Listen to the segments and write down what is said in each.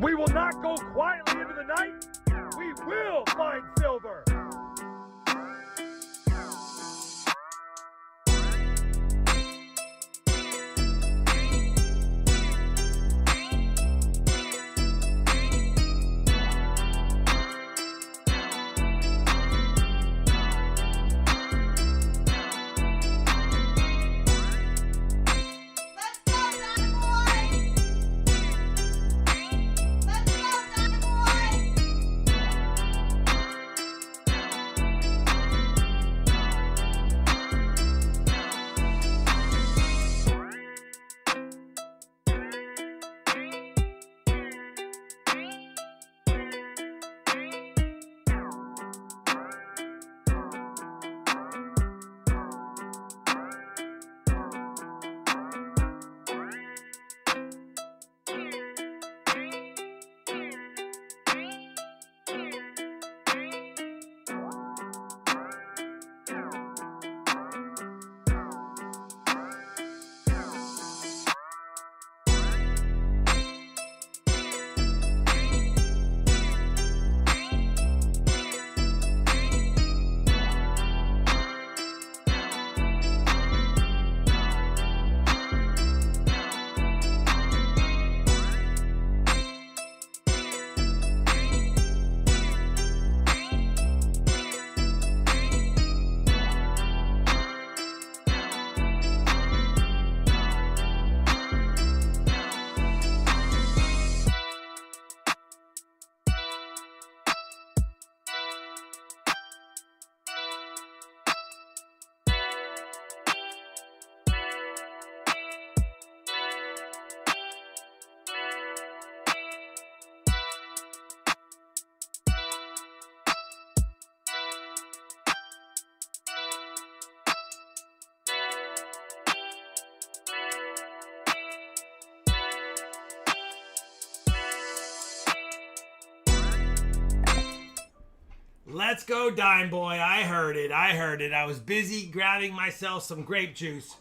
We will not go quietly into the night. We will find silver. Let's go, Dime Boy. I heard it. I was busy grabbing myself some grape juice.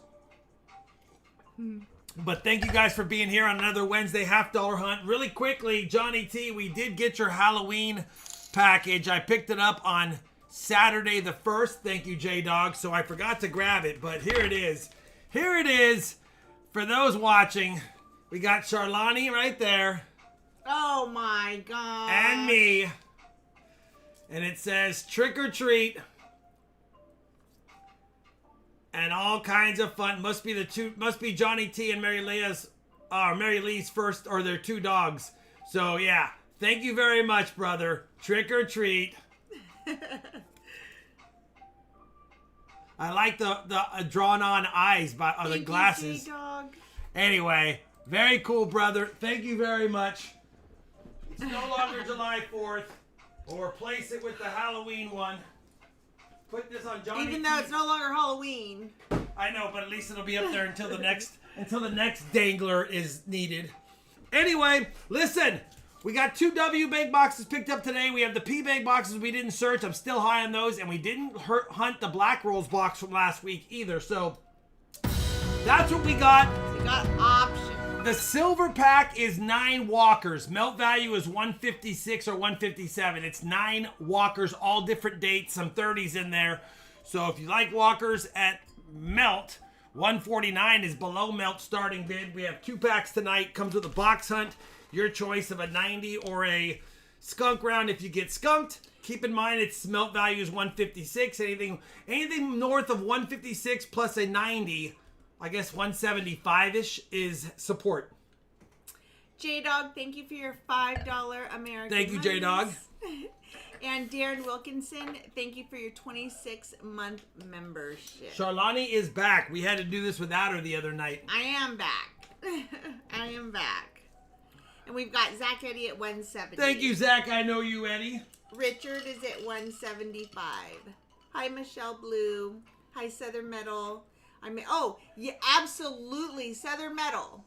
But thank you guys for being here on another Wednesday $50 hunt. Really quickly, Johnny T, we did get your Halloween package. I picked it up on Saturday the 1st. Thank you, J-Dog. So I forgot to grab it, but here it is. Here it is. For those watching, we got Charlani right there. Oh, my God. And me. And it says trick or treat. And all kinds of fun. Must be Johnny T and Mary Lee's first, or their two dogs. So yeah, thank you very much, brother. Trick or treat. I like the drawn on eyes by the glasses. J-Dog. Anyway, very cool, brother. Thank you very much. It's no longer July 4th. We'll replace it with the Halloween one. Put this on Johnny. Even though it's no longer Halloween. I know, but at least it'll be up there until the next dangler is needed. Anyway, listen. We got 2 W bag boxes picked up today. We have the P bag boxes we didn't search. I'm still high on those, and we didn't hunt the Black Rolls box from last week either. So that's what we got. We got options. The silver pack is 9 walkers. Melt value is 156 or 157. It's 9 walkers, all different dates, some 30s in there. So if you like walkers at melt, 149 is below melt starting bid. We have 2 packs tonight. Comes with a box hunt. Your choice of a 90 or a skunk round if you get skunked. Keep in mind its melt value is 156. Anything north of 156 plus a 90, I guess 175-ish is support. J-Dog, thank you for your $5 American Thank you, J-Dog. And Darren Wilkinson, thank you for your 26-month membership. Charlani is back. We had to do this without her the other night. I am back. I am back. And we've got Zach Eddie at 170. Thank you, Zach. I know you, Eddie. Richard is at 175. Hi, Michelle Blue. Hi, Southern Metal. Yeah, absolutely, Southern Metal.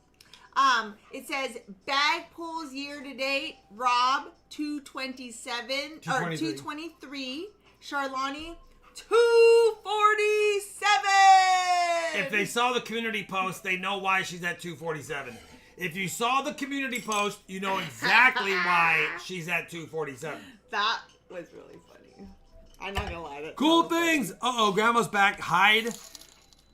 It says bag pulls year to date. RawB 227 or 223. Charlani 247. If they saw the community post, they know why she's at 247. If you saw the community post, you know exactly why she's at 247. That was really funny. I'm not gonna lie. Cool things. Uh-oh, Grandma's back. Hide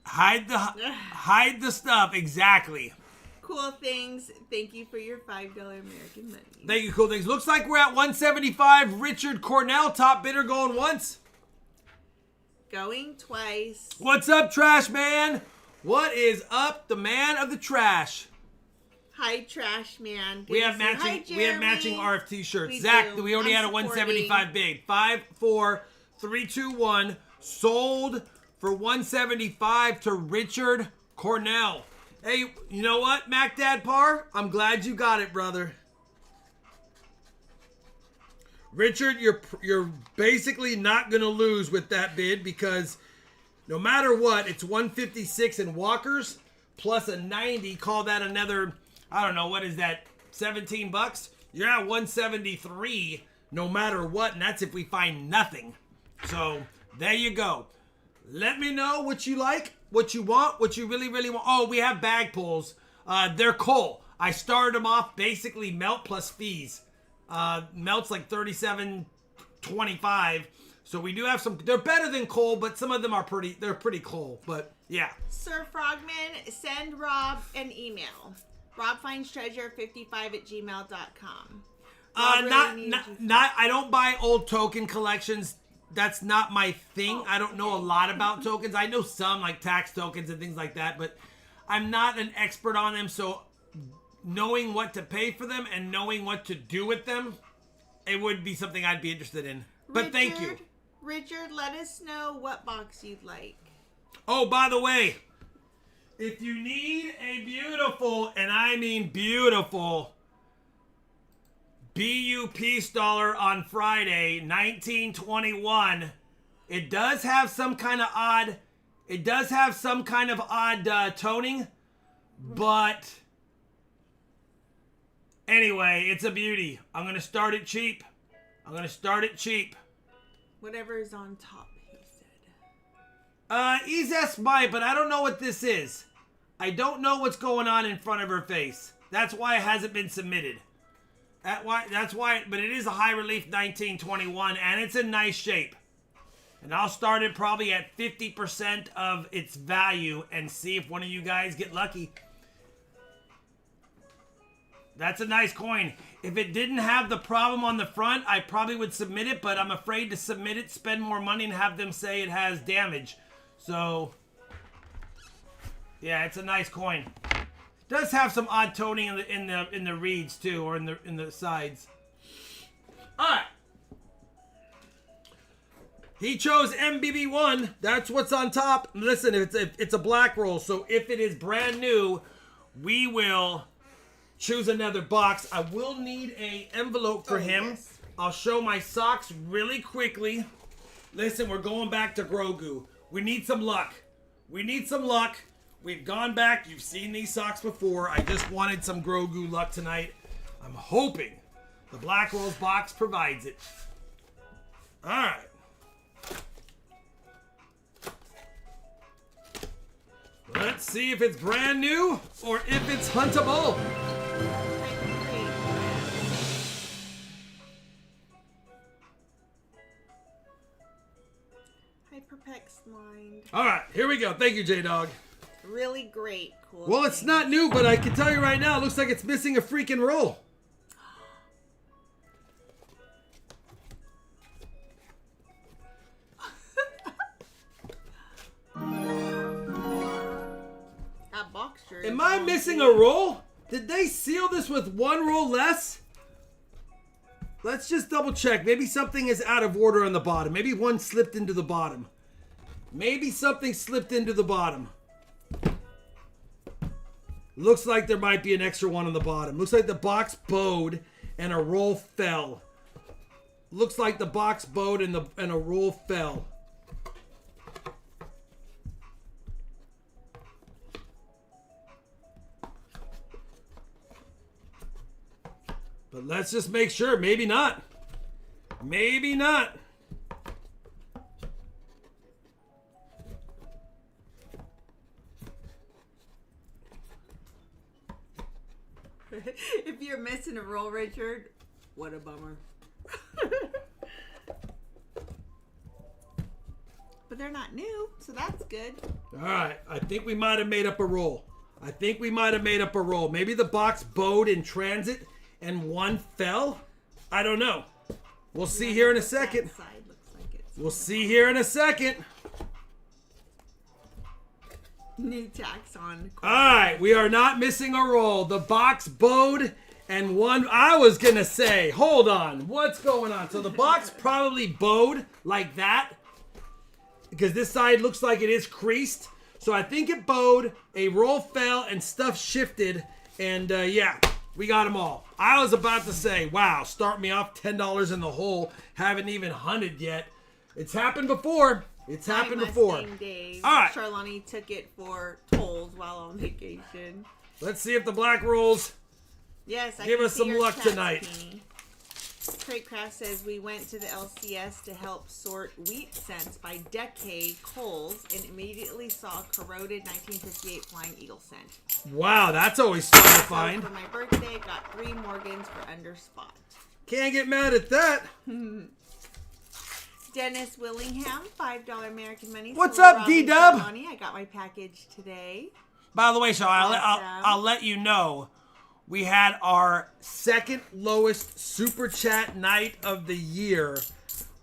the stuff. Exactly. Cool things. Thank you for your $5 American money. Thank you, Cool things. Looks like we're at 175. Richard Cornell, top bidder, going once. Going twice. What's up, Trash Man? What is up, the man of the trash? Hi, Trash Man. We have matching RFT shirts. Zach, we already had a 175 bid. 5, 4, 3, 2, 1. Sold for 175 to Richard Cornell. Hey, you know what, Mac Dad Par? I'm glad you got it, brother. Richard, you're basically not going to lose with that bid because no matter what, it's 156 in walkers plus a 90. Call that another, I don't know, what is that, 17 bucks? You're at 173 no matter what, and that's if we find nothing. So there you go. Let me know what you like, what you want, what you really, really want. Oh, we have bag pulls. They're coal. I started them off basically melt plus fees. Melt's like $37.25. So we do have some. They're better than coal, but some of them are they're pretty coal. But yeah. Sir Frogman, send Rob an email. RobFindsTreasure55@gmail.com. I don't buy old token collections. That's not my thing. I don't know a lot about tokens. I know some, like tax tokens and things like that, but I'm not an expert on them. So knowing what to pay for them and knowing what to do with them, it would be something I'd be interested in. But thank you. Richard, let us know what box you'd like. Oh, by the way, if you need a beautiful, and I mean beautiful, BUP Staller on Friday, 1921. It does have some kind of odd, toning, but anyway, it's a beauty. I'm going to start it cheap. Whatever is on top, he said. Ezes might, but I don't know what this is. I don't know what's going on in front of her face. That's why it hasn't been submitted. That's why, but it is a high relief 1921, and it's in nice shape. And I'll start it probably at 50% of its value and see if one of you guys get lucky. That's a nice coin. If it didn't have the problem on the front, I probably would submit it, but I'm afraid to submit it, spend more money, and have them say it has damage. So, yeah, it's a nice coin. Does have some odd toning in the reeds too, or in the sides. All right. He chose MBB1. That's what's on top. Listen, it's a black roll, so if it is brand new, we will choose another box. I will need a envelope for him. Yes. I'll show my socks really quickly. Listen, we're going back to Grogu. We need some luck. We've gone back. You've seen these socks before. I just wanted some Grogu luck tonight. I'm hoping the Black Rolls box provides it. All right. Let's see if it's brand new or if it's huntable. Hyperpex lined. All right, here we go. Thank you, J-Dog. Really great. Cool. Well, it's not new, but I can tell you right now, it looks like it's missing a freaking roll. That box shirt. Am I missing a roll? Did they seal this with one roll less? Let's just double check. Maybe something is out of order on the bottom. Maybe one slipped into the bottom. Maybe something slipped into the bottom. Looks like there might be an extra one on the bottom. Looks like the box bowed and a roll fell. Looks like the box bowed and a roll fell. But let's just make sure. Maybe not. Maybe not. If you're missing a roll, Richard, what a bummer. But they're not new, so that's good. All right. I think we might have made up a roll. Maybe the box bowed in transit and one fell. I don't know. We'll see here in a second. We'll see here in a second. New tax on. All right, we are not missing a roll. The box bowed and one. I was gonna say, hold on, what's going on? So the box probably bowed like that because this side looks like it is creased. So I think it bowed. A roll fell and stuff shifted, and yeah, we got them all. I was about to say, wow, start me off $10 in the hole. Haven't even hunted yet. It's happened before. It's happened before. Days. All right. Charlani took it for tolls while on vacation. Let's see if the black rolls Yes, give us some luck tonight. Craig Craft says we went to the LCS to help sort wheat scents by decade coals and immediately saw corroded 1958 Flying Eagle scent. Wow, that's always fun to find. For my birthday, got 3 Morgans for under spot. Can't get mad at that. Dennis Willingham, $5 American money. What's up, D-Dub? I got my package today. By the way, Sean, Awesome. I'll let you know, we had our second lowest Super Chat night of the year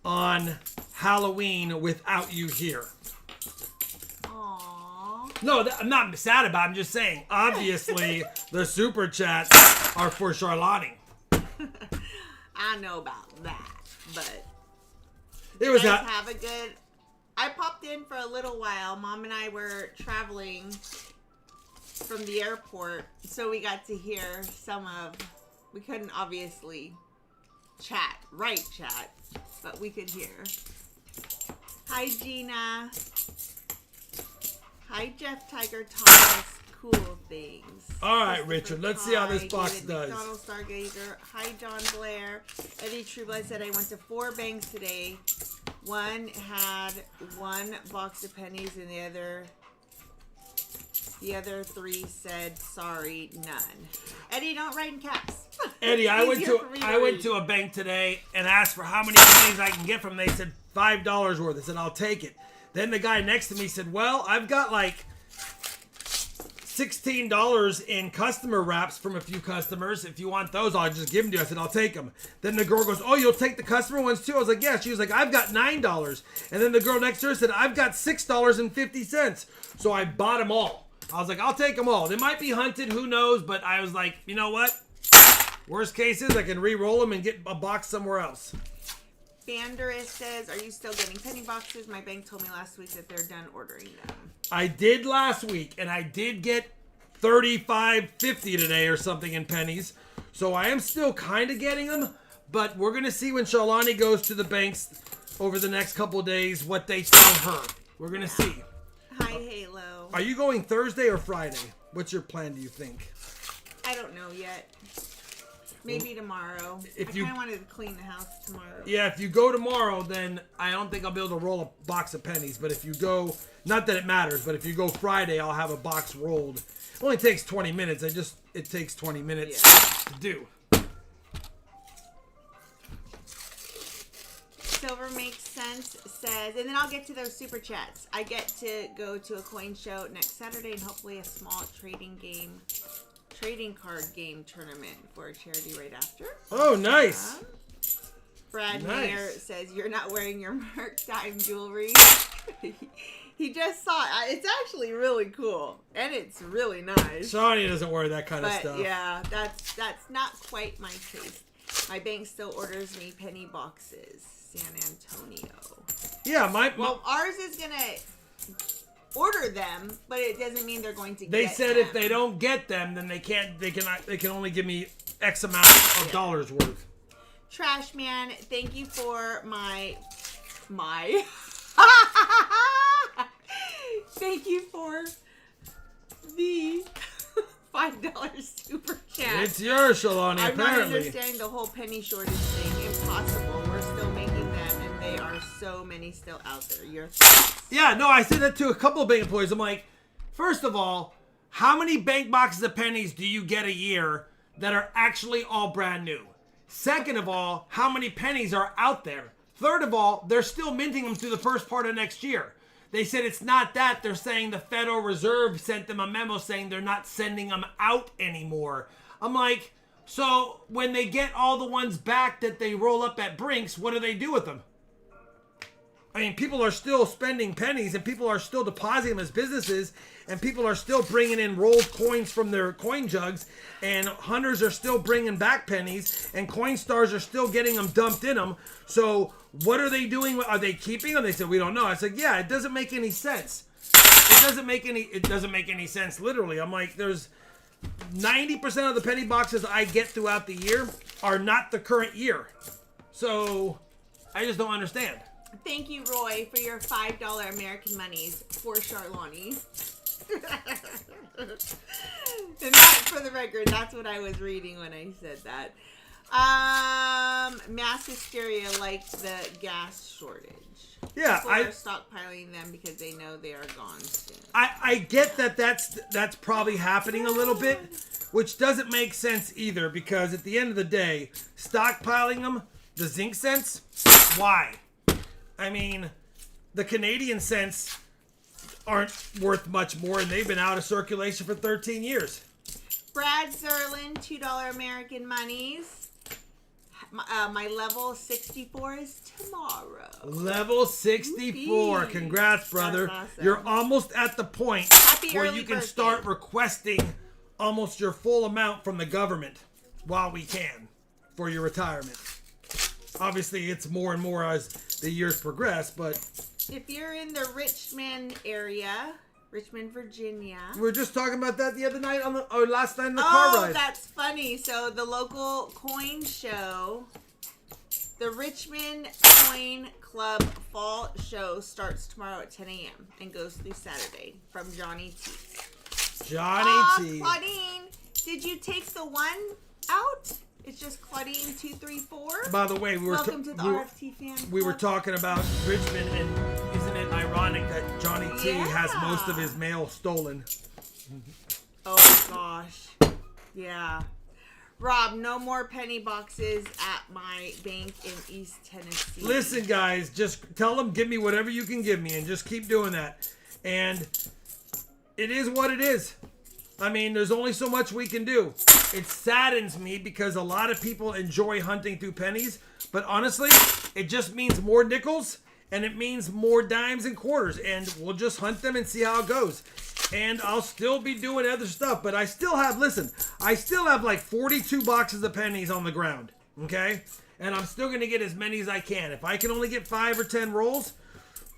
on Halloween without you here. Aww. No, I'm not sad about it. I'm just saying, obviously, the Super Chats are for Charlotte. I know about that, but... It was have a good... I popped in for a little while. Mom and I were traveling from the airport, so we got to hear some of... We couldn't obviously chat, but we could hear. Hi, Gina. Hi, Jeff Tiger Thomas. Cool things. All right, Richard. Let's see how this box does. Donald Stargazer. Hi, John Blair. Eddie Trueblood said I went to 4 banks today. One had 1 box of pennies, and the other 3 said sorry, none. Eddie, don't write in caps. Eddie, I went to a bank today and asked for how many pennies I can get from them. They said $5 worth. I said I'll take it. Then the guy next to me said, well, I've got like $16 in customer wraps from a few customers. If you want those, I'll just give them to you. I said, I'll take them. Then the girl goes, oh, you'll take the customer ones too? I was like, yeah. She was like, I've got $9. And then the girl next to her said, I've got $6.50. So I bought them all. I was like, I'll take them all. They might be hunted, who knows? But I was like, you know what? Worst case is I can re-roll them and get a box somewhere else. Banderis says, are you still getting penny boxes? My bank told me last week that they're done ordering them. I did last week, and I did get $35.50 today or something in pennies. So I am still kind of getting them, but we're going to see when Shalani goes to the banks over the next couple of days what they tell her. We're going to see. Hi, Halo. Are you going Thursday or Friday? What's your plan, do you think? I don't know yet. Maybe tomorrow. I kind of wanted to clean the house tomorrow. Yeah, if you go tomorrow, then I don't think I'll be able to roll a box of pennies. But if you go, not that it matters, but if you go Friday, I'll have a box rolled. It only takes 20 minutes. It takes 20 minutes to do. Silver Makes Sense says, and then I'll get to those super chats. I get to go to a coin show next Saturday and hopefully a small trading card game tournament for a charity right after. Oh, nice. Brad Mayer says, you're not wearing your Mark Time jewelry. He just saw it. It's actually really cool. And it's really nice. Shawnee doesn't wear that kind of stuff. Yeah, that's not quite my taste. My bank still orders me penny boxes. San Antonio. Yeah, well, ours is going to order them, but it doesn't mean they're going to get them. They said if they don't get them, then they can only give me X amount of dollars worth. Trash Man, thank you for my thank you for the $5 super chat. It's yours, Shalani, I'm apparently. not understanding the whole penny shortage thing. Impossible. We're still making them, and they are so many still out there. Your thoughts? Yeah, no, I said that to a couple of bank employees. I'm like, first of all, how many bank boxes of pennies do you get a year that are actually all brand new? Second of all, how many pennies are out there? Third of all, they're still minting them through the first part of next year. They said it's not that. They're saying the Federal Reserve sent them a memo saying they're not sending them out anymore. I'm like, so when they get all the ones back that they roll up at Brinks, what do they do with them? I mean, people are still spending pennies and people are still depositing them as businesses and people are still bringing in rolled coins from their coin jugs and hunters are still bringing back pennies and Coinstars are still getting them dumped in them. So what are they doing? Are they keeping them? They said, we don't know. I said, yeah, it doesn't make any sense. It doesn't make any sense. Literally. I'm like, there's 90% of the penny boxes I get throughout the year are not the current year. So I just don't understand. Thank you, Roy, for your $5 American monies for Charlani. And that, for the record, that's what I was reading when I said that. Mass hysteria like the gas shortage. Yeah, People are stockpiling them because they know they are gone soon. I get that that's probably happening a little bit, which doesn't make sense either because at the end of the day, stockpiling them, the zinc cents, why? I mean, the Canadian cents aren't worth much more, and they've been out of circulation for 13 years. Brad Zerlin, $2 American monies. My level 64 is tomorrow. Level 64. Whoopee. Congrats, brother. That's awesome. You're almost at the point where you can start requesting almost your full amount from the government while we can for your retirement. Obviously, it's more and more as the years progress, but... If you're in the Richmond area, Richmond, Virginia... We were just talking about that the other night, last night in the car ride. Oh, that's funny. So, the local coin show, the Richmond Coin Club Fall Show starts tomorrow at 10 a.m. and goes through Saturday from Johnny T. Claudine, did you take the one out? It's just Claudine 234. By the way, welcome to the RFT fan club. We were talking about Richmond, and isn't it ironic that Johnny T has most of his mail stolen? Oh gosh, yeah. Rob, no more penny boxes at my bank in East Tennessee. Listen, guys, just tell them give me whatever you can give me, and just keep doing that. And it is what it is. I mean, there's only so much we can do. It saddens me because a lot of people enjoy hunting through pennies, but honestly, it just means more nickels and it means more dimes and quarters, and we'll just hunt them and see how it goes. And I'll still be doing other stuff, but I still have like 42 boxes of pennies on the ground, okay? And I'm still going to get as many as I can. If I can only get 5 or 10 rolls,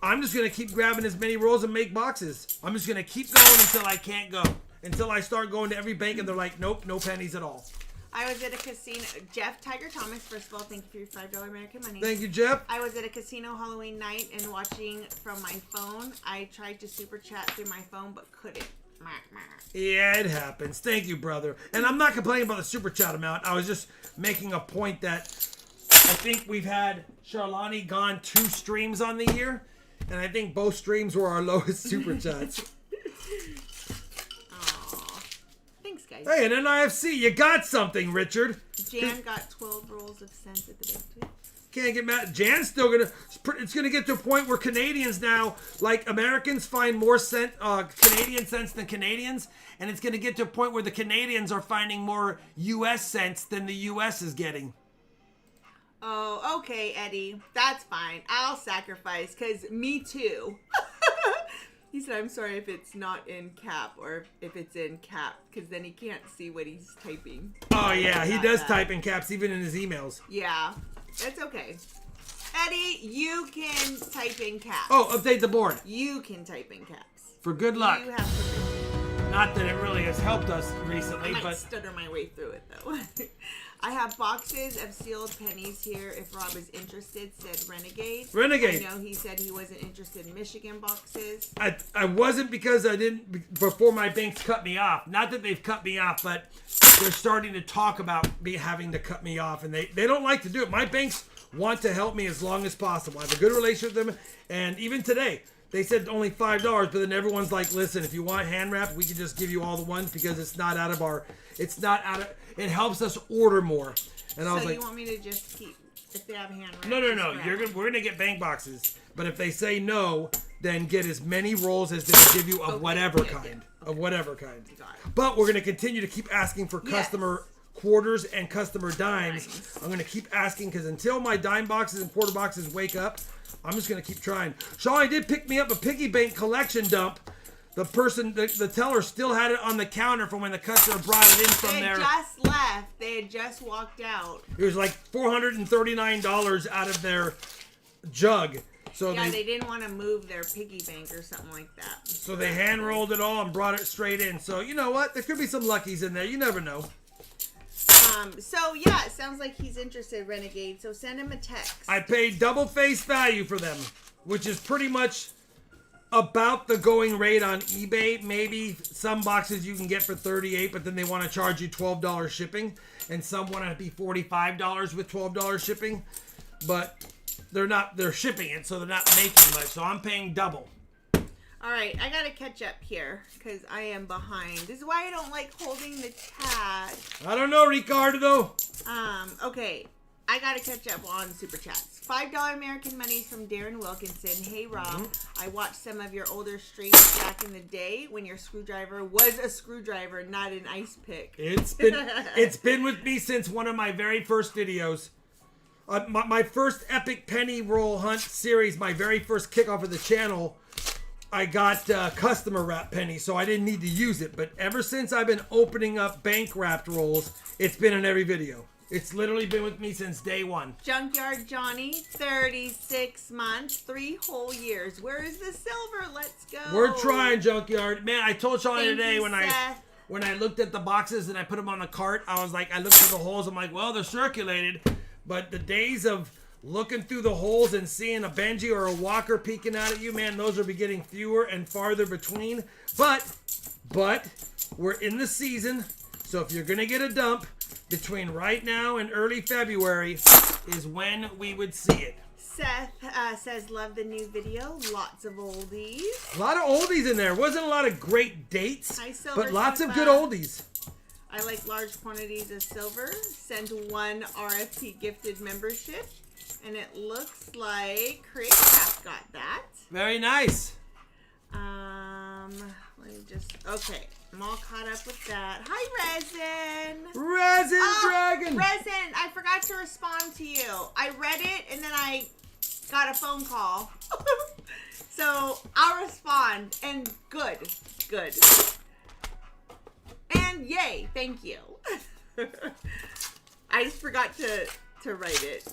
I'm just going to keep grabbing as many rolls and make boxes. I'm just going to keep going until I can't go. Until I start going to every bank and they're like, nope, no pennies at all. I was at a casino. Jeff Tiger Thomas, first of all, thank you for your $5 American money. Thank you, Jeff. I was at a casino Halloween night and watching from my phone. I tried to super chat through my phone but couldn't. Yeah, it happens. Thank you, brother. And I'm not complaining about the super chat amount. I was just making a point that I think we've had Charlani gone 2 streams on the year, and I think both streams were our lowest super chats. Guys. Hey, an NIFC, you got something, Richard. Jan got 12 rolls of cents at the bank too. Can't get mad. Jan's still gonna. It's gonna get to a point where Canadians now, like Americans, find more Canadian cents than Canadians, and it's gonna get to a point where the Canadians are finding more U.S. cents than the U.S. is getting. Oh, okay, Eddie, that's fine. I'll sacrifice, cause me too. He said, I'm sorry if it's not in cap or if it's in cap, because then he can't see what he's typing. Oh, yeah. He does type in caps even in his emails. Yeah. That's okay. Eddie, you can type in caps. Oh, update the board. You can type in caps. For good luck. You have permission. Not that it really has helped us recently, I might but... stutter my way through it, though. I have boxes of sealed pennies here. If Rob is interested, said Renegade. Renegade. I know he said he wasn't interested in Michigan boxes. I wasn't because I didn't, before my banks cut me off. Not that they've cut me off, but they're starting to talk about me having to cut me off, and they don't like to do it. My banks want to help me as long as possible. I have a good relationship with them, and even today, They said only $5, but then everyone's like, listen, if you want hand wrap, we can just give you all the ones because it's not out of our, it helps us order more. And I was so like, you want me to just keep, if they have hand wrap? no. We're gonna get bank boxes, but if they say no, then get as many rolls as they give you of whatever kind. Of whatever kind. But we're gonna continue to keep asking for customer quarters and customer dimes. I'm gonna keep asking because until my dime boxes and quarter boxes wake up, I'm just gonna keep trying. Shawty did pick me up a piggy bank collection dump. The person, the teller still had it on the counter from when the customer brought it in from there. They just left. They had just walked out. It was like $439 out of their jug. So they didn't want to move their piggy bank or something like that. So they hand rolled it all and brought it straight in. So you know what? There could be some luckies in there. You never know. So yeah, it sounds like he's interested, Renegade. So send him a text. I paid double face value for them, which is pretty much about the going rate on eBay. Maybe some boxes you can get for $38, but then they want to charge you $12 shipping, and some want to be $45 with $12 shipping. But they're shipping it, so they're not making much. So I'm paying double. All right, I gotta catch up here because I am behind. This is why I don't like holding the tag. I don't know, Ricardo. Okay, I gotta catch up on Super Chats. $5 American money from Darren Wilkinson. Hey Rob, I watched some of your older streams back in the day when your screwdriver was a screwdriver, not an ice pick. It's been with me since one of my very first videos. My first epic penny roll hunt series, my very first kickoff of the channel, I got customer wrap penny, so I didn't need to use it. But ever since I've been opening up bank wrapped rolls, it's been in every video. It's literally been with me since day one. Junkyard Johnny, 36 months, 3 whole years. Where is the silver? Let's go. We're trying, Junkyard. Man, I told Sean Thank today you, when Seth. I looked at the boxes and I put them on the cart, I was like, I looked through the holes. I'm like, well, they're circulated. But the days of looking through the holes and seeing a Benji or a Walker peeking out at you, man, those are getting fewer and farther between. But we're in the season, so if you're going to get a dump, between right now and early February is when we would see it. Seth says, love the new video. Lots of oldies. A lot of oldies in there. Wasn't a lot of great dates, but lots of good oldies. I like large quantities of silver. Send 1 RFP gifted membership. And it looks like Createcraft got that. Very nice. Let me just, okay. I'm all caught up with that. Hi, Resin. Dragon. Resin, I forgot to respond to you. I read it and then I got a phone call. So I'll respond. And good. And yay, thank you. I just forgot to write it.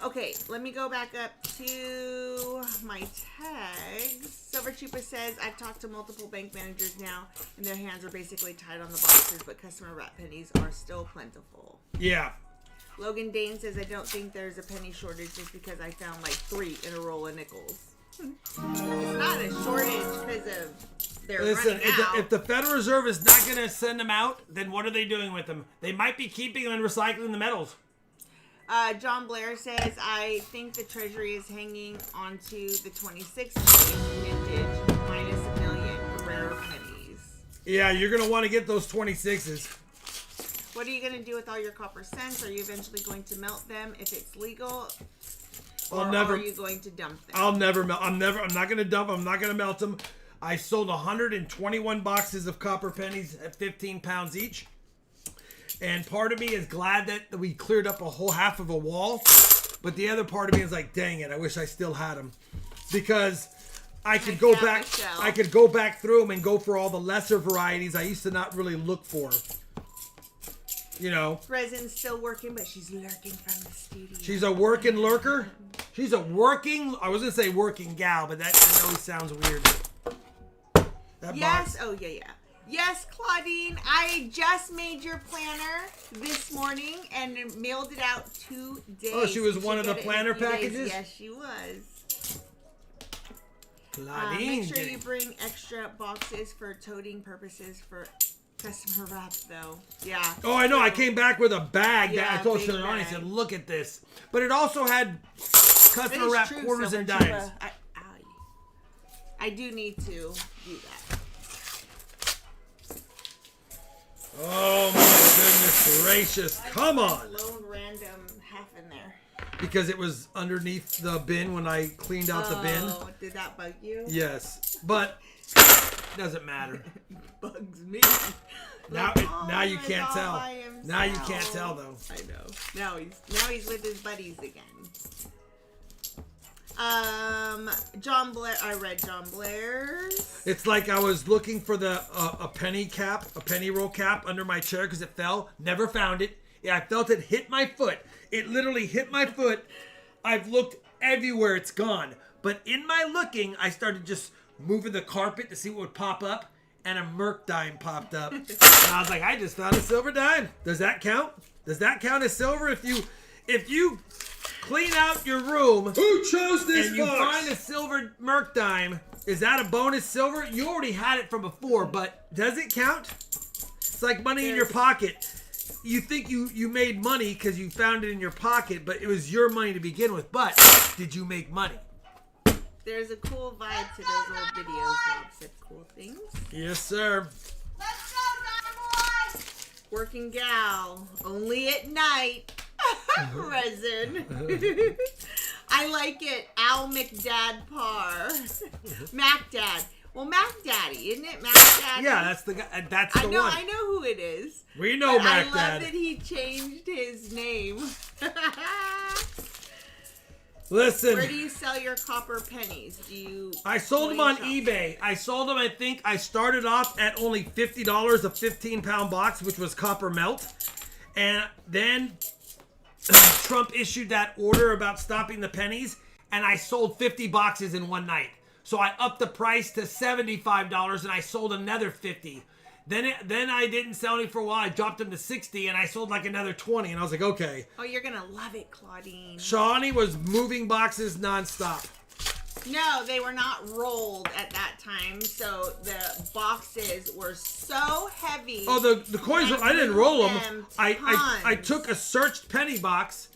Okay, let me go back up to my tags. Silver Chupa says, I've talked to multiple bank managers now, and their hands are basically tied on the boxes, but customer wrap pennies are still plentiful. Yeah. Logan Dane says, I don't think there's a penny shortage just because I found like 3 in a roll of nickels. It's not a shortage because of they're running out. If the Federal Reserve is not going to send them out, then what are they doing with them? They might be keeping them and recycling the metals. John Blair says, I think the Treasury is hanging onto the 26 vintage minus $1 million for rare pennies. Yeah, you're going to want to get those 26s. What are you going to do with all your copper cents? Are you eventually going to melt them if it's legal? Or are you going to dump them? I'll never melt. I'm not going to dump them. I'm not going to melt them. I sold 121 boxes of copper pennies at 15 pounds each. And part of me is glad that we cleared up a whole half of a wall. But the other part of me is like, dang it, I wish I still had them. Because I could go back. I could go back through them and go for all the lesser varieties I used to not really look for. You know. Resin's still working, but she's lurking from the studio. She's a working lurker? She's a working, I was going to say working gal, but that always sounds weird. That yes, box. oh yeah. Yes, Claudine, I just made your planner this morning and mailed it out today. Oh, she was one of the planner packages? Yes, she was. Claudine. Make sure you bring extra boxes for toting purposes for customer wrap, though. Yeah. Oh, I know. I came back with a bag that I told big Sharon. I bag. said, look at this. But it also had customer wrap quarters and dimes. I do need to do that. Oh my goodness gracious! Come on. Lone random half in there. Because it was underneath the bin when I cleaned out the bin. Oh, did that bug you? Yes, but doesn't matter. Bugs me. Now, Like, now you my can't God, tell. I am Now you so- can't tell though. I know. Now he's with his buddies again. John Blair. I read John Blair's. It's like I was looking for the a penny roll cap under my chair because it fell. Never found it. Yeah, I felt it hit my foot. It literally hit my foot. I've looked everywhere. It's gone. But in my looking, I started just moving the carpet to see what would pop up, and a Merc dime popped up. And I was like, I just found a silver dime. Does that count? Does that count as silver? If you clean out your room, Who chose this and you box? find a silver Merc dime, is that a bonus silver? You already had it from before, but does it count? It's like money in your pocket. You think you made money because you found it in your pocket, but it was your money to begin with. But did you make money? There's a cool vibe to those old videos. Rob said cool things. Yes, sir. Let's go, Dime Boy! Working gal, only at night. Resin. I like it. Al McDad Par. Mac Dad. Well, Mac Daddy, isn't it? Mac Daddy. Yeah, that's the guy. That's the I know. one. I know who it is. We know But Mac I love Dad. that he changed his name. Listen. Where do you sell your copper pennies? Do you? I sold them on shop? eBay. I sold them, I think, I started off at only $50 a 15-pound box, which was copper melt. And then Trump issued that order about stopping the pennies, and I sold 50 boxes in one night. So I upped the price to $75, and I sold another 50. Then I didn't sell any for a while. I dropped them to 60, and I sold like another 20. And I was like, okay. Oh, you're gonna love it, Claudine. Shawnee was moving boxes nonstop. No, they were not rolled at that time, so the boxes were so heavy. Oh, the coins were, I didn't roll them. I tons. took a searched penny box,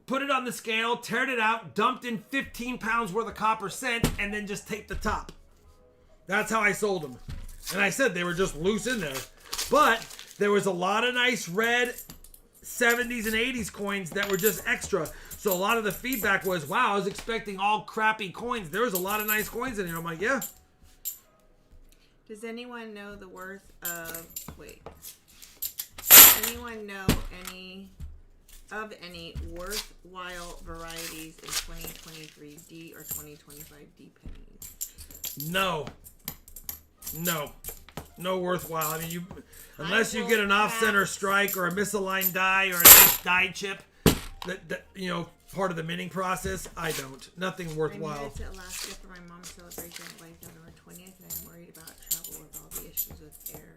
put it on the scale, teared it out, dumped in 15 pounds worth of copper cent, and then just taped the top. That's how I sold them. And I said they were just loose in there. But there was a lot of nice red 70s and 80s coins that were just extra. So a lot of the feedback was, wow, I was expecting all crappy coins. There was a lot of nice coins in here. I'm like, yeah. Does anyone know the worth of... Wait. Does anyone know any worthwhile varieties in 2023 D or 2025 D pennies? No worthwhile. I mean, unless you will get an off-center pass. strike or a misaligned die or a nice die chip, that part of the minting process. I don't. Nothing I'm worthwhile. headed to Alaska for my mom's celebration of life November 20th, and I'm worried about travel with all the issues with air.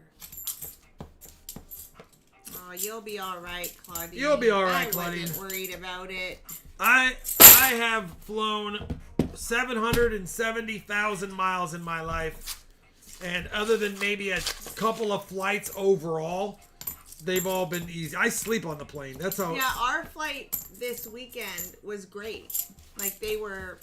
Oh, you'll be all right, Claudine. You'll be all right, I Claudine. wasn't worried about it. I have flown 770,000 miles in my life, and other than maybe a couple of flights overall, they've all been easy. I sleep on the plane. That's how. Yeah, our flight this weekend was great. Like, they were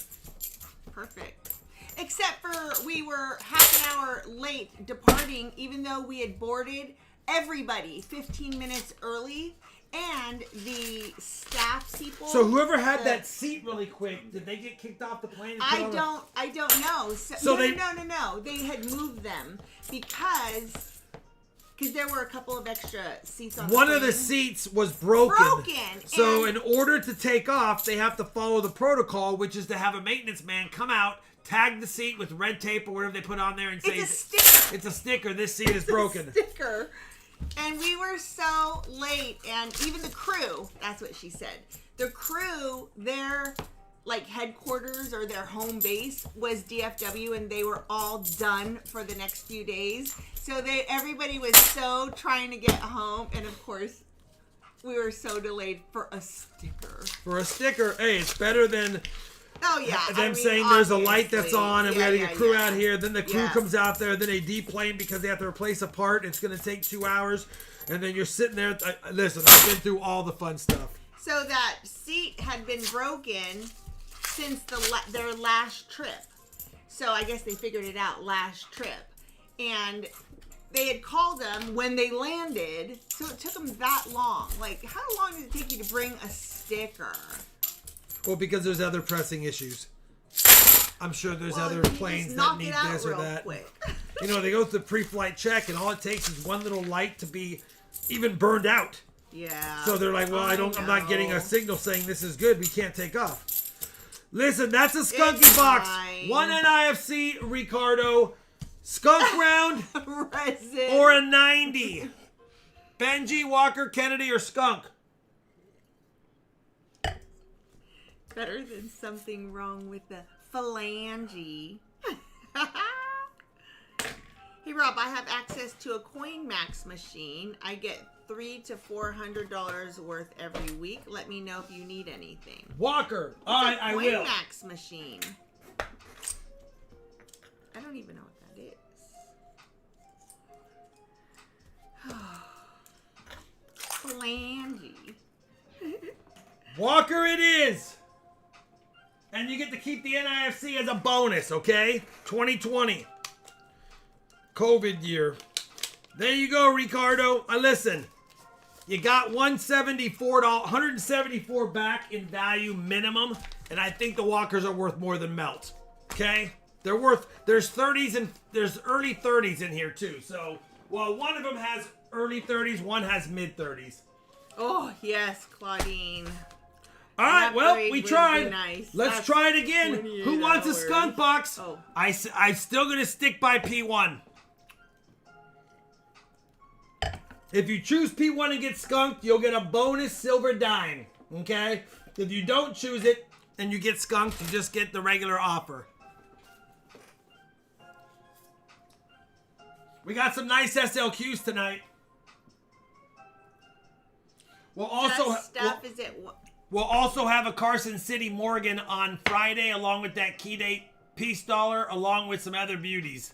perfect. Except for we were half an hour late departing, even though we had boarded everybody 15 minutes early. And the staff people. So whoever had that seat really quick, did they get kicked off the plane? And I put on don't know. So No. They had moved them because there were a couple of extra seats on the One plane. of the seats was broken. So and- in order to take off, they have to follow the protocol, which is to have a maintenance man come out, tag the seat with red tape or whatever they put on there, and say It's a sticker. it's a sticker. This seat is broken. Sticker. And we were so late, and even the crew, that's what she said. The crew, their headquarters or their home base was DFW, and they were all done for the next few days. So everybody was so trying to get home, and of course, we were so delayed for a sticker. For a sticker, hey, it's better than Oh yeah, them saying there's a light that's obviously. on and we Yeah, got to get crew yeah. out here. Then the crew Yeah. comes out there. Then they deplane because they have to replace a part. It's going to take 2 hours. And then you're sitting there. Listen, I've been through all the fun stuff. So that seat had been broken since their last trip. So I guess they figured it out last trip. And they had called them when they landed, so it took them that long. Like, how long did it take you to bring a sticker? Well, because there's other pressing issues. I'm sure there's other planes that need this or that. Quick. You know, they go through the pre-flight check, and all it takes is one little light to be even burned out. Yeah. So they're like, well, I'm not getting a signal saying this is good. We can't take off. Listen, that's a skunky box. Fine. One NIFC, Ricardo. Skunk round Resin. or a 90. Benji, Walker, Kennedy, or skunk? Better than something wrong with the phalange. Hey Rob, I have access to a CoinMax machine. I get $300 to $400 worth every week. Let me know if you need anything. Walker, I will. CoinMax machine. I don't even know what that is. Phalange. Walker it is. And you get to keep the NIFC as a bonus, okay? 2020. COVID year. There you go, Ricardo. Listen, you got $174 back in value minimum, and I think the Walkers are worth more than melt. Okay? They're worth, there's 30s and there's early 30s in here too. So, well, one of them has early 30s, one has mid 30s. Oh, yes, Claudine. All right, well, we tried. Nice. Let's try it again. Who wants a skunk box? Oh. I'm still going to stick by P1. If you choose P1 and get skunked, you'll get a bonus silver dime. Okay? If you don't choose it and you get skunked, you just get the regular offer. We got some nice SLQs tonight. We'll also we'll also have a Carson City Morgan on Friday, along with that Key Date Peace Dollar, along with some other beauties.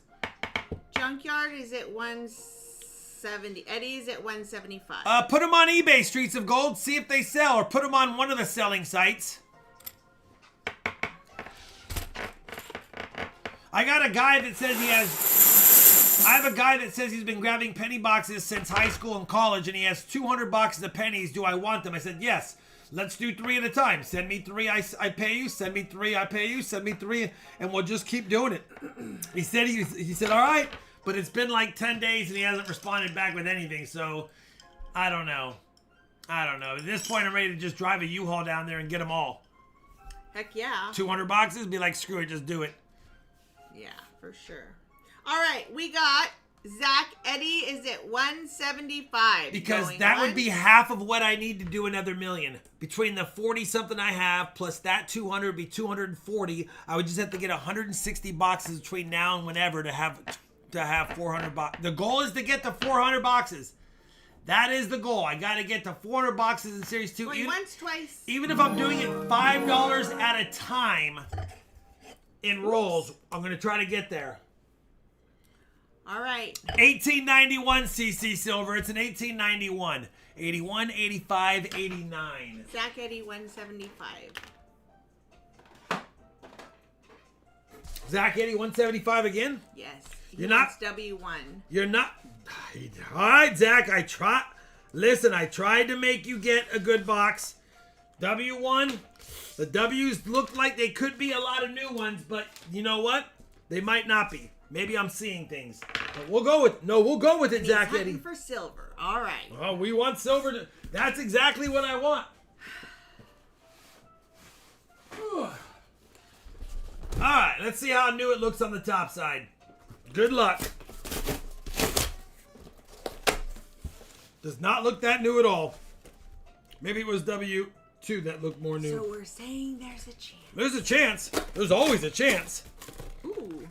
Junkyard is at 170. Eddie's at 175. Put them on eBay, Streets of Gold. See if they sell, or put them on one of the selling sites. I got a guy that says he has. I have a guy that says he's been grabbing penny boxes since high school and college, and he has 200 boxes of pennies. Do I want them? I said, yes. Let's do 3 at a time. Send me 3, I pay you. Send me 3, I pay you. Send me 3, and we'll just keep doing it. He said, all right, but it's been like 10 days, and he hasn't responded back with anything, so I don't know. At this point, I'm ready to just drive a U-Haul down there and get them all. Heck yeah. 200 boxes? Be like, screw it, just do it. Yeah, for sure. All right, we got Zach. Eddie is at 175. Because that would be half of what I need to do another million. Between the 40-something I have, plus that 200 would be 240. I would just have to get 160 boxes between now and whenever to have 400 boxes. The goal is to get to 400 boxes. That is the goal. I got to get to 400 boxes in Series 2. Twice. Even if I'm doing it $5 at a time in rolls, I'm going to try to get there. All right. 1891 CC Silver. It's an 1891. 81, 85, 89. Zach Eddie 175. Zach Eddie 175 again? Yes. You're not W1. You're not. All right, Zach. Listen, I tried to make you get a good box. W1. The W's look like they could be a lot of new ones, but you know what? They might not be. Maybe I'm seeing things. But we'll go with it, Zach Eddie. For silver. All right. Oh, we want silver. That's exactly what I want. All right, let's see how new it looks on the top side. Good luck. Does not look that new at all. Maybe it was W2 that looked more new. So we're saying there's a chance. There's a chance. There's always a chance. Ooh.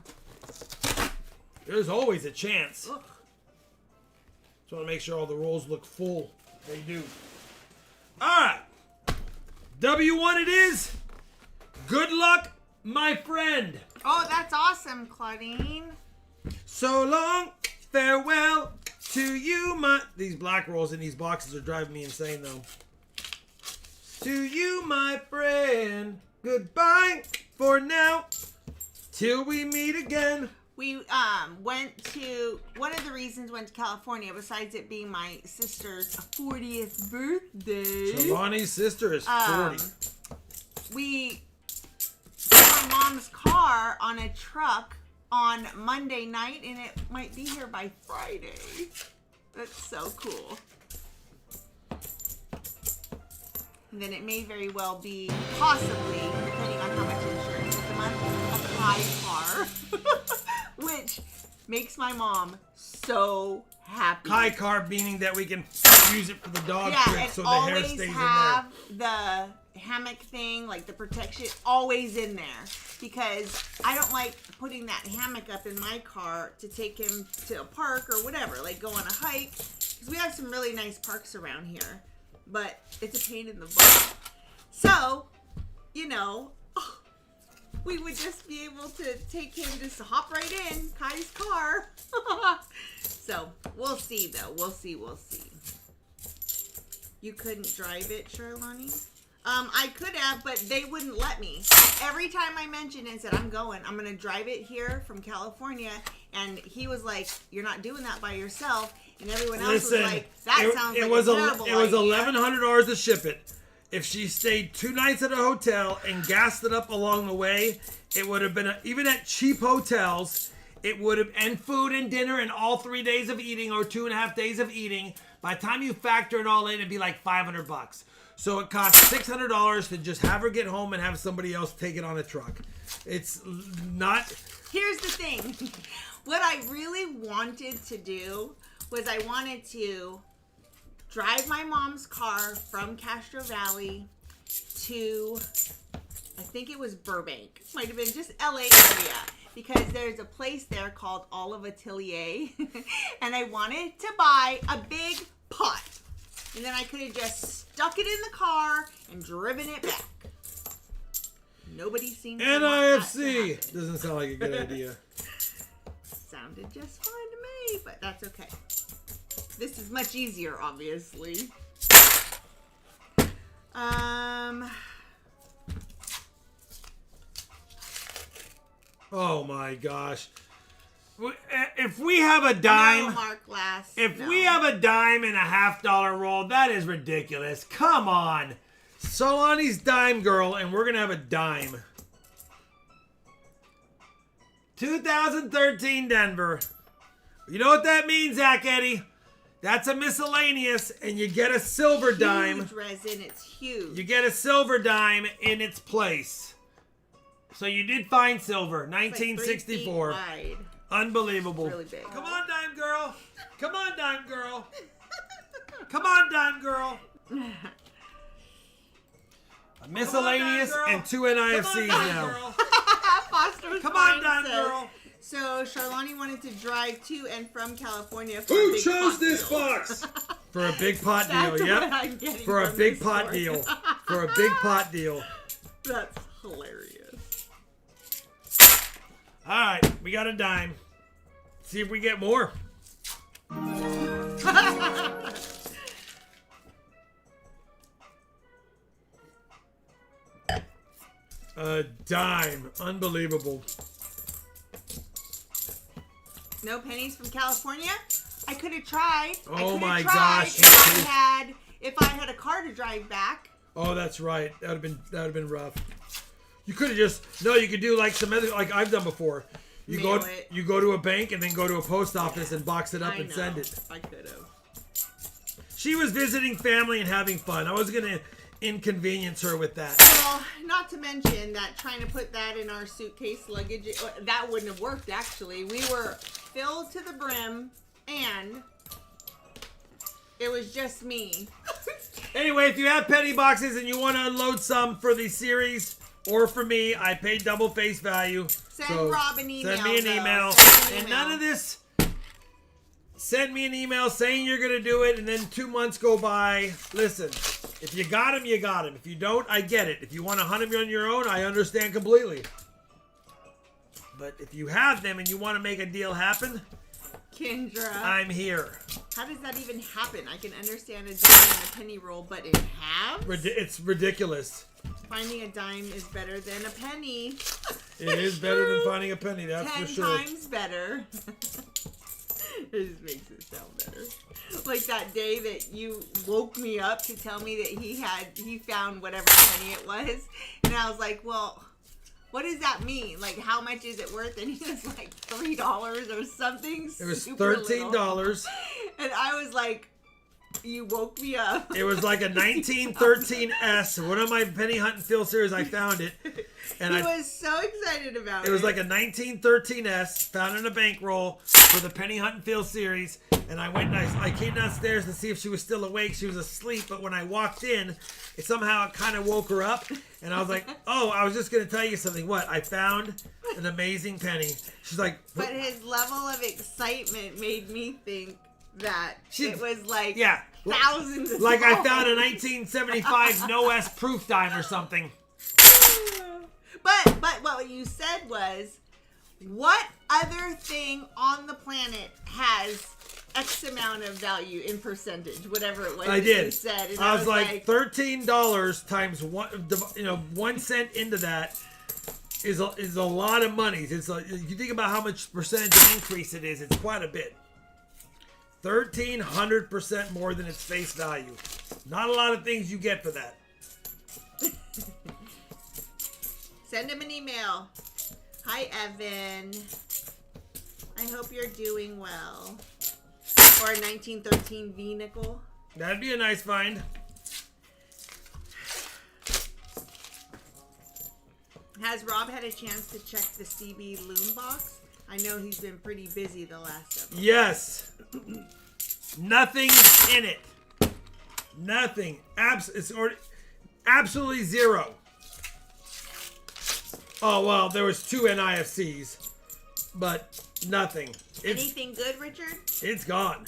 There's always a chance. Ugh. Just want to make sure all the rolls look full. They do. All right. W1 it is. Good luck, my friend. Oh, that's awesome, Claudine. So long, farewell to you, These black rolls in these boxes are driving me insane, though. To you, my friend. Goodbye for now. Till we meet again. We went to, one of the reasons went to California, besides it being my sister's 40th birthday. Shivani's sister is 40. We put my mom's car on a truck on Monday night, and it might be here by Friday. That's so cool. And then it may very well be, possibly, depending on how much insurance is a month, a high car. Which makes my mom so happy. High carb, meaning that we can use it for the dog trick so the hair stays in there. Have the hammock thing, like the protection, always in there. Because I don't like putting that hammock up in my car to take him to a park or whatever, like go on a hike. Because we have some really nice parks around here. But it's a pain in the butt. So, you know, we would just be able to take him, just hop right in Kai's car. So, we'll see though. We'll see. You couldn't drive it, Charlani? I could have, but they wouldn't let me. Every time I mentioned it and said, I'm going to drive it here from California. And he was like, you're not doing that by yourself. And everyone else was like, that sounds like a terrible idea. It was $1,100 to ship it. If she stayed 2 nights at a hotel and gassed it up along the way, it would have been, even at cheap hotels, it would have, and food and dinner and all 3 days of eating or 2.5 days of eating. By the time you factor it all in, it'd be like $500. So it costs $600 to just have her get home and have somebody else take it on a truck. It's not. Here's the thing. What I really wanted to do was I wanted to drive my mom's car from Castro Valley to, I think it was Burbank. Might have been just LA area. Because there's a place there called Olive Atelier. And I wanted to buy a big pot. And then I could have just stuck it in the car and driven it back. Nobody seems to want that to happen. Doesn't sound like a good idea. Sounded just fine to me, but that's okay. This is much easier, obviously. Oh my gosh. If we have a dime, No, Mark Glass. we have a dime and a $50 roll, that is ridiculous. Come on. Solani's dime girl, and we're going to have a dime. 2013 Denver. You know what that means, Zach Eddie? That's a miscellaneous, and you get a silver dime. Huge resin, it's huge. You get a silver dime in its place. So you did find silver, 1964. Like 3 feet wide. Unbelievable. It's really big. Come on, dime girl. Come on, dime girl. Come on, dime girl. A miscellaneous and 2 NIFCs now. Foster's Come on, dime says, girl. So Charlani wanted to drive to and from California for Who a big chose pot this deal. box? For a big pot That's deal, what yep. I'm getting For a from big this pot story. deal. For a big pot deal. That's hilarious. All right, we got a dime. See if we get more. A dime. Unbelievable. No pennies from California? I could have tried. Oh I my tried gosh, if I had a car to drive back. Oh, that's right. That would have been rough. You could have just you could do like some other, like I've done before. You go to a bank and then go to a post office and box it up and send it. I could have. She was visiting family and having fun. I was gonna inconvenience her with that. Well, not to mention that trying to put that in our suitcase luggage, that wouldn't have worked actually. We were filled to the brim and it was just me. Anyway, if you have penny boxes and you want to unload some for the series or for me, I paid double face value. Send Rob an email. Send me an email. Send me an And email. none of this. Send me an email saying you're going to do it, and then 2 months go by. Listen, if you got them, you got them. If you don't, I get it. If you want to hunt them on your own, I understand completely. But if you have them and you want to make a deal happen, Kendra, I'm here. how does that even happen? I can understand a dime and a penny roll, but in halves? It's ridiculous. Finding a dime is better than a penny. It is better than finding a penny, that's 10 for sure. times better. It just makes it sound better. Like that day that you woke me up to tell me that he found whatever penny it was. And I was like, well, what does that mean? Like, how much is it worth? And he was like $3 or something. It was super $13. little. And I was like, you woke me up. It was like a 1913S. One of my penny hunt and fill series, I found it. And I was so excited about it. It was like a 1913S, found in a bankroll for the penny hunt and fill series. And I went and I came downstairs to see if she was still awake. She was asleep, but when I walked in, it somehow kind of woke her up. And I was like, oh, I was just going to tell you something. What? I found an amazing penny. She's like... But his level of excitement made me think that it was like thousands of like dollars. I found a 1975 No S proof dime or something. But what you said was, what other thing on the planet has X amount of value in percentage, whatever it was. I did. You said. And I was like $13 times 1 cent into that is a lot of money. It's you think about how much percentage of increase it is. It's quite a bit. 1,300% more than its face value. Not a lot of things you get for that. Send him an email. Hi, Evan. I hope you're doing well. Or a 1913 V nickel. That'd be a nice find. Has Rob had a chance to check the CB Loom box? I know he's been pretty busy the last several days. Yes. Nothing in it. Nothing. Absolutely zero. Oh, well, there was 2 NIFCs, but nothing. Anything good, Richard? It's gone.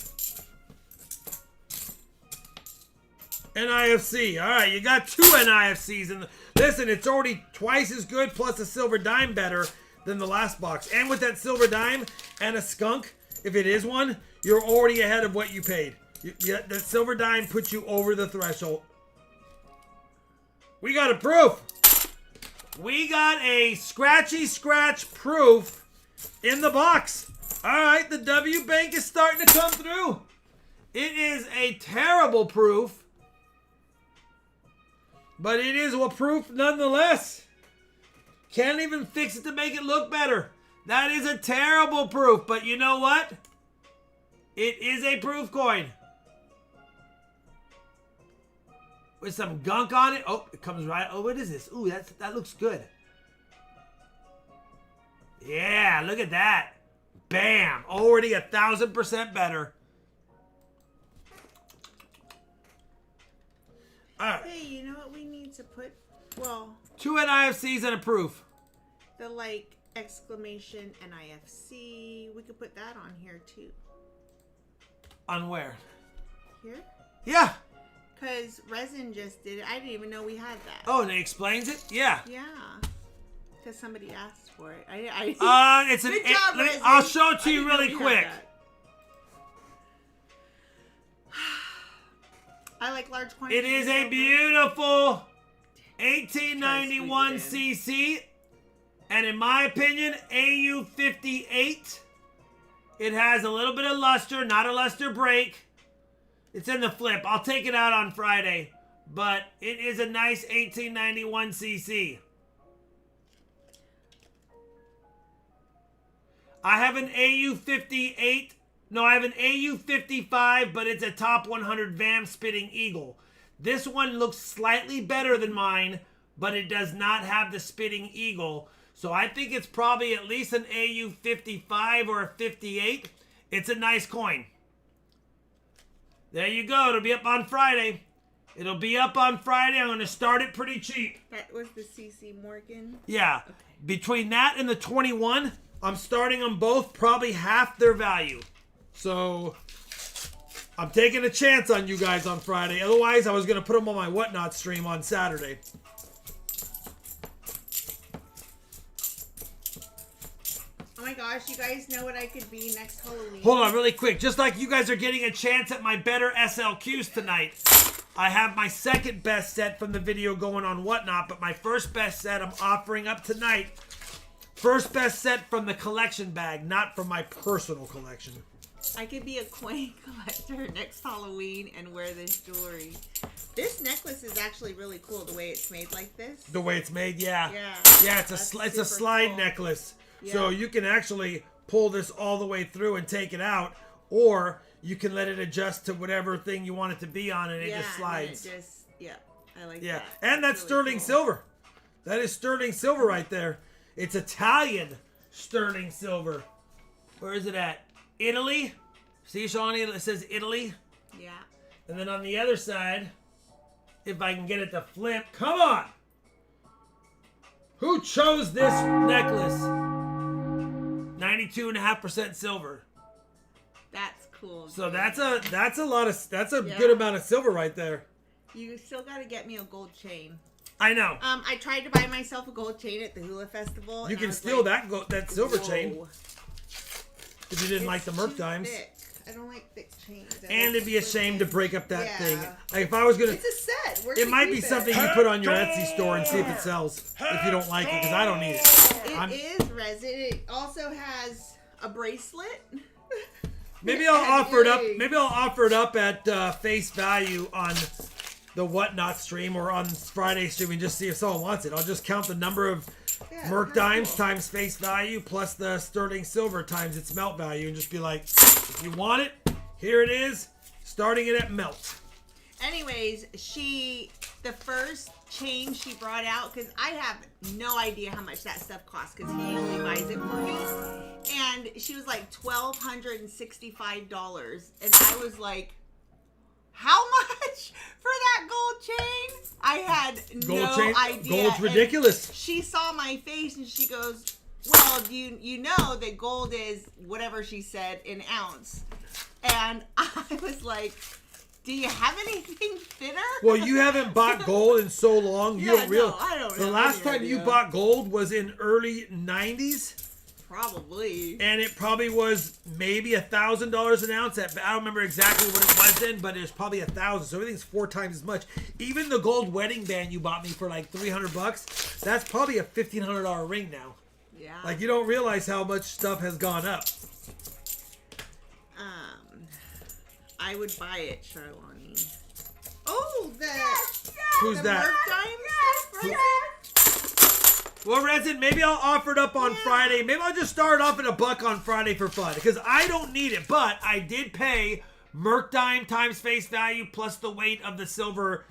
NIFC. All right, you got 2 NIFCs. Listen, it's already twice as good plus a silver dime better than the last box. And with that silver dime and a skunk, if it is one, you're already ahead of what you paid. That silver dime puts you over the threshold. We got a proof. We got a scratchy scratch proof in the box. All right, the W Bank is starting to come through. It is a terrible proof, but it is a proof nonetheless. Can't even fix it to make it look better. That is a terrible proof, but you know what? It is a proof coin. With some gunk on it. Oh, it comes right. Oh, what is this? Ooh, that looks good. Yeah, look at that. Bam. Already 1,000% better. All right. Hey, you know what we need to put? Well, 2 NIFCs and a proof. the exclamation NIFC. We could put that on here too. On where? Here? Yeah. Because Resin just did it. I didn't even know we had that. Oh, and it explains it? Yeah. Yeah. Because somebody asked for it. It's Good job, Resin. I'll show it to I you didn't know really we had quick. that. I like large quantities. It is a beautiful 1891 cc, and in my opinion, AU58. It has a little bit of luster, not a luster break. It's in the flip. I'll take it out on Friday, but it is a nice 1891 cc. I have an AU58. No, I have an AU55, but it's a top 100 VAM spitting eagle. This one looks slightly better than mine, but it does not have the spitting eagle. So I think it's probably at least an AU55 or a 58. It's a nice coin. There you go. It'll be up on Friday. It'll be up on Friday. I'm going to start it pretty cheap. That was the CC Morgan. Yeah. Okay. Between that and the 21, I'm starting them both probably half their value. So I'm taking a chance on you guys on Friday. Otherwise, I was going to put them on my Whatnot stream on Saturday. Oh my gosh, you guys know what I could be next Halloween. Hold on really quick. Just like you guys are getting a chance at my better SLQs tonight. I have my second best set from the video going on Whatnot, but my first best set I'm offering up tonight. First best set from the collection bag, not from my personal collection. I could be a coin collector next Halloween and wear this jewelry. This necklace is actually really cool, the way it's made like this. The way it's made, yeah. Yeah. Yeah, it's a slide cool. necklace. Yeah. So you can actually pull this all the way through and take it out, or you can let it adjust to whatever thing you want it to be on, and it just slides. And it just, I like Yeah, that. and that's really sterling cool. silver. That is sterling silver right there. It's Italian sterling silver. Where is it at? Italy. See, Shawnee, it says Italy. Yeah. And then on the other side, if I can get it to flip, come on! Who chose this necklace? 92.5% silver. That's cool. So dude. that's a good amount of silver right there. You still got to get me a gold chain. I know. I tried to buy myself a gold chain at the Hula Festival. You and I can was steal like, that silver whoa. chain if you didn't like the It's Merc too dimes. thick. I don't like thick chains. I And like it'd be a slim shame to chains. break up that Yeah. thing. Like if I was gonna, It's a set. We're it gonna might be keep something you put on your Etsy store and see if it sells. If you don't like it, because I don't need it. It is resin. It also has a bracelet. Maybe I'll And offer it up. earrings. Maybe I'll offer it up at face value on the Whatnot stream or on Friday stream and just see if someone wants it. I'll just count the number of Yeah, Merc that's dimes cool. times face value plus the sterling silver times its melt value and just be like, if you want it, here it is, starting it at melt. Anyways, the first chain she brought out, because I have no idea how much that stuff costs, because he only buys it for me. And she was like $1,265. And I was like, how much for that gold chain? I had no idea. Gold's And ridiculous. she saw my face and she goes, well, you know that gold is whatever she said an ounce. And I was like, do you have anything thinner? Well, you haven't bought gold in so long. You Yeah, don't realize. no, I don't The have last any time you idea. bought gold was in early 90s. Probably. And it probably was maybe $1,000 an ounce. I don't remember exactly what it was then, but it was probably 1,000. So everything's 4 times as much. Even the gold wedding band you bought me for like $300, that's probably a $1,500 ring now. Yeah. Like you don't realize how much stuff has gone up. I would buy it, Charlani. Oh, Who's the that? Merc Dime stuff, Well, Resin, maybe I'll offer it up on Friday. Maybe I'll just start off at $1 on Friday for fun. Because I don't need it. But I did pay Merc Dime times face value plus the weight of the silver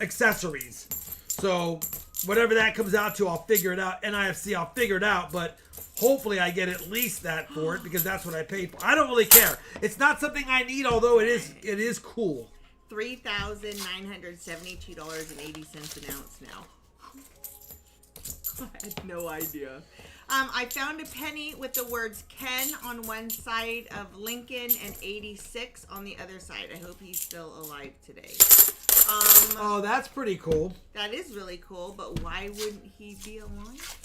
accessories. So whatever that comes out to, I'll figure it out. NIFC, I'll figure it out. But hopefully I get at least that for it because that's what I paid for. I don't really care. It's not something I need, although it is cool. $3,972.80 an ounce now. I had no idea. I found a penny with the words Ken on one side of Lincoln and 86 on the other side. I hope he's still alive today. Oh, that's pretty cool. That is really cool, but why wouldn't he be alive?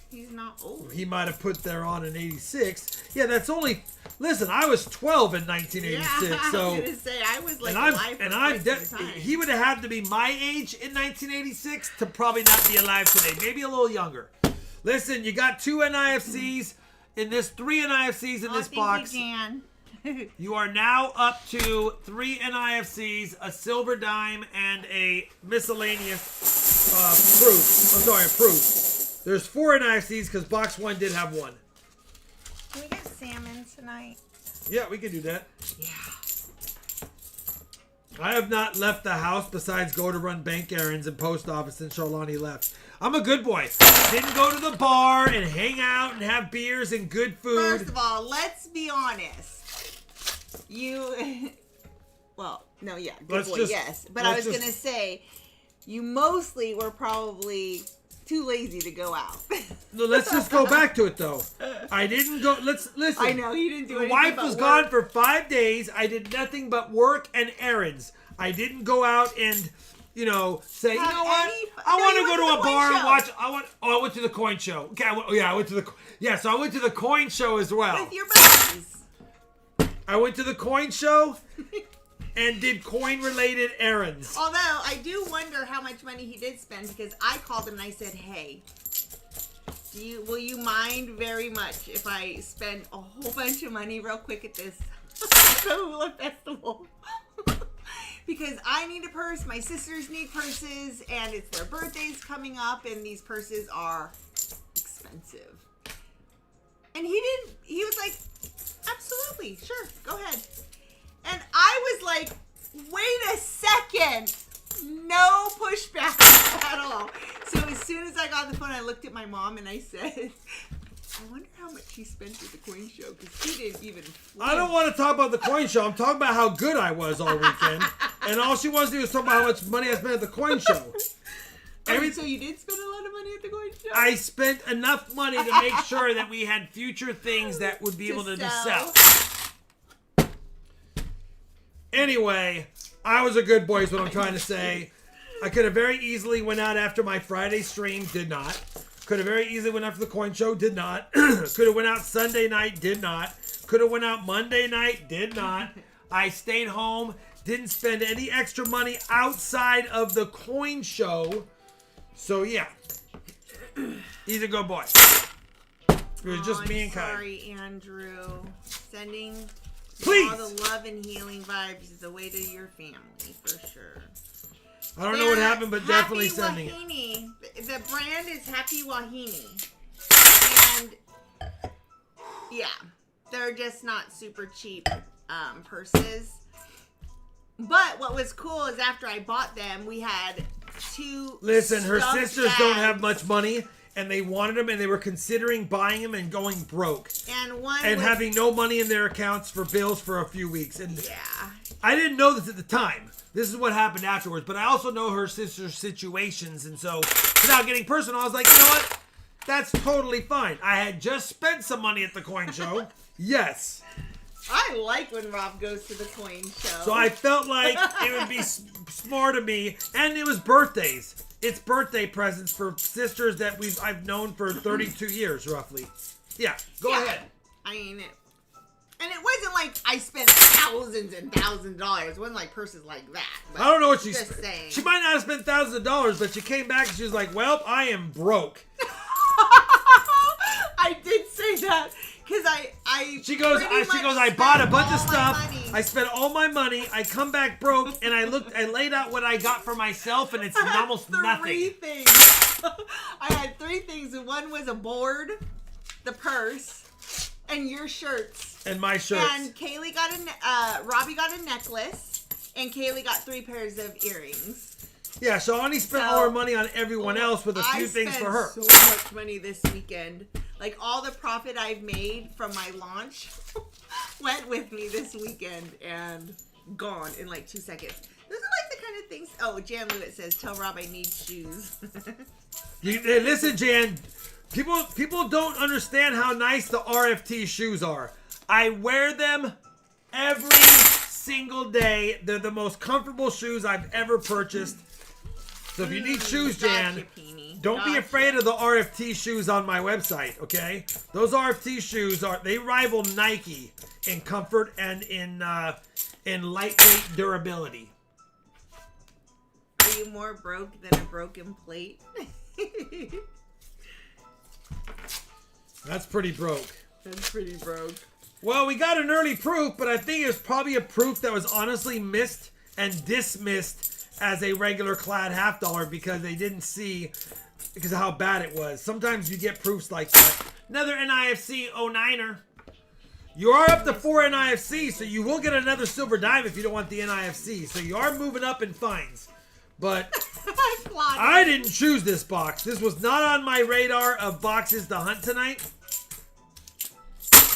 He's not old. He might have put there on in 86. Yeah, that's only... Listen, I was 12 in 1986, yeah, so... I was going to say, I was like and alive for I'm quite some time. he would have had to be my age in 1986 to probably not be alive today. Maybe a little younger. Listen, you got 2 NIFCs in this, 3 NIFCs in this box. You are now up to 3 NIFCs, a silver dime, and a miscellaneous proof. There's 4 NIFCs because box 1 did have 1. Can we get salmon tonight? Yeah, we can do that. Yeah. I have not left the house besides go to run bank errands and post office since Charlani left. I'm a good boy. Didn't go to the bar and hang out and have beers and good food. First of all, let's be honest. Well, no, yeah, good boy, yes. But I was going to say, you mostly were probably too lazy to go out. No, let's just go back to it, though. I didn't go... Listen. I know, you didn't do anything. The wife but was work. gone for 5 days. I did nothing but work and errands. I didn't go out and, say, you know what? I want to go to a bar and watch... I went to the coin show. Okay, I went to the... Yeah, so I went to the coin show as well. With your buddies. I went to the coin show, and did coin-related errands. Although, I do wonder how much money he did spend, because I called him and I said, hey, will you mind very much if I spend a whole bunch of money real quick at this Hula Festival? Because I need a purse, my sisters need purses, and it's their birthdays coming up, and these purses are expensive. And he was like, absolutely, sure, go ahead. And I was like, wait a second. No pushback at all. So as soon as I got on the phone, I looked at my mom and I said, I wonder how much he spent at the coin show, because he didn't even flinch. I don't want to talk about the coin show. I'm talking about how good I was all weekend. And all she wants to do is talk about how much money I spent at the coin show. So you did spend a lot of money at the coin show? I spent enough money to make sure that we had future things that would be able to sell. Anyway, I was a good boy is what I'm trying to say. I could have very easily went out after my Friday stream, did not. Could have very easily went out for the coin show, did not. Could have went out Sunday night, did not. Could have went out Monday night, did not. I stayed home, didn't spend any extra money outside of the coin show. So yeah, he's a good boy. It was just me and Kai. Sorry, Andrew. Sending Please. all the love and healing vibes is the way to your family, for sure. I don't know what happened, but definitely sending it. Wahine. The brand is Happy Wahine. And yeah, they're just not super cheap purses. But what was cool is after I bought them, we had 2 Listen, her stuffed sisters bags. don't have much money, and they wanted them, and they were considering buying them and going broke. And one And was, having no money in their accounts for bills for a few weeks. And yeah. I didn't know this at the time. This is what happened afterwards. But I also know her sister's situations. And so, without getting personal, I was like, you know what? That's totally fine. I had just spent some money at the coin show. Yes. I like when Rob goes to the coin show. So I felt like it would be smart of me. And it was birthdays. It's birthday presents for sisters that I've known for 32 years, roughly. Yeah, go ahead. I mean, and it wasn't like I spent thousands and thousands of dollars. It wasn't like purses like that. I don't know what she just spent. saying. She might not have spent thousands of dollars, but she came back and she was like, well, I am broke. I did say that because She goes, I bought a bunch of stuff. I spent all my money. I come back broke, and I laid out what I got for myself, and it's almost nothing. 3 things. I had 3 things, and one was a board, the purse, and your shirts. And my shirts. And Kaylee got Robbie got a necklace, and Kaylee got 3 pairs of earrings. Yeah, Shawnee spent all her money on everyone else with a few things for her. I spent so much money this weekend. Like, all the profit I've made from my launch went with me this weekend and gone in like 2 seconds. Those are like the kind of things. Oh, Jan Lewitt says, tell Rob I need shoes. Listen, Jan, people don't understand how nice the RFT shoes are. I wear them every single day. They're the most comfortable shoes I've ever purchased. So if you need shoes, Jan, don't be afraid of the RFT shoes on my website, okay? Those RFT shoes they rival Nike in comfort and in lightweight durability. Are you more broke than a broken plate? That's pretty broke. That's pretty broke. Well, we got an early proof, but I think it was probably a proof that was honestly missed and dismissed as a regular clad $50 because they didn't see because of how bad it was. Sometimes you get proofs like that. Another NIFC 09er. You are up to 4 NIFC, so you will get another silver dime if you don't want the NIFC. So you are moving up in fines. But I didn't choose this box. This was not on my radar of boxes to hunt tonight.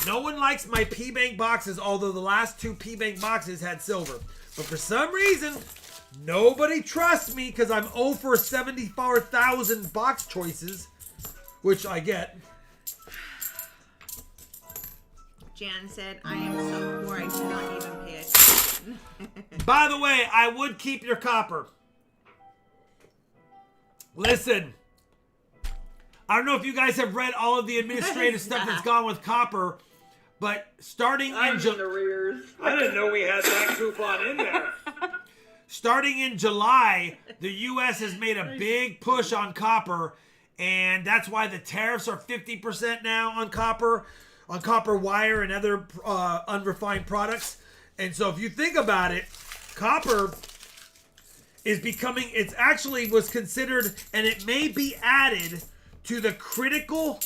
No one likes my P-Bank boxes, although the last 2 P-Bank boxes had silver. But for some reason, nobody trusts me because I'm 0 for 74,000 box choices, which I get. Jan said, I am so poor I cannot even pay attention. By the way, I would keep your copper. Listen, I don't know if you guys have read all of the administrative stuff that's gone with copper, But starting in I didn't know we had that coupon in there. Starting in July, the U.S. has made a big push on copper, and that's why the tariffs are 50% now on copper wire and other unrefined products. And so if you think about it, copper is becoming, it's actually was considered, and it may be added to the critical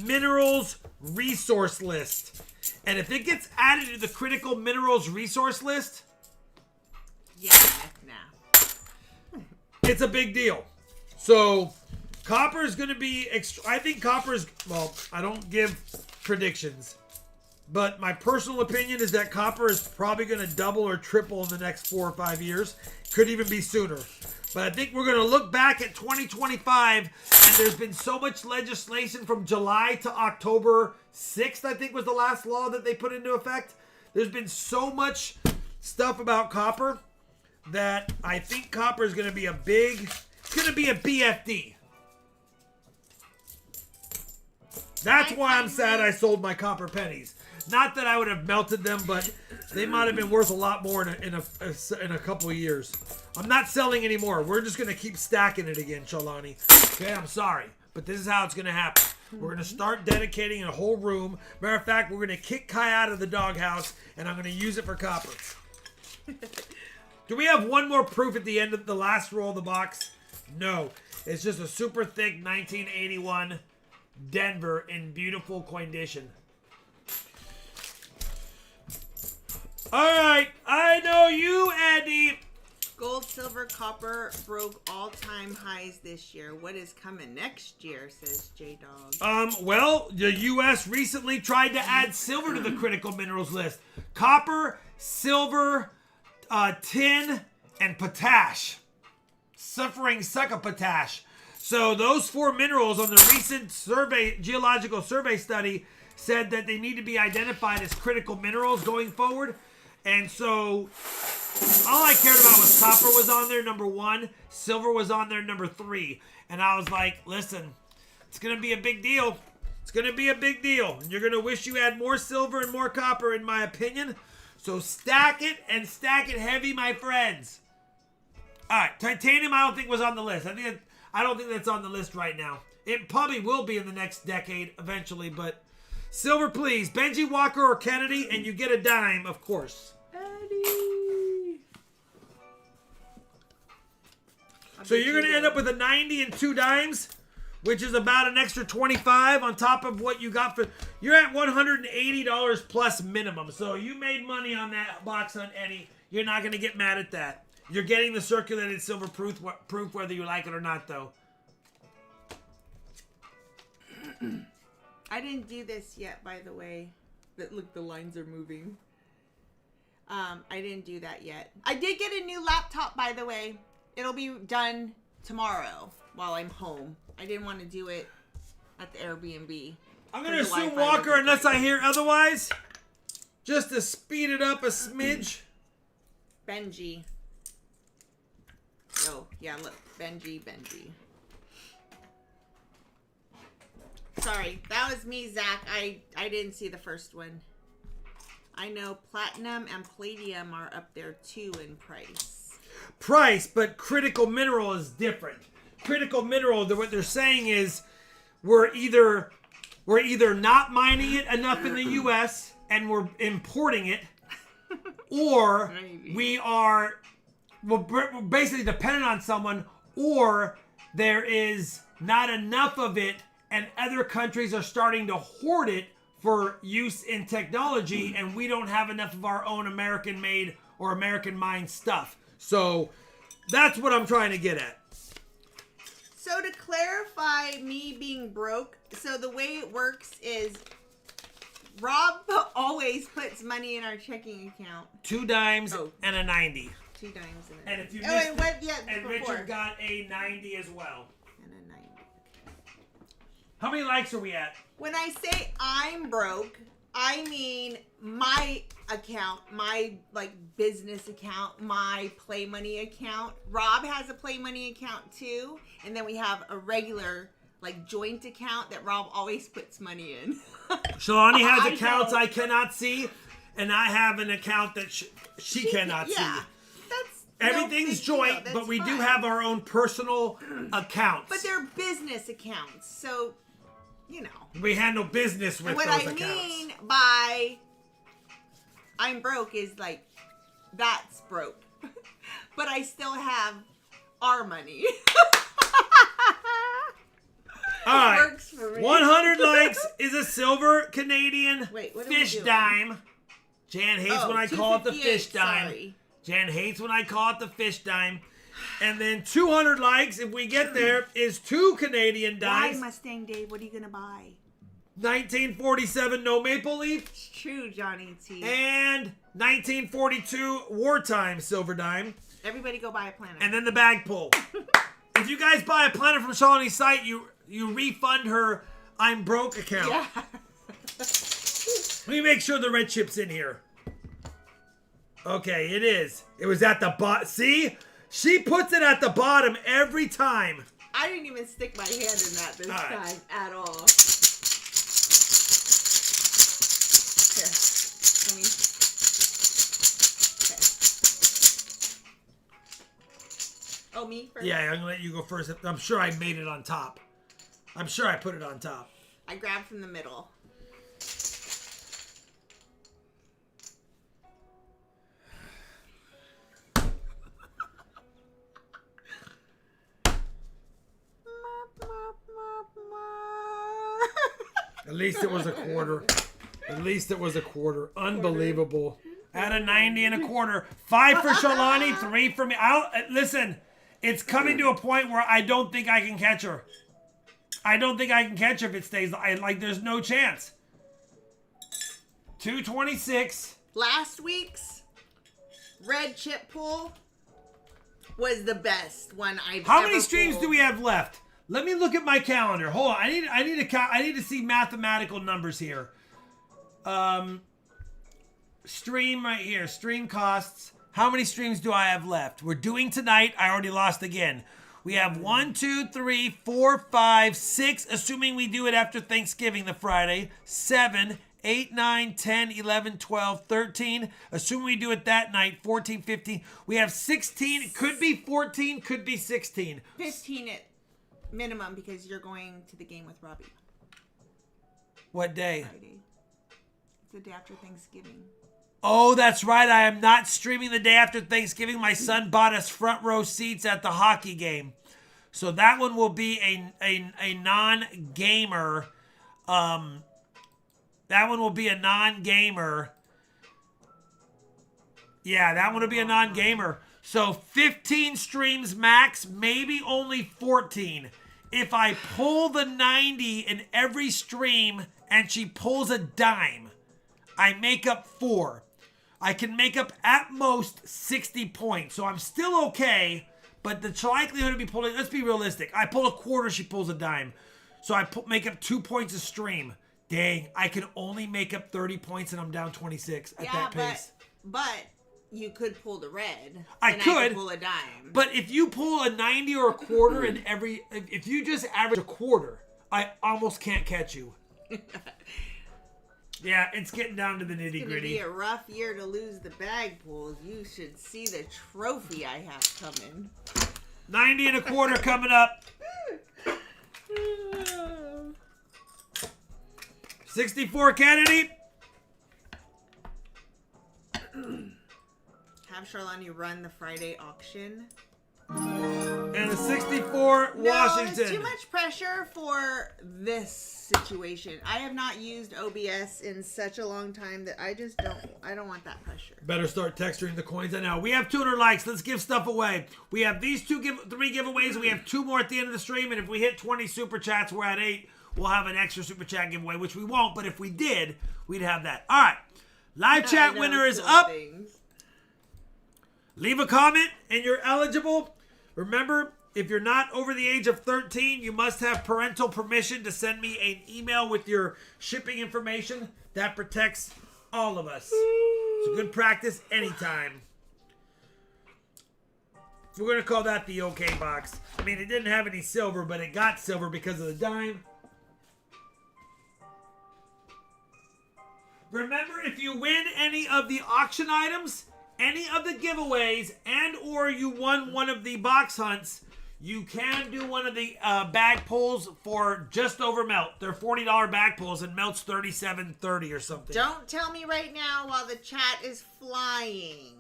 minerals resource list. And if it gets added to the critical minerals resource list, Yeah, nah. it's a big deal. So copper is going to be, I think copper is, well, I don't give predictions, but my personal opinion is that copper is probably going to double or triple in the next 4 or 5 years. Could even be sooner. But I think we're going to look back at 2025, and there's been so much legislation from July to October 6th, I think was the last law that they put into effect. There's been so much stuff about copper that I think copper is going to be it's going to be a BFD. That's why I'm sad I sold my copper pennies. Not that I would have melted them, but they might have been worth a lot more in a couple of years. I'm not selling anymore. We're just going to keep stacking it again, Shalani. Okay, I'm sorry, but this is how it's going to happen. We're going to start dedicating a whole room. Matter of fact, we're going to kick Kai out of the doghouse, and I'm going to use it for copper. Do we have one more proof at the end of the last roll of the box? No. It's just a super thick 1981 Denver in beautiful condition. All right, I know you, Andy. Gold, silver, copper broke all-time highs this year. What is coming next year, says J-Dog. Well, the U.S. recently tried to add silver to the critical minerals list. Copper, silver, tin, and potash. Suffering sucker potash. So those 4 minerals on the recent geological survey study said that they need to be identified as critical minerals going forward. And so all I cared about was copper was on there, number 1. Silver was on there, number 3. And I was like, listen, it's going to be a big deal. It's going to be a big deal. And you're going to wish you had more silver and more copper, in my opinion. So stack it and stack it heavy, my friends. All right, titanium I don't think was on the list. I don't think that's on the list right now. It probably will be in the next decade eventually, but silver, please. Benji Walker or Kennedy, and you get a dime, of course. Eddie. So you're going to end up with a 90 and 2 dimes, which is about an extra 25 on top of what you got for... You're at $180 plus minimum. So you made money on that box on Eddie. You're not going to get mad at that. You're getting the circulated silver proof whether you like it or not, though. I didn't do this yet, by the way. Look, the lines are moving. I didn't do that yet. I did get a new laptop, by the way. It'll be done tomorrow while I'm home. I didn't want to do it at the Airbnb. I'm going to assume Walker unless I hear otherwise. Just to speed it up a smidge. Benji. Oh, yeah, look. Benji. Sorry, that was me, Zach. I didn't see the first one. I know platinum and palladium are up there, too, in price. But critical mineral is different. Critical mineral, what they're saying is we're either not mining it enough in the U.S. and we're importing it, or we're basically dependent on someone, or there is not enough of it and other countries are starting to hoard it for use in technology, and we don't have enough of our own American-made or American-mined stuff. So that's what I'm trying to get at. So to clarify me being broke, so the way it works is Rob always puts money in our checking account. 2 dimes and a 90. 2 dimes and a 90. And if you missed and before. Richard got a 90 as well. And a 90. How many likes are we at? When I say I'm broke, I mean my account, my business account, my Play Money account. Rob has a Play Money account too, and then we have a regular like joint account that Rob always puts money in. Shalani has I accounts don't. I cannot see, and I have an account that she cannot see. That's Everything's no big joint, deal. but That's we do fine. have our own personal accounts. But they're business accounts, so you know. We handle business with And what those I accounts. mean by I'm broke is like that's broke, but I still have our money. All right, Works for me. 100 likes is a silver Canadian Wait, what are we fish doing? dime. Jan hates when I call it the fish 258, dime. sorry. Jan hates when I call it the fish dime. And then 200 likes, if we get there, is 2 Canadian Why, dimes. Mustang Dave? What are you gonna buy? 1947 No Maple Leaf. It's true, Johnny T. And 1942 Wartime Silver Dime. Everybody go buy a planet. And then the bag pull. If you guys buy a planet from Shalani's site, you refund her I'm broke account. yeah. Let me make sure the red chip's in here. Okay, it is. It was at the bottom. See? She puts it at the bottom every time. I didn't even stick my hand in that this right. time at all. Here, let me. Okay. Oh, me first? Yeah, I'm gonna let you go first. I'm sure I made it on top. I'm sure I put it on top. I grabbed from the middle. At least it was a quarter. At least it was a quarter. Unbelievable. At a 90 and a quarter. 5 for Shalani, 3 for me. Listen, it's coming to a point where I don't think I can catch her. I don't think I can catch her if it stays. Like, there's no chance. 226. Last week's red chip pull was the best one I've How ever many streams pulled. do we have left? Let me look at my calendar. Hold on. I need to see mathematical numbers here. Stream right here. Stream costs. How many streams do I have left? We're doing tonight. I already lost again. We have 1, 2, 3, 4, 5, 6, assuming we do it after Thanksgiving, the Friday. 7, 8, 9, 10, 11, 12, 13. Assuming we do it that night. 14, 15. We have 16. It could be 14, could be 16. 15 at minimum because you're going to the game with Robbie What day? Friday. It's the day after Thanksgiving. Oh, that's right. I am not streaming the day after Thanksgiving. My son bought us front row seats at the hockey game. So that one will be a non-gamer. That one will be a non-gamer. Yeah, that one will be a non-gamer. So 15 streams max, maybe only 14. If I pull the 90 in every stream and she pulls a dime, I make up 4. I can make up at most 60 points. So I'm still okay, but the likelihood of me pulling, let's be realistic. I pull a quarter, she pulls a dime. So I make up 2 points a stream. Dang, I can only make up 30 points and I'm down 26 at that pace. But you could pull the red. I and could. I pull a dime. But if you pull a 90 or a quarter in every, if you just average a quarter, I almost can't catch you. Yeah, it's getting down to the nitty It's gonna gritty. be a rough year to lose the bag pulls. You should see the trophy I have coming. 90 and a quarter coming up. 64 Kennedy. Have Charlani run the Friday auction. And a 64 Washington. No, it's too much pressure for this situation. I have not used OBS in such a long time that I don't want that pressure. Better start texturing the coins I know. We have 200 likes. Let's give stuff away. We have these 3 giveaways. And we have 2 more at the end of the stream. And if we hit 20 super chats, we're at 8. We'll have an extra super chat giveaway, which we won't. But if we did, we'd have that. All right. Live chat winner is up. Leave a comment and you're eligible. Remember, if you're not over the age of 13, you must have parental permission to send me an email with your shipping information. That protects all of us. It's a good practice anytime. We're going to call that the OK box. I mean, it didn't have any silver, but it got silver because of the dime. Remember, if you win any of the auction items, any of the giveaways, and or you won one of the box hunts, you can do one of the bag pulls for just over melt. They're $40 bag pulls, and melt's $37.30 or something. Don't tell me right now while the chat is flying.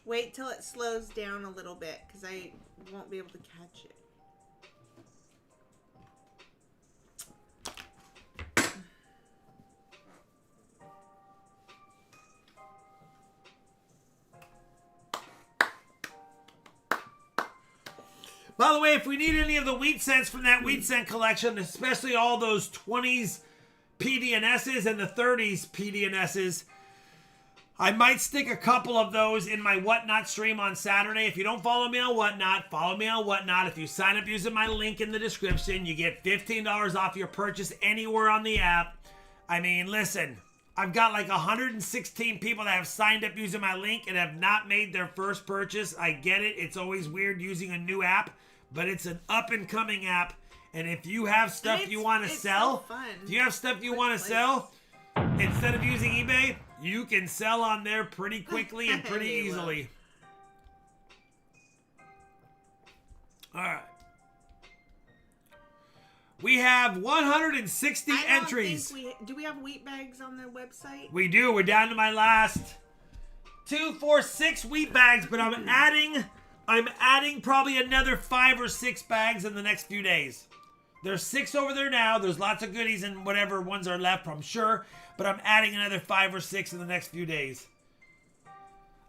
Wait till it slows down a little bit, because I won't be able to catch it. By the way, if we need any of the wheat cents from that wheat cent collection, especially all those 20s PD&Ss and the 30s PD&Ss, I might stick a couple of those in my Whatnot stream on Saturday. If you don't follow me on Whatnot, follow me on Whatnot. If you sign up using my link in the description, you get $15 off your purchase anywhere on the app. I mean, listen, I've got like 116 people that have signed up using my link and have not made their first purchase. I get it. It's always weird using a new app, but it's an up-and-coming app. And if you have stuff you want to sell, if you have stuff you want to sell, instead of using eBay, you can sell on there pretty quickly and pretty easily. All right. We have 160 entries. Do we have wheat bags on the website? We do. We're down to my last 2, 4, 6 wheat bags, but I'm adding probably another 5 or 6 bags in the next few days. There's 6 over there now. There's lots of goodies and whatever ones are left, I'm sure. But I'm adding another 5 or 6 in the next few days.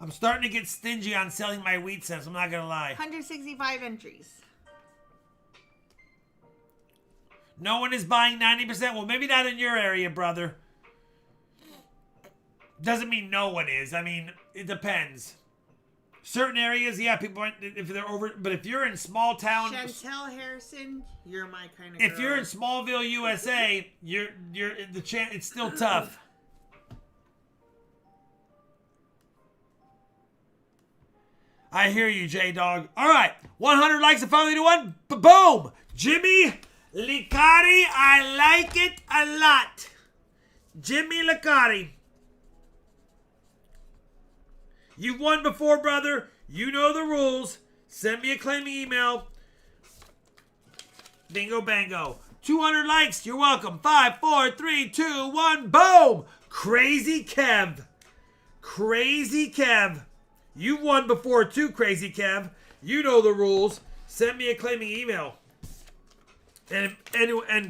I'm starting to get stingy on selling my wheat cents. I'm not going to lie. 165 entries. No one is buying 90%. Well, maybe not in your area, brother. Doesn't mean no one is. I mean, it depends. Certain areas, yeah, people aren't, if they're over, but if you're in small town, Chantel Harrison, you're my kind of girl. If you're in Smallville, USA, it's still tough. I hear you, J-Dog. All right, 100 likes and finally to one. Boom! Jimmy Licari, I like it a lot. Jimmy Licari. You've won before, brother. You know the rules. Send me a claiming email. Bingo bango. 200 likes. You're welcome. 5, 4, 3, 2, 1. Boom! Crazy Kev. Crazy Kev. You've won before too, Crazy Kev. You know the rules. Send me a claiming email. And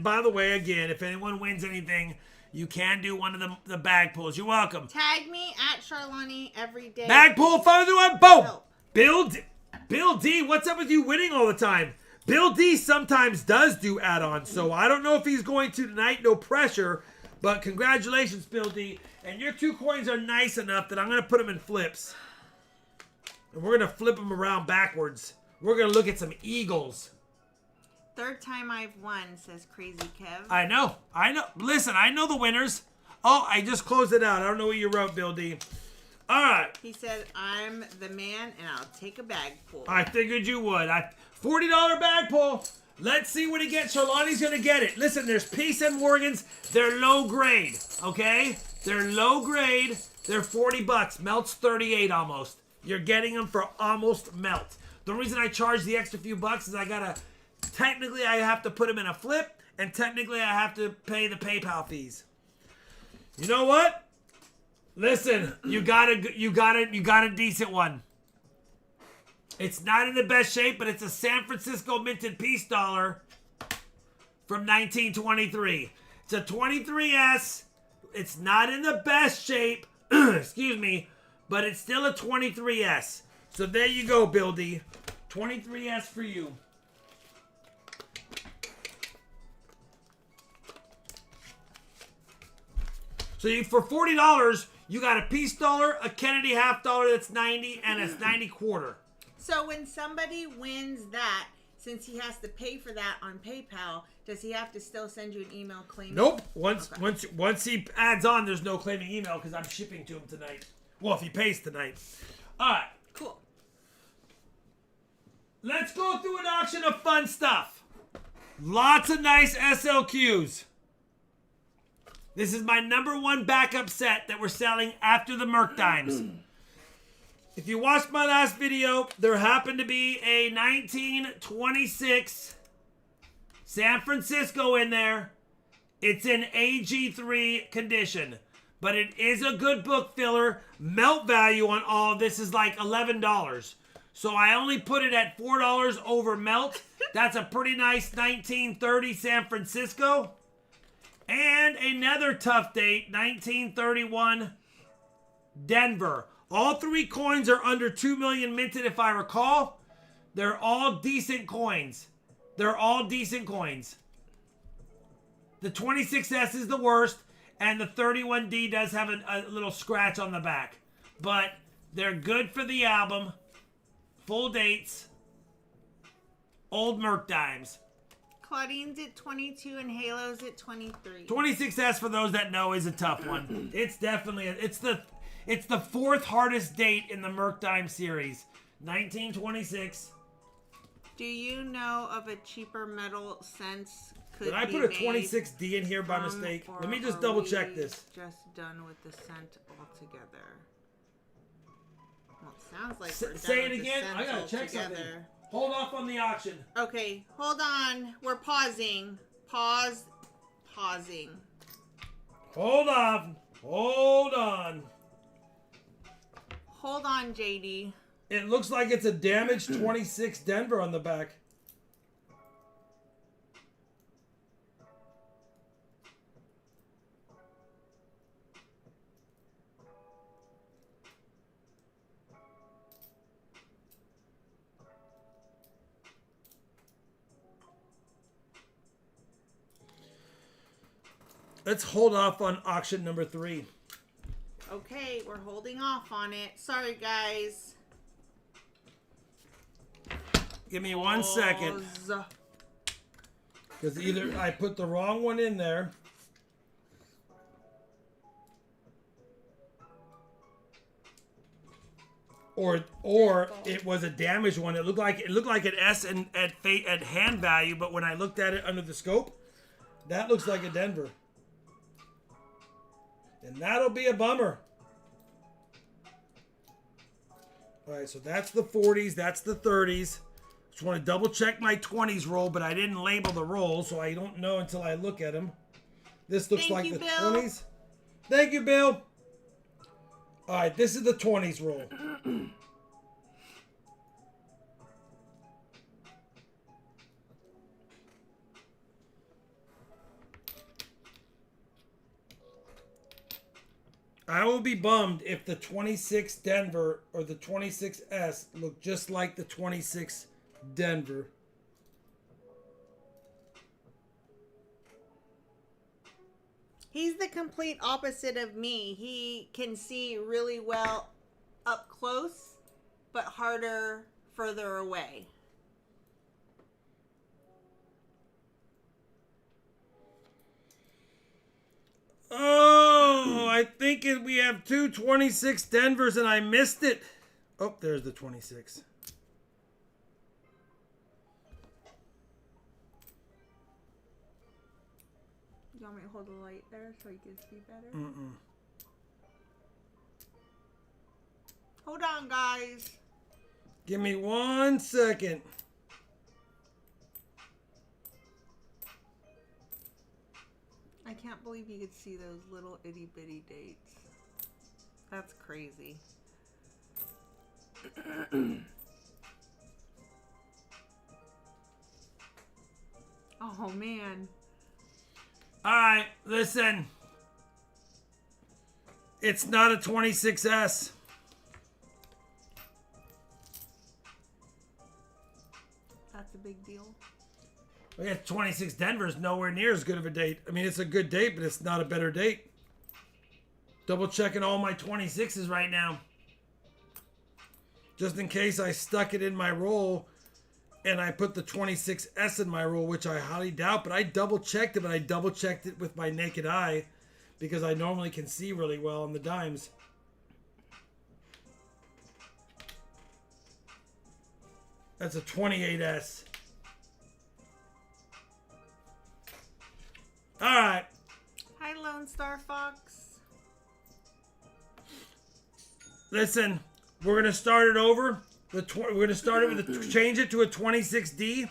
by the way, again, if anyone wins anything, you can do one of the bag pulls. You're welcome. Tag me at Charlani every day. Bag pull, follow one. Boom. Bill D, what's up with you winning all the time? Bill D sometimes does do add-ons, so I don't know if he's going to tonight. No pressure, but congratulations, Bill D. And your 2 coins are nice enough that I'm going to put them in flips. And we're going to flip them around backwards. We're going to look at some eagles. 3rd time I've won, says Crazy Kev. I know. Listen, I know the winners. Oh, I just closed it out. I don't know what you wrote, Bill D. All right. He said, I'm the man, and I'll take a bag pull. I figured you would. $40 bag pull. Let's see what he gets. Charlani's going to get it. Listen, there's Peace and Morgans. They're low grade, okay? They're low grade. They're $40. Melt's 38 almost. You're getting them for almost melt. The reason I charge the extra few bucks is technically I have to put them in a flip, and technically I have to pay the PayPal fees. You know what? Listen, you got a decent one. It's not in the best shape, but it's a San Francisco minted peace dollar from 1923. It's a 23S. It's not in the best shape, excuse me, but it's still a 23S. So there you go, Bill D. 23S for you. So for $40, you got a peace dollar, a Kennedy half dollar that's 90, and a 90 quarter. So when somebody wins that, since he has to pay for that on PayPal, does he have to still send you an email claiming? Nope. Once he adds on, there's no claiming email because I'm shipping to him tonight. Well, if he pays tonight. All right. Cool. Let's go through an auction of fun stuff. Lots of nice SLQs. This is my #1 backup set that we're selling after the Merc Dimes. If you watched my last video, there happened to be a 1926 San Francisco in there. It's in AG3 condition, but it is a good book filler. Melt value on all of this is like $11. So I only put it at $4 over melt. That's a pretty nice 1930 San Francisco. And another tough date, 1931 Denver. All 3 coins are under 2 million minted if I recall. They're all decent coins. They're all decent coins. The 26S is the worst, and the 31D does have a little scratch on the back. But they're good for the album. Full dates. Old Merc Dimes. Claudine's at 22 and Halo's at 23. 26S, for those that know, is a tough one. It's definitely it's the 4th hardest date in the Merc Dime series. 1926. Do you know of a cheaper metal sense could Did I be put a made 26D in here by from, mistake? or Let me just are double we check this. Just done with the scent altogether. Well, it sounds like we're Say done it with the again. scent I gotta check something. altogether. Hold off on the auction. Okay, hold on. We're pausing. Pausing. Hold on. Hold on. Hold on, JD. It looks like it's a damaged 26 Denver on the back. Let's hold off on auction number 3. Okay, we're holding off on it. Sorry, guys. Give me 1 second. Pause. Because either I put the wrong one in there. Or it was a damaged one. It looked like an S and at hand value, but when I looked at it under the scope, that looks like a Denver. And that'll be a bummer. All right, so that's the 40s, that's the 30s. Just want to double check my 20s roll, but I didn't label the roll, so I don't know until I look at them. This looks like the 20s. Thank you, Bill. All right, this is the 20s roll. I will be bummed if the 26 Denver or the 26S look just like the 26 Denver. He's the complete opposite of me. He can see really well up close, but harder further away. Oh, I think we have two 26 Denvers and I missed it. Oh, there's the 26. You want me to hold the light there so you can see better? Mm-mm. Hold on, guys. Give me 1 second. I can't believe you could see those little itty bitty dates. That's crazy. Oh, man. All right, listen. It's not a 26S. That's a big deal. We got 26 Denver's nowhere near as good of a date. I mean, it's a good date, but it's not a better date. Double checking all my 26s right now. Just in case I stuck it in my roll and I put the 26S in my roll, which I highly doubt, but I double checked it, but I double checked it with my naked eye because I normally can see really well on the dimes. That's a 28S. All right. Hi, Lone Star Fox. Listen, we're gonna start it over. We're gonna start it with change it to a 26D,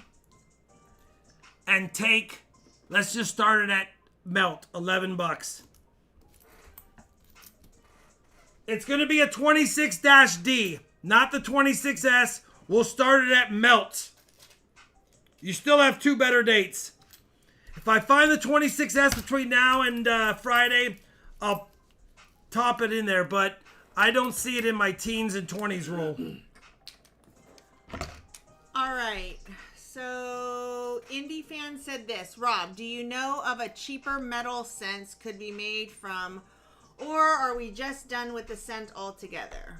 and take. Let's just start it at melt, $11. It's gonna be a 26-D, not the 26S. We'll start it at melt. You still have 2 better dates. If I find the 26S between now and Friday, I'll top it in there, but I don't see it in my teens and 20s rule. All right. So, Indie Fan said this. Rob, do you know of a cheaper metal scent could be made from, or are we just done with the scent altogether?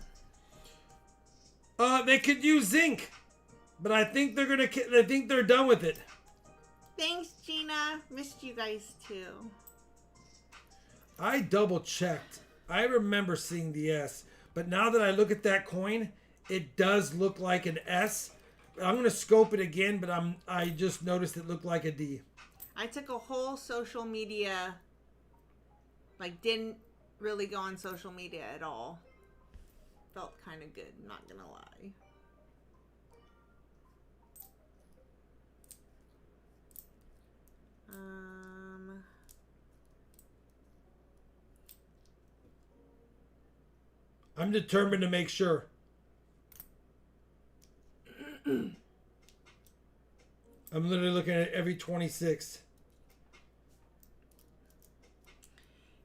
They could use zinc, but I think they're done with it. Thanks, Gina. Missed you guys too. I double checked. I remember seeing the S, but now that I look at that coin, it does look like an S. I'm gonna scope it again, but I just noticed it looked like a D. I took a whole social media, didn't really go on social media at all. Felt kind of good, not gonna lie. I'm determined to make sure. I'm literally looking at every 26.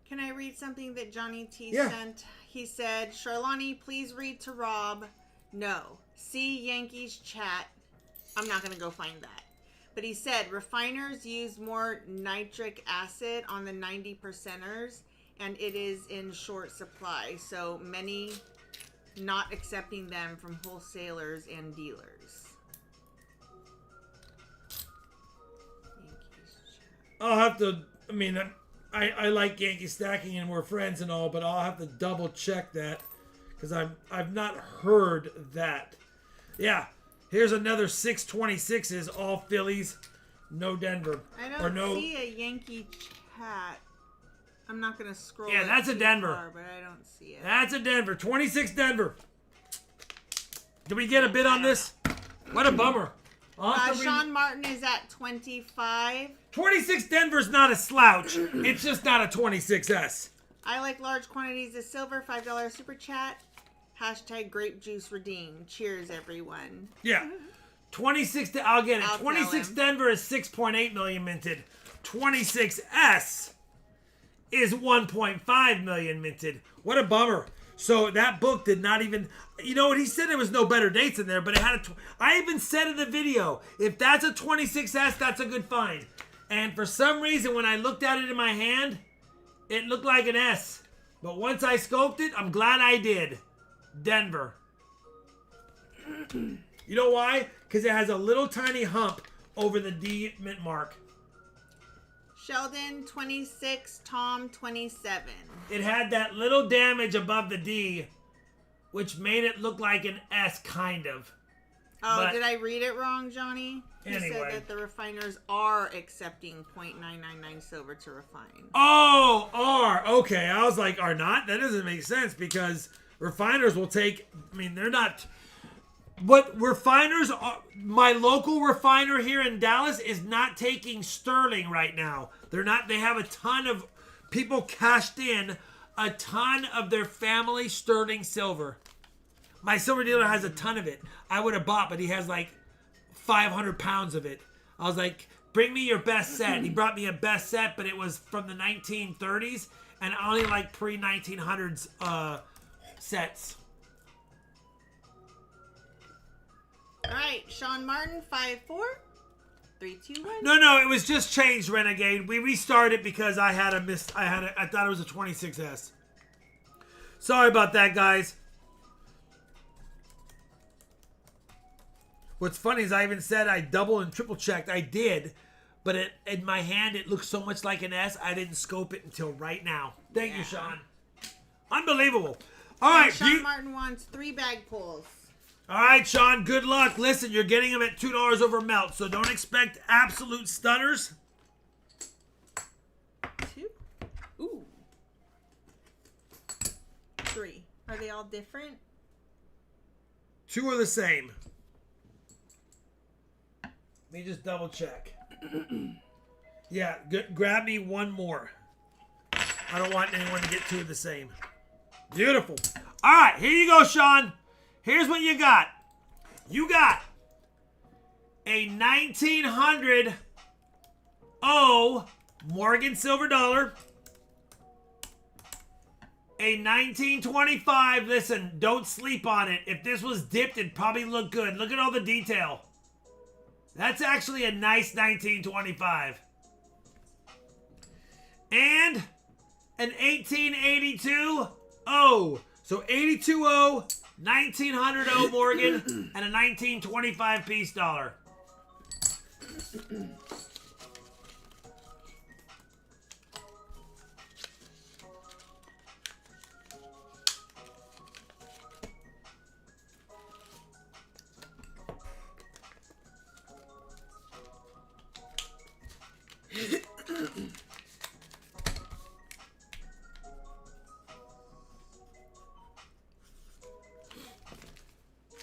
Can I read something that Johnny T Yeah. sent? He said, Charlani, please read to Rob. No. See Yankees chat. I'm not going to go find that. But he said, refiners use more nitric acid on the 90%ers, and it is in short supply. So many not accepting them from wholesalers and dealers. Yankees chat. I'll have to, I like Yankee stacking and we're friends and all, but I'll have to double check that because I've not heard that. Yeah, here's another 626s, all Phillies, no Denver. I don't see a Yankee chat. I'm not going to scroll. Yeah, that's a Denver. Far, but I don't see it. That's a Denver, 26 Denver. Did we get a bid on this? What a bummer. Sean Martin is at 25. 26 Denver's not a slouch. It's just not a 26S. I like large quantities of silver. $5 super chat. Hashtag grape juice redeemed. Cheers, everyone. Yeah. 26, I'll get it. I'll 26 tell him. Denver is 6.8 million minted. 26S is 1.5 million minted. What a bummer. So that book did not even, you know what, he said there was no better dates in there, but it had I even said in the video, if that's a 26S, that's a good find. And for some reason, when I looked at it in my hand, it looked like an S. But once I scoped it, I'm glad I did. Denver. You know why? Because it has a little tiny hump over the D mint mark. Sheldon, 26. Tom, 27. It had that little damage above the D, which made it look like an S, kind of. Oh, But- did I read it wrong, Johnny? He Anyway. said that the refiners are accepting .999 silver to refine. Oh, are. Okay, I was like, are not? That doesn't make sense because refiners will take, they're not... What refiners are... My local refiner here in Dallas is not taking sterling right now. They're not... They have a ton of... People cashed in a ton of their family sterling silver. My silver dealer has a ton of it. I would have bought, but he has like 500 pounds of it. I was like, bring me your best set. He brought me a best set, but it was from the 1930s and I only like pre-1900s sets. All right, Sean Martin, 5-4. 3, 2, 1. No, it was just changed, Renegade. We restarted because I had a miss. I thought it was a 26S. Sorry about that, guys. What's funny is I even said I double and triple checked. I did, but in my hand it looks so much like an S. I didn't scope it until right now. Thank you, Sean. Unbelievable. All right, Sean Martin wants 3 bag pulls. All right, Sean, good luck. Listen, you're getting them at $2 over melt, so don't expect absolute stunners. 2. Ooh. 3. Are they all different? 2 are the same. Let me just double check. Yeah, grab me one more. I don't want anyone to get 2 of the same. Beautiful. All right, here you go, Sean. Here's what you got. You got a 1900 Morgan silver dollar. A 1925. Listen, don't sleep on it. If this was dipped, it'd probably look good. Look at all the detail. That's actually a nice 1925. And an 1882 O. So 82 O, 1900 O Morgan, and a 1925 piece dollar.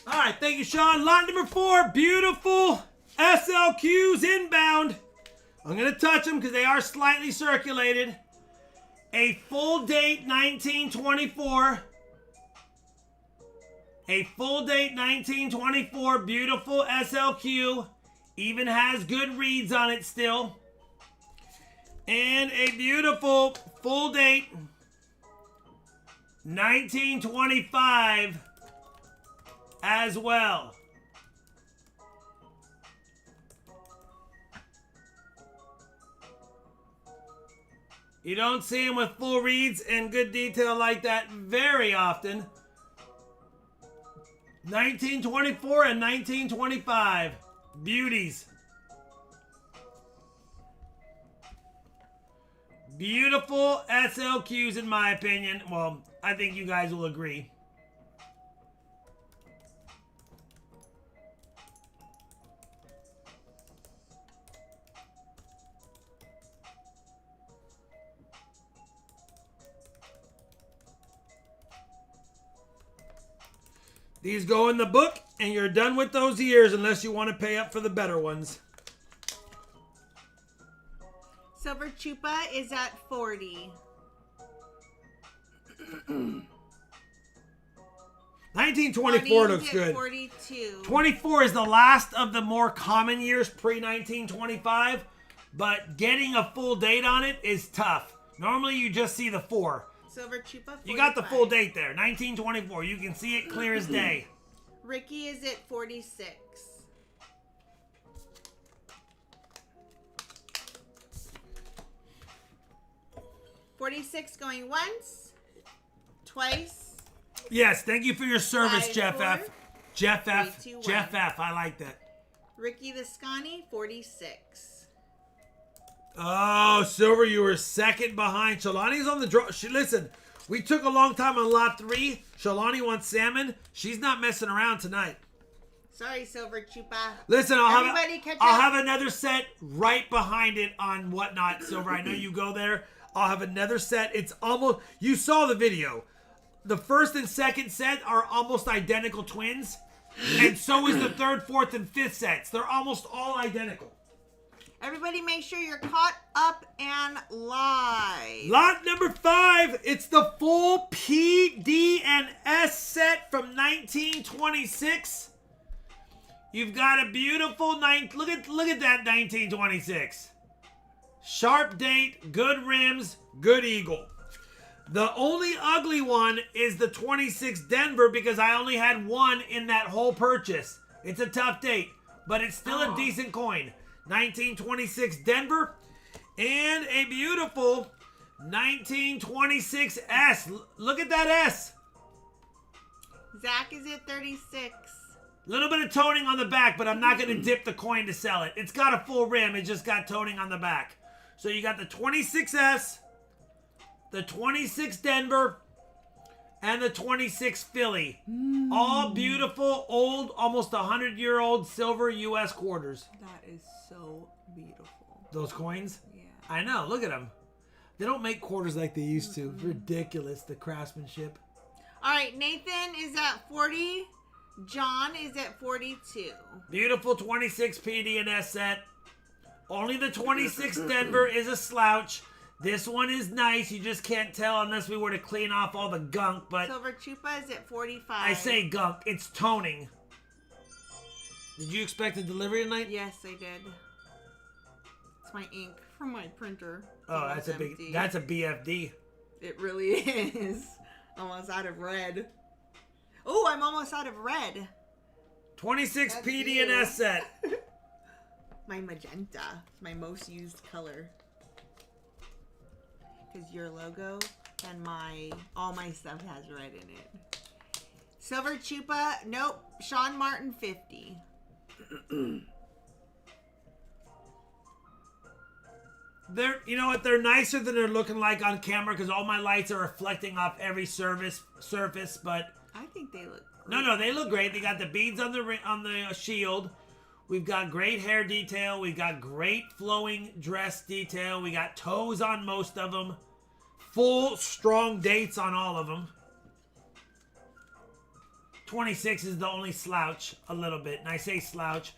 All right, thank you, Sean. Lot number 4, beautiful SLQs inbound. I'm going to touch them because they are slightly circulated. A full date 1924. A full date 1924, beautiful SLQ. Even has good reads on it still. And a beautiful full date 1925 as well. You don't see them with full reads and good detail like that very often. 1924 and 1925. Beauties. Beautiful SLQs in my opinion. Well, I think you guys will agree. These go in the book, and you're done with those years unless you want to pay up for the better ones. Silver Chupa is at 40. 1924 looks good. 42. 24 is the last of the more common years pre-1925, but getting a full date on it is tough. Normally you just see the 4. Silver Chupa, 45. You got the full date there, 1924. You can see it clear as day. Ricky is at 46. $46 going once, twice. Yes, thank you for your service, 5, Jeff 4, F. Jeff F. 3, 2, 1. Jeff F. I like that. Ricky the Scotty, 46. Oh, Silver, you were second behind. Shalani's on the draw. Listen, we took a long time on lot 3. Shalani wants salmon. She's not messing around tonight. Sorry, Silver Chupa. Listen, I'll have another set right behind it on Whatnot, Silver. I know you go there. I'll have another set. It's almost, you saw the video. The first and second set are almost identical twins. And so is the third, fourth, and fifth sets. They're almost all identical. Everybody make sure you're caught up and live. Lot number 5. It's the full P, D, and S set from 1926. You've got a beautiful look at that 1926. Sharp date, good rims, good eagle. The only ugly one is the 26 Denver because I only had one in that whole purchase. It's a tough date, but it's still a decent coin. 1926 Denver and a beautiful 1926 S. Look at that S. Zach is at 36. Little bit of toning on the back, but I'm not going to dip the coin to sell it. It's got a full rim. It just got toning on the back. So you got the 26S, the 26 Denver, and the 26 Philly. All beautiful, old, almost 100-year-old silver U.S. quarters. That is so beautiful. Those coins? Yeah. I know. Look at them. They don't make quarters like they used to. Ridiculous, the craftsmanship. All right, Nathan is at 40. John is at 42. Beautiful 26 PDNS set. Only the 26 Denver is a slouch. This one is nice. You just can't tell unless we were to clean off all the gunk. But Silver Chupa is at 45. I say gunk. It's toning. Did you expect a delivery tonight? Yes, I did. It's my ink from my printer. Oh, that's a BFD. It really is. Almost out of red. Oh, I'm almost out of red. 26 That's PDNS you. set. My magenta. It's my most used color. Because your logo and all my stuff has red in it. Silver Chupa, nope. Sean Martin 50. You know what? They're nicer than they're looking like on camera because all my lights are reflecting off every surface. But I think they look great. no, they look great. They got the beads on the shield. We've got great hair detail. We've got great flowing dress detail. We got toes on most of them. Full strong dates on all of them. 26 is the only slouch a little bit, and I say slouch.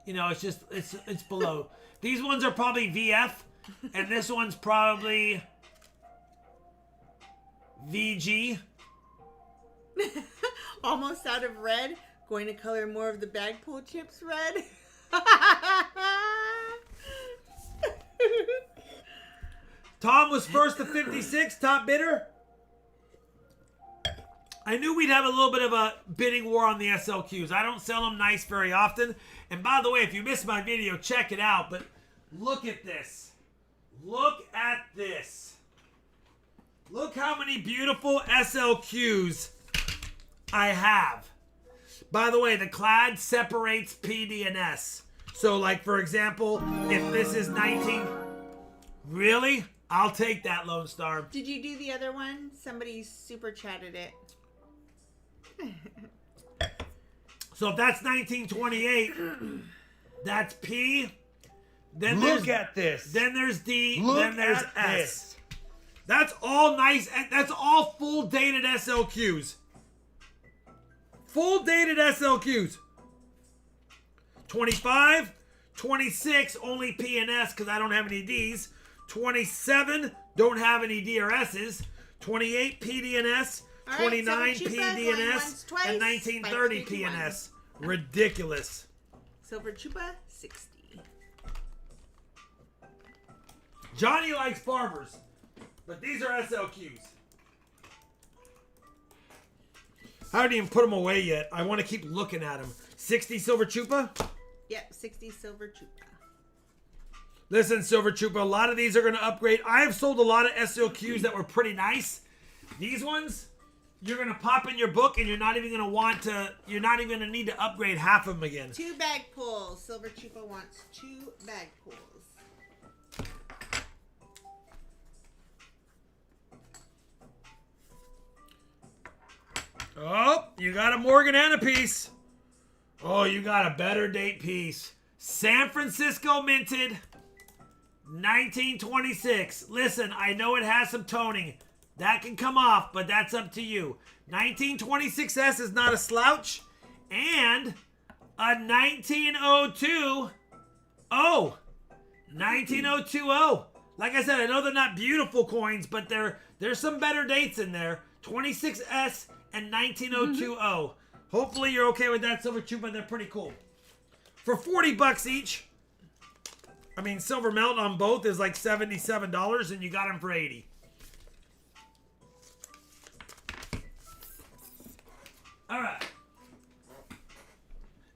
You know, it's just it's below. These ones are probably VF. And this one's probably VG. Almost out of red. Going to color more of the bag pull chips red. Tom was first to 56, top bidder. I knew we'd have a little bit of a bidding war on the SLQs. I don't sell them nice very often. And by the way, if you missed my video, check it out. But look at this. Look at this. Look how many beautiful SLQs I have. By the way, the clad separates PD and S. So, like, for example, if this is 19... Really? I'll take that, Lone Star. Did you do the other one? Somebody super chatted it. So if that's 1928, that's P. Then Look at this. Then there's D. Look then there's at S. this. That's all nice. That's all full dated SLQs. Full dated SLQs. 25, 26, only P and S because I don't have any Ds. 27, don't have any D or S's. 28, PD and S. All right, 29, Silver Chupa PD and going S. once, twice, And 1930, P and S. Ridiculous. Silver Chupa 60. Johnny likes barbers, but these are SLQs. I haven't even put them away yet. I want to keep looking at them. 60 Silver Chupa? Yep, 60 Silver Chupa. Listen, Silver Chupa, a lot of these are going to upgrade. I have sold a lot of SLQs that were pretty nice. These ones, you're going to pop in your book and you're not even going to want to, you're not even going to need to upgrade half of them again. 2 bag pulls. Silver Chupa wants 2 bag pulls. Oh, you got a Morgan and a piece. Oh, you got a better date piece. San Francisco minted, 1926. Listen, I know it has some toning. That can come off, but that's up to you. 1926S is not a slouch. And a 1902. Oh, 19020. Like I said, I know they're not beautiful coins, but there's some better dates in there. 26S and 19020. Hopefully you're okay with that, Silver Chupa. They're pretty cool. For $40 each. I mean, silver melt on both is like $77, and you got them for $80. All right.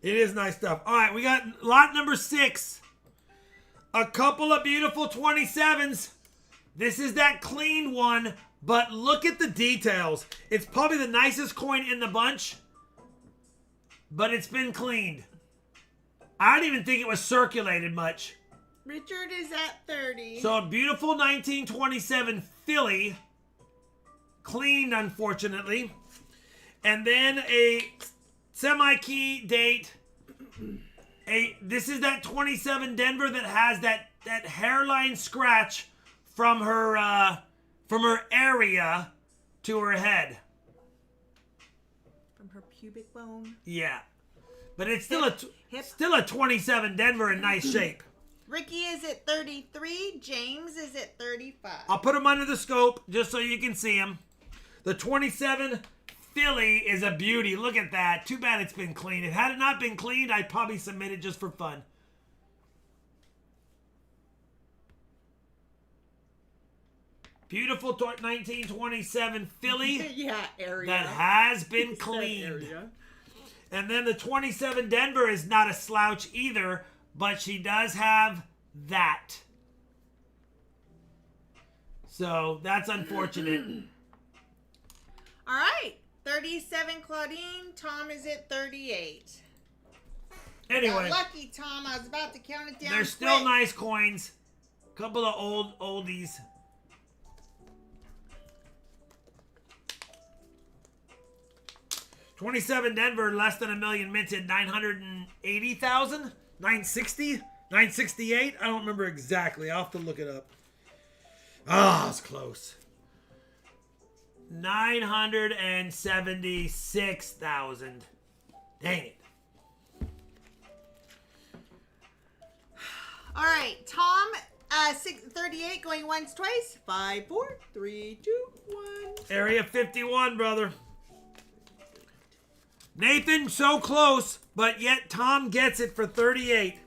It is nice stuff. All right, we got lot number 6. A couple of beautiful 27s. This is that clean one, but look at the details. It's probably the nicest coin in the bunch, but it's been cleaned. I don't even think it was circulated much. Richard is at 30. So a beautiful 1927 Philly. cleaned, unfortunately. And then a semi-key date. This is that 27 Denver that has that hairline scratch from her area to her head. From her pubic bone. Yeah, but it's still still a 27 Denver in nice shape. Ricky is at 33. James is at 35. I'll put them under the scope just so you can see them. The 27 Philly is a beauty. Look at that. Too bad it's been cleaned. Had it not been cleaned, I'd probably submit it just for fun. Beautiful 1927 Philly. Yeah, area. That has been cleaned. And then the 27 Denver is not a slouch either, but she does have that. So that's unfortunate. All right. 37 Claudine. Tom is at 38. Anyway. Lucky Tom. I was about to count it down. They're still nice coins. Couple of oldies. $27 Denver, less than $1 million minted, 980,000, 960, 968. I don't remember exactly. I'll have to look it up. Ah, it's close. 976,000. Dang it. All right, Tom, 38 going once, twice. 5, 4, 3, 2, 1. Area 51, brother. Nathan, so close, but yet Tom gets it for 38.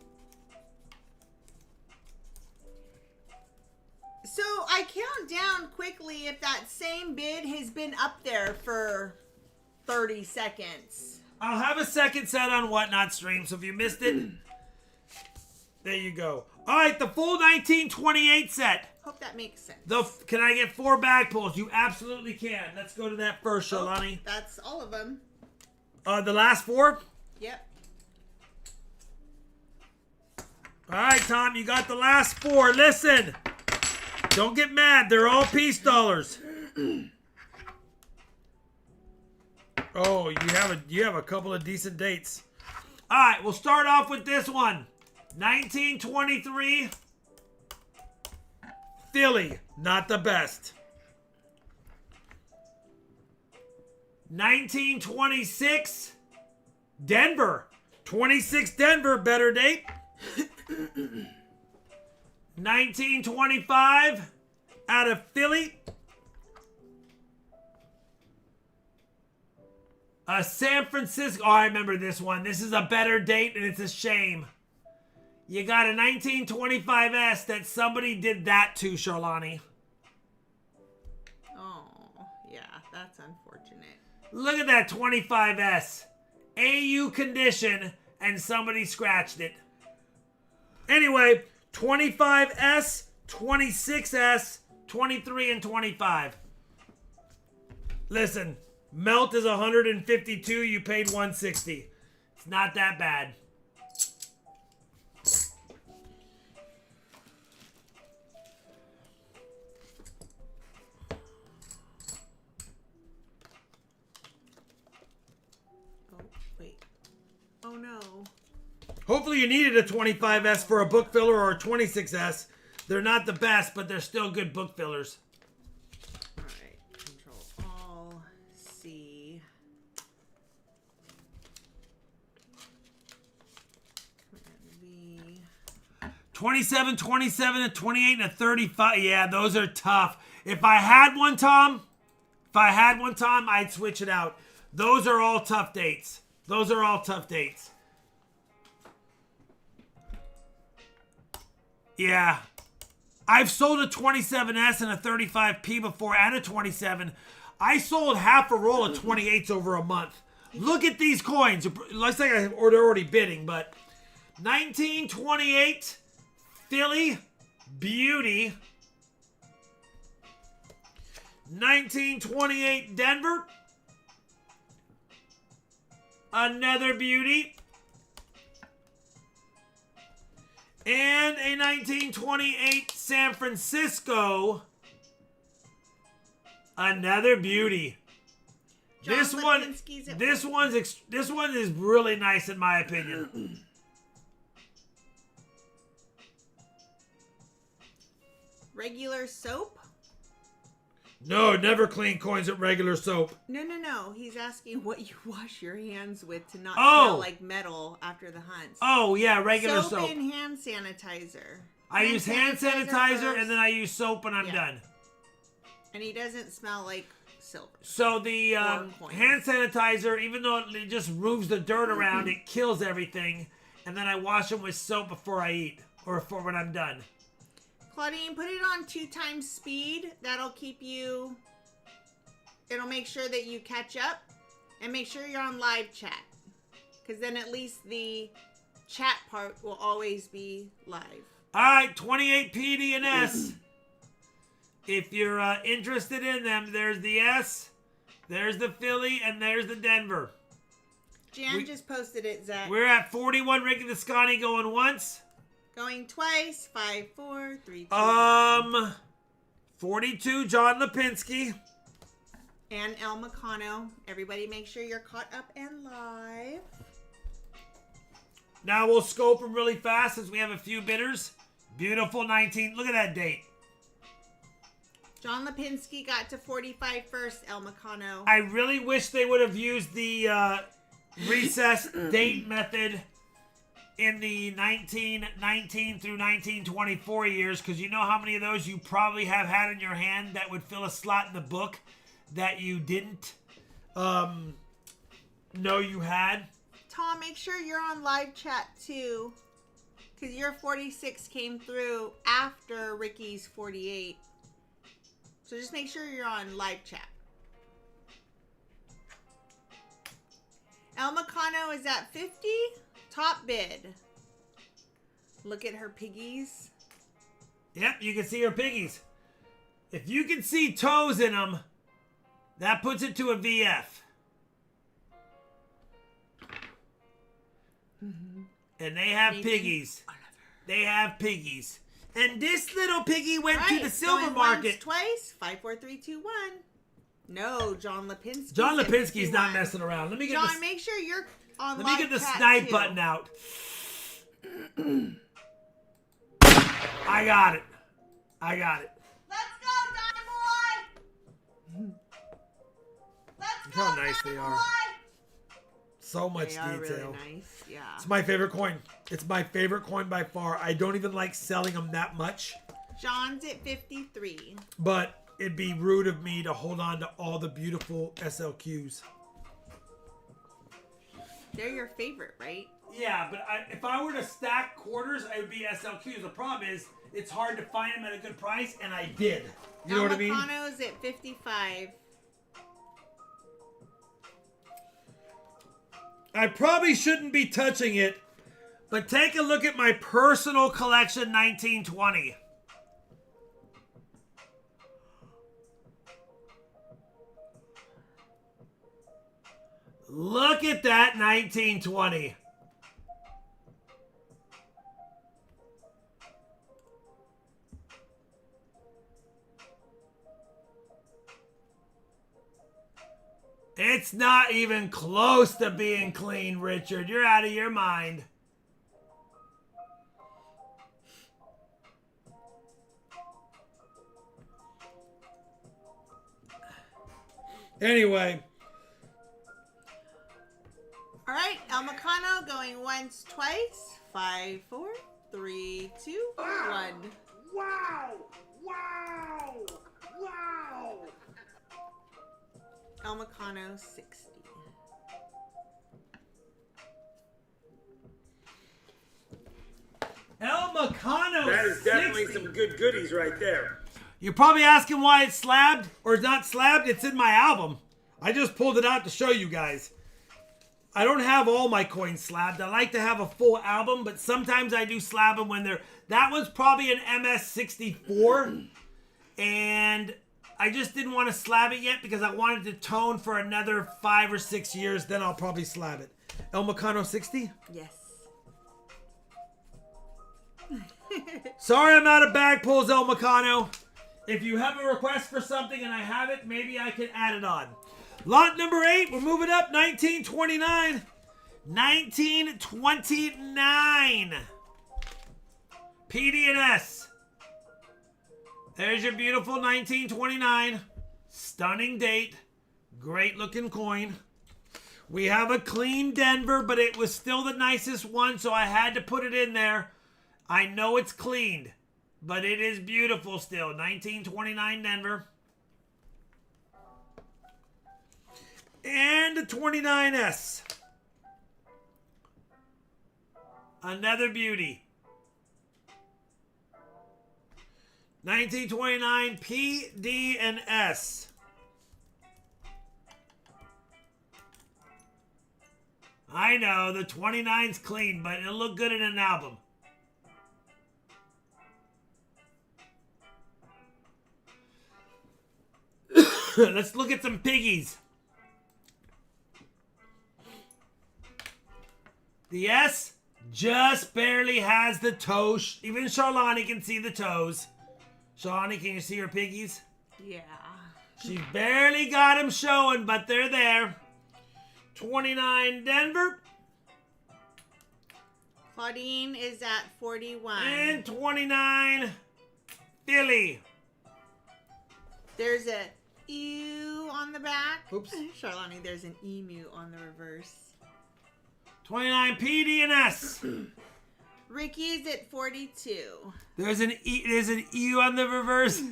So I count down quickly if that same bid has been up there for 30 seconds. I'll have a second set on Whatnot stream, so if you missed it, there you go. All right, the full 1928 set. Hope that makes sense. Can I get 4 bag pulls? You absolutely can. Let's go to that first, Shalani. That's all of them. The last 4? Yep. All right, Tom, you got the last 4. Listen, don't get mad. They're all peace dollars. Oh, you have a couple of decent dates. All right, we'll start off with this one. 1923 Philly, not the best. 1926 Denver. 26 Denver, better date. 1925 out of Philly. San Francisco. Oh, I remember this one. This is a better date, and it's a shame. You got a 1925S that somebody did that to, Charlani. Oh, yeah, that's unfortunate. Look at that 25S. AU condition, and somebody scratched it. Anyway, 25S, 26S, 23, and 25. Listen, melt is 152. You paid 160. It's not that bad. Oh no. Hopefully you needed a 25S for a book filler or a 26S. They're not the best, but they're still good book fillers. Alright, Control All, C. 27, 27, a 28, and a 35. Yeah, those are tough. If I had one, Tom, I'd switch it out. Those are all tough dates. Those are all tough dates. Yeah. I've sold a 27S and a 35P before and a 27. I sold half a roll of 28s over a month. Look at these coins. It looks like they're already bidding, but 1928 Philly Beauty. 1928 Denver. Another beauty. And a 1928 San Francisco. Another beauty. John This one is really nice in my opinion. Regular soap? No, never clean coins with regular soap. No. He's asking what you wash your hands with to not Oh. smell like metal after the hunts. Oh, yeah, regular soap. Soap and hand sanitizer. I use hand sanitizer first. and then I use soap when I'm done. And he doesn't smell like silver. So the coins. hand sanitizer, even though it just moves the dirt around, it kills everything. And then I wash them with soap before I eat or for when I'm done. Claudine, put it on 2 times speed. That'll keep you... It'll make sure that you catch up. And make sure you're on live chat. Because then at least the chat part will always be live. All right, 28 PD and S. If you're interested in them, there's the S, there's the Philly, and there's the Denver. Jan just posted it, Zach. We're at 41 Ricky Visconti going once. Going twice. 5, 4, 3, 2. 42 John Lipinski. And El Meccano. Everybody make sure you're caught up and live. Now we'll scope them really fast since we have a few bidders. Beautiful 19. Look at that date. John Lipinski got to 45 first, El Meccano. I really wish they would have used the recess date method in the 1919 through 1924 years, because you know how many of those you probably have had in your hand that would fill a slot in the book that you didn't know you had. Tom, make sure you're on live chat too, because your 46 came through after Ricky's 48. So just make sure you're on live chat. El Meccano is at 50. Top bid. Look at her piggies. Yep, you can see her piggies. If you can see toes in them, that puts it to a VF. And they have piggies. They have piggies. And this little piggy went to the silver going market. Once, twice. 5, 4, 3, 2, 1. No, John Lipinski. John Lipinski's not messing around. Let me get John, this. make sure you're on Let live me get the chat snipe too. button out. I got it. I got it. Let's go, Dime Boy! Let's Look go, how nice Dime they are. Boy! So much They are detail. really nice. Yeah. It's my favorite coin. It's my favorite coin by far. I don't even like selling them that much. John's at 53. But it'd be rude of me to hold on to all the beautiful SLQs. They're your favorite, right? Yeah, but if I were to stack quarters, I would be SLQs. The problem is, it's hard to find them at a good price, and I did. You know what I mean? Meccano's at 55. I probably shouldn't be touching it, but take a look at my personal collection 1920. Look at that 1920. It's not even close to being clean, Richard. You're out of your mind. Anyway. All right, El Meccano going once, twice. 5, 4, 3, 2, 1. Wow! Wow! Wow! El Meccano 60. El Meccano That is definitely 60. some good goodies right there. You're probably asking why it's slabbed or not slabbed. It's in my album. I just pulled it out to show you guys. I don't have all my coins slabbed. I like to have a full album, but sometimes I do slab them when they're... That one's probably an MS64, and I just didn't want to slab it yet because I wanted to tone for another 5 or 6 years. Then I'll probably slab it. El Meccano 60? Yes. Sorry I'm out of bag pulls, El Meccano. If you have a request for something and I have it, maybe I can add it on. Lot number 8, we're moving up, 1929. 1929. PD&S. There's your beautiful 1929. Stunning date. Great looking coin. We have a clean Denver, but it was still the nicest one, so I had to put it in there. I know it's cleaned, but it is beautiful still. 1929 Denver. And the 29S. Another beauty. 1929 P, D, and S. I know, the 29's clean, but it'll look good in an album. Let's look at some piggies. The S just barely has the toes. Even Charlani can see the toes. Charlani, can you see her piggies? Yeah. She barely got them showing, but they're there. 29 Denver. Claudine is at 41. And 29 Philly. There's a ew on the back. Oops. Charlani, there's an emu on the reverse. 29 PD and S. Ricky's at 42. There's an EU on the reverse.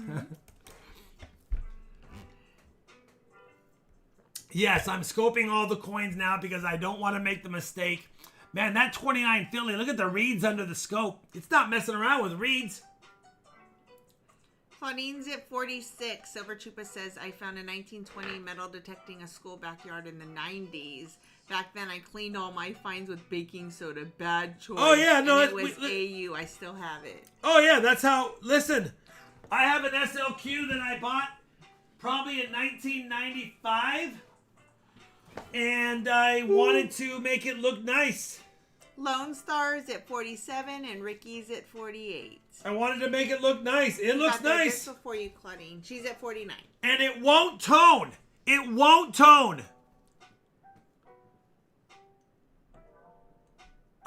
Yes, I'm scoping all the coins now because I don't want to make the mistake. Man, that 29 Philly, look at the reeds under the scope. It's not messing around with reeds. Claudine's at 46. Silver Chupa says, I found a 1920 metal detecting a school backyard in the 90s. Back then, I cleaned all my finds with baking soda. Bad choice. Oh, yeah, no, and it was AU. I still have it. Oh, yeah, that's how... Listen, I have an SLQ that I bought probably in 1995. And I wanted to make it look nice. Lone Star's at 47 and Ricky's at 48. I wanted to make it look nice. It looks nice. Just before you, Claudine. She's at 49. And it won't tone. It won't tone.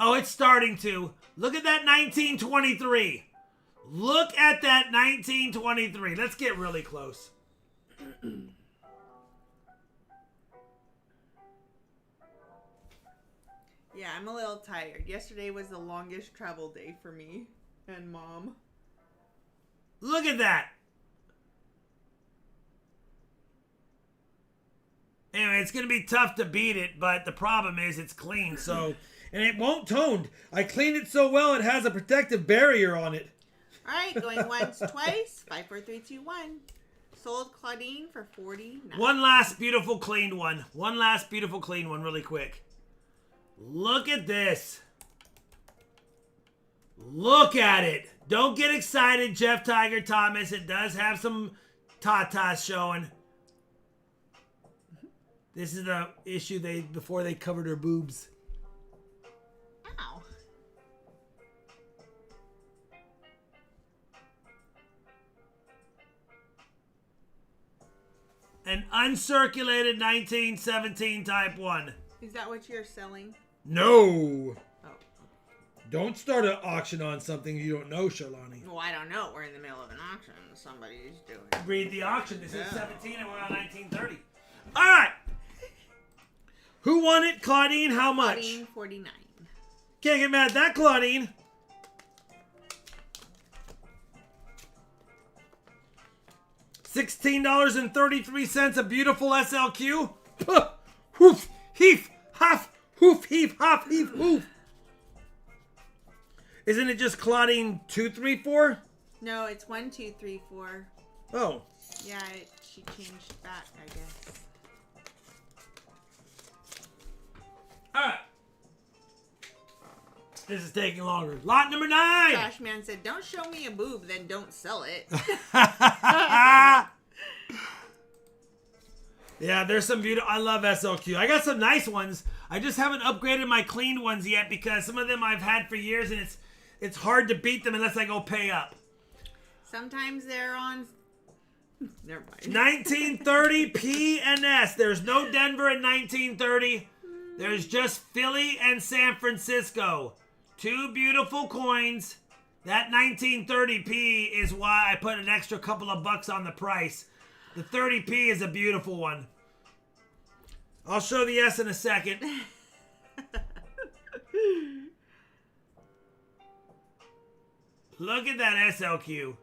Oh, it's starting to. Look at that 1923. Look at that 1923. Let's get really close. Yeah, I'm a little tired. Yesterday was the longest travel day for me and Mom. Look at that. Anyway, it's going to be tough to beat it, but the problem is it's clean, so... And it won't toned. I cleaned it so well it has a protective barrier on it. All right, going once, twice. 5, 4, 3, 2, 1. Sold Claudine for 49. One last beautiful cleaned one. One last beautiful clean one really quick. Look at this. Look at it. Don't get excited, Jeff Tiger Thomas. It does have some tatas showing. This is the issue before they covered her boobs. Ow. An uncirculated 1917 Type 1. Is that what you're selling? No. Oh. Don't start an auction on something you don't know, Charlani. Well, I don't know. We're in the middle of an auction. Somebody's doing. Read the auction. This is 17 and we're on 1930. All right. Who won it? Claudine, how much? Claudine, 49. Can't get mad at that, Claudine. $16.33, a beautiful SLQ. Puh, hoof, heaf, huff, hoof, heaf, huff, heaf, hoof. Isn't it just Claudine 234? No, it's 1, 2, 3, 4. Oh. Yeah, she changed back, I guess. All right. This is taking longer. Lot number 9. Trash Man said, don't show me a boob, then don't sell it. Yeah, there's some beautiful... I love SLQ. I got some nice ones. I just haven't upgraded my cleaned ones yet because some of them I've had for years and it's hard to beat them unless I go pay up. Sometimes they're on Never mind. 1930 P and S. There's no Denver in 1930. There's just Philly and San Francisco. Two beautiful coins. That 1930 P is why I put an extra couple of bucks on the price. The 30 P is a beautiful one. I'll show the S in a second. Look at that SLQ.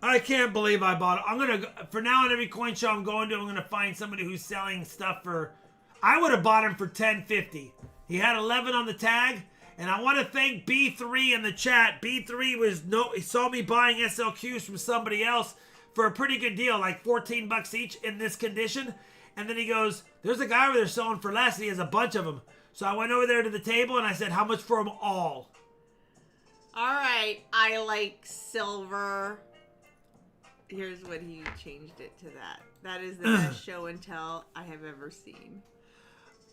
I can't believe I bought it. I'm going to, for now on every coin show I'm going to, I'm going to find somebody who's selling stuff for, I would have bought him for $10.50. He had 11 on the tag. And I want to thank B3 in the chat. B3 he saw me buying SLQs from somebody else for a pretty good deal, like 14 bucks each in this condition. And then he goes, there's a guy over there selling for less. And he has a bunch of them. So I went over there to the table and I said, how much for them all? All right. I like silver. Here's what he changed it to that. That is the best show and tell I have ever seen.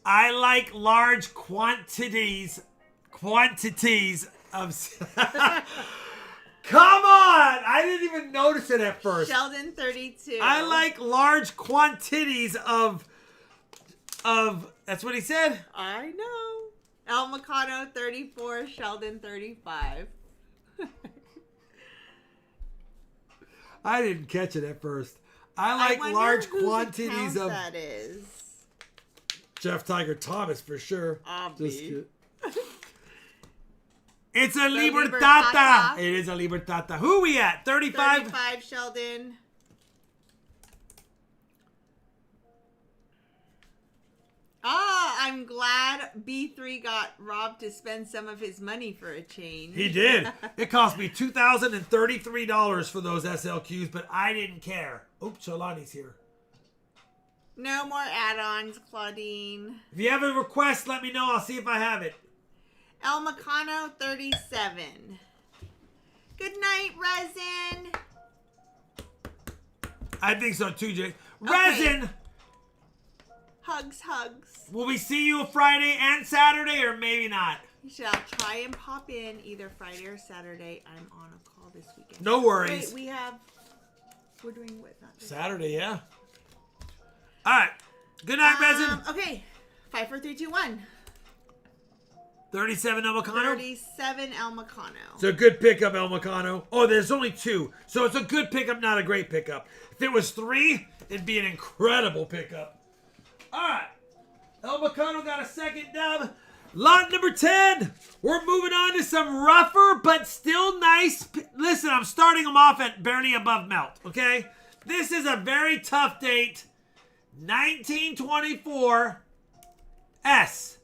I like large quantities of... Come on! I didn't even notice it at first. Sheldon 32. I like large quantities of... That's what he said? I know. El Macano 34, Sheldon 35. I didn't catch it at first. I like large quantities of... that is. Jeff Tiger Thomas for sure. Obvi. It's a Libertata. It is a Libertata. Who are we at? 35? 35, Sheldon. I'm glad B3 got Rob to spend some of his money for a change. He did. It cost me $2,033 for those SLQs, but I didn't care. Oh, Cholani's here. No more add-ons, Claudine. If you have a request, let me know. I'll see if I have it. El Macano 37. Good night, Resin. I think so too, Jay. Okay. Resin! Hugs. Will we see you Friday and Saturday, or maybe not? You shall try and pop in either Friday or Saturday. I'm on a call this weekend. No worries. Wait, we're doing what? Not Saturday, yeah. All right. Good night, Resin. Okay. 5, 4, 3, 2, 1. 37 El Macano. 37 El Macano. It's a good pickup, El Macano. Oh, there's only 2. So it's a good pickup, not a great pickup. If it was 3, it'd be an incredible pickup. All right. El Macano got a second dub. Lot number 10. We're moving on to some rougher but still nice. Listen, I'm starting them off at barely above melt, okay? This is a very tough date. 1924 S.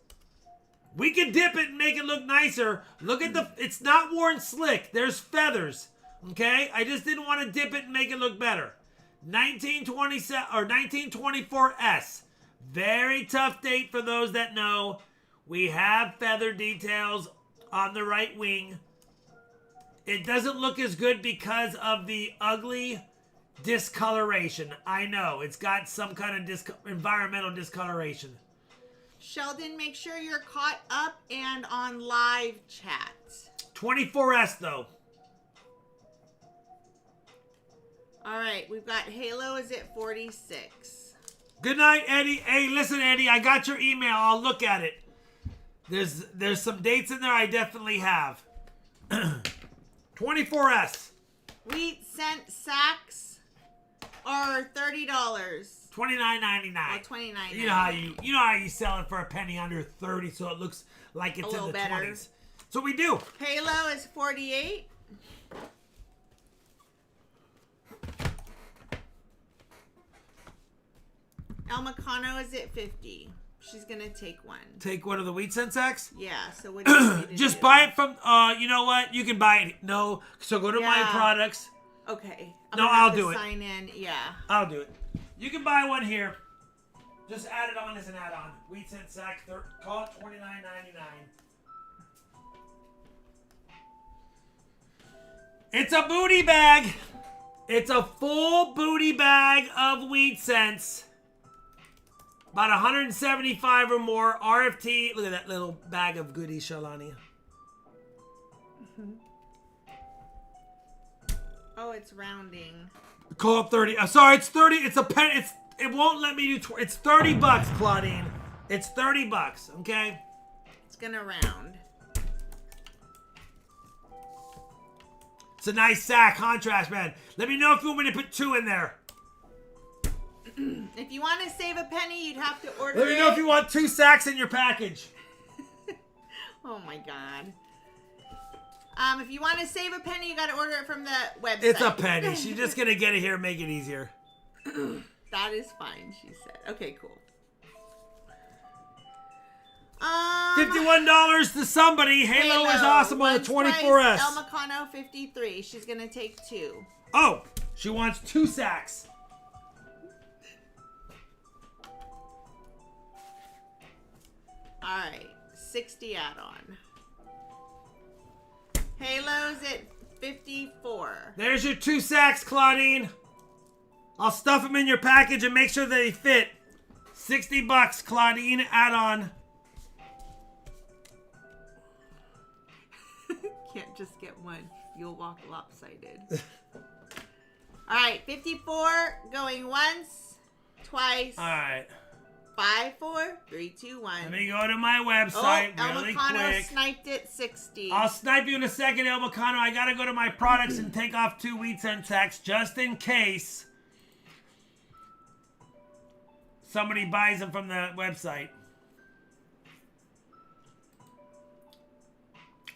We can dip it and make it look nicer. Look at it's not worn slick. There's feathers, okay? I just didn't want to dip it and make it look better. 1927 or 1924 S. Very tough date for those that know. We have feather details on the right wing. It doesn't look as good because of the ugly discoloration. I know. It's got some kind of environmental discoloration. Sheldon, make sure you're caught up and on live chat. 24S, though. All right. We've got Halo is at 46. Good night, Eddie. Hey, listen, Eddie. I got your email. I'll look at it. There's some dates in there I definitely have. 24S. Wheat cent sacks are $30. $29.99. Oh, $29.99. You know how you sell it for a penny under 30, so it looks like it's in the better. 20s. So we do. Halo is 48. El Macano is at 50. She's gonna take one. Take one of the wheat cent sacks? Yeah. So what do you want me to Just do? buy it from. You know what? You can buy it. No. So go to my products. Okay. I'll do it. Sign in. Yeah. I'll do it. You can buy one here. Just add it on as an add-on. Wheat cent sack. Call it $29.99. It's a booty bag. It's a full booty bag of wheat cents. About 175 or more. RFT. Look at that little bag of goodies, Shalania. Oh, it's rounding. Call it 30. Sorry, it's 30. It's a pen. It won't let me do. It's 30 bucks, Claudine. It's 30 bucks. Okay. It's gonna round. It's a nice sack contrast, man. Let me know if you want me to put 2 in there. If you want to save a penny, you'd have to order Let me know if you want 2 sacks in your package. Oh my god. If you want to save a penny, you got to order it from the website. It's a penny. She's just gonna get it here and make it easier. That is fine, she said. Okay, cool. $51 to somebody. Halo is awesome on the 24S. El Macano 53. She's gonna take 2. Oh, she wants 2 sacks. All right, 60 add-on. Halo's at 54. There's your 2 sacks, Claudine. I'll stuff them in your package and make sure they fit. 60 bucks, Claudine, add-on. Can't just get one. You'll walk lopsided. All right, 54 going once, twice. All right. 5, 4, 3, 2, 1. Let me go to my website really El Macano quick. sniped it 60. I'll snipe you in a second, El Macano. I gotta go to my products and take off 2 wheat cent sacks just in case somebody buys them from the website.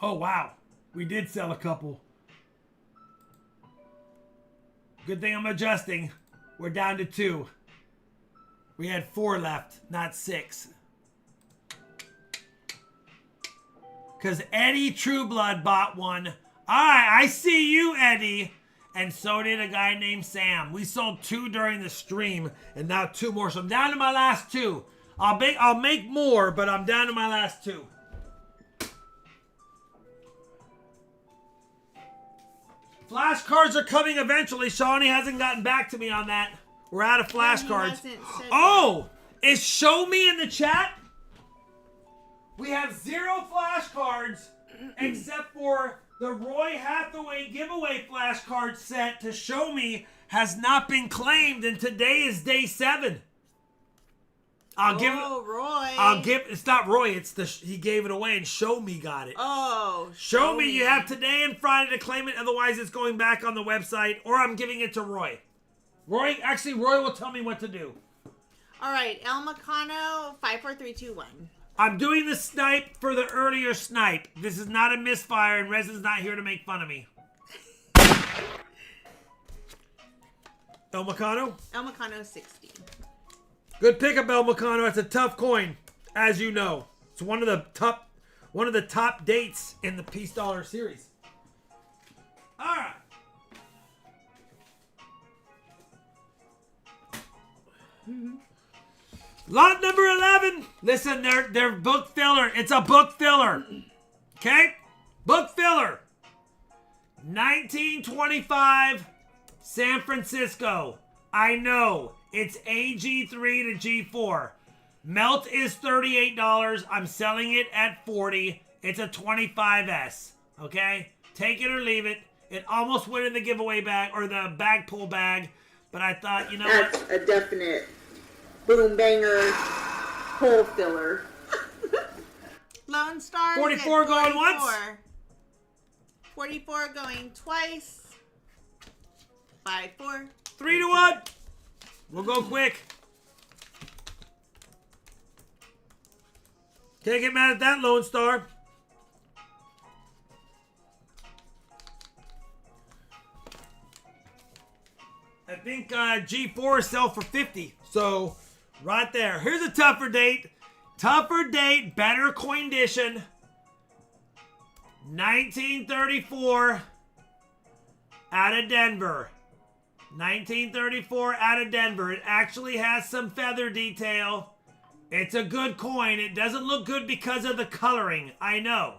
Oh, wow. We did sell a couple. Good thing I'm adjusting. We're down to 2. We had 4 left, not 6. Because Eddie Trueblood bought one. All right, I see you, Eddie. And so did a guy named Sam. We sold 2 during the stream, and now 2 more. So I'm down to my last 2. I'll make more, but I'm down to my last 2. Flashcards are coming eventually. Shawnee hasn't gotten back to me on that. We're out of flashcards. Oh, is Show Me in the chat? We have 0 flashcards except for the Roy Hathaway giveaway flashcard set to Show Me has not been claimed, and today is day 7. It's not Roy, he gave it away and Show Me got it. Oh, Show Me, you have today and Friday to claim it, otherwise it's going back on the website, or I'm giving it to Roy. Roy will tell me what to do. All right, El Macano, 5, 4, 3, 2, 1. I'm doing the snipe for the earlier snipe. This is not a misfire, and Resin's not here to make fun of me. El Macano? El Macano, 60. Good pickup, El Macano. It's a tough coin, as you know. It's one of the top dates in the Peace Dollar series. All right. Lot number 11. Listen, they're book filler. It's a book filler. Okay? Book filler. 1925 San Francisco. I know. It's AG3 to G4. Melt is $38. I'm selling it at $40. It's a 25S. Okay? Take it or leave it. It almost went in the giveaway bag or the bag pull bag. But I thought, you know what? That's a definite boom banger hole filler. Lone Star 44 going once. 44 going twice. 5, 4. 3 to 1. We'll go quick. Can't get mad at that, Lone Star. I think G4 sell for 50. So, right there. Here's a tougher date. Tougher date, better coin edition. 1934 out of Denver. 1934 out of Denver. It actually has some feather detail. It's a good coin. It doesn't look good because of the coloring. I know.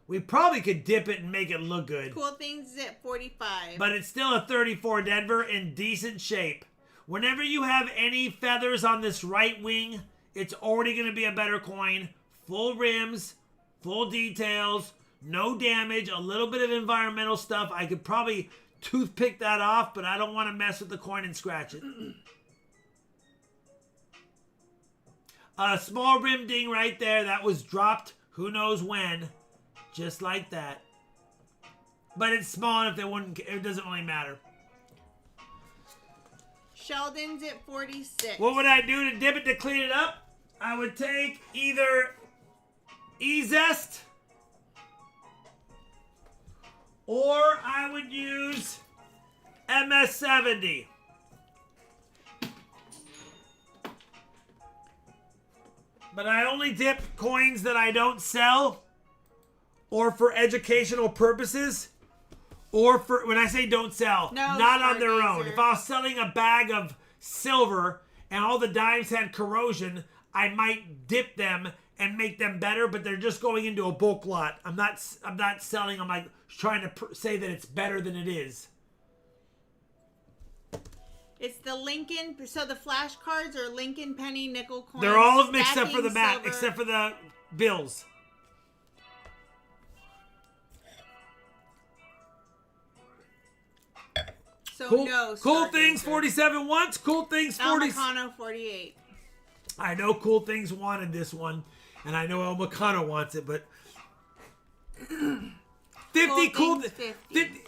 We probably could dip it and make it look good. Cool Things is at 45. But it's still a 34 Denver in decent shape. Whenever you have any feathers on this right wing, it's already going to be a better coin. Full rims, full details, no damage, a little bit of environmental stuff. I could probably toothpick that off, but I don't want to mess with the coin and scratch it. A small rim ding right there. That was dropped who knows when. Just like that. But it's small enough that it doesn't really matter. Sheldon's at 46. What would I do to dip it to clean it up? I would take either E-Zest or I would use MS-70. But I only dip coins that I don't sell or for educational purposes or for, when I say don't sell, not on their own. If I was selling a bag of silver and all the dimes had corrosion, I might dip them and make them better, but they're just going into a bulk lot. I'm not selling, I'm like trying to say that it's better than it is. It's the Lincoln, so the flashcards are Lincoln penny nickel coins. They're all of them except for the back, except for the bills. So cool, cool things 47 once, cool things 40. El Mecano 48. I know Cool Things wanted this one, and I know El Mecano wants it, but 50 cool things. 50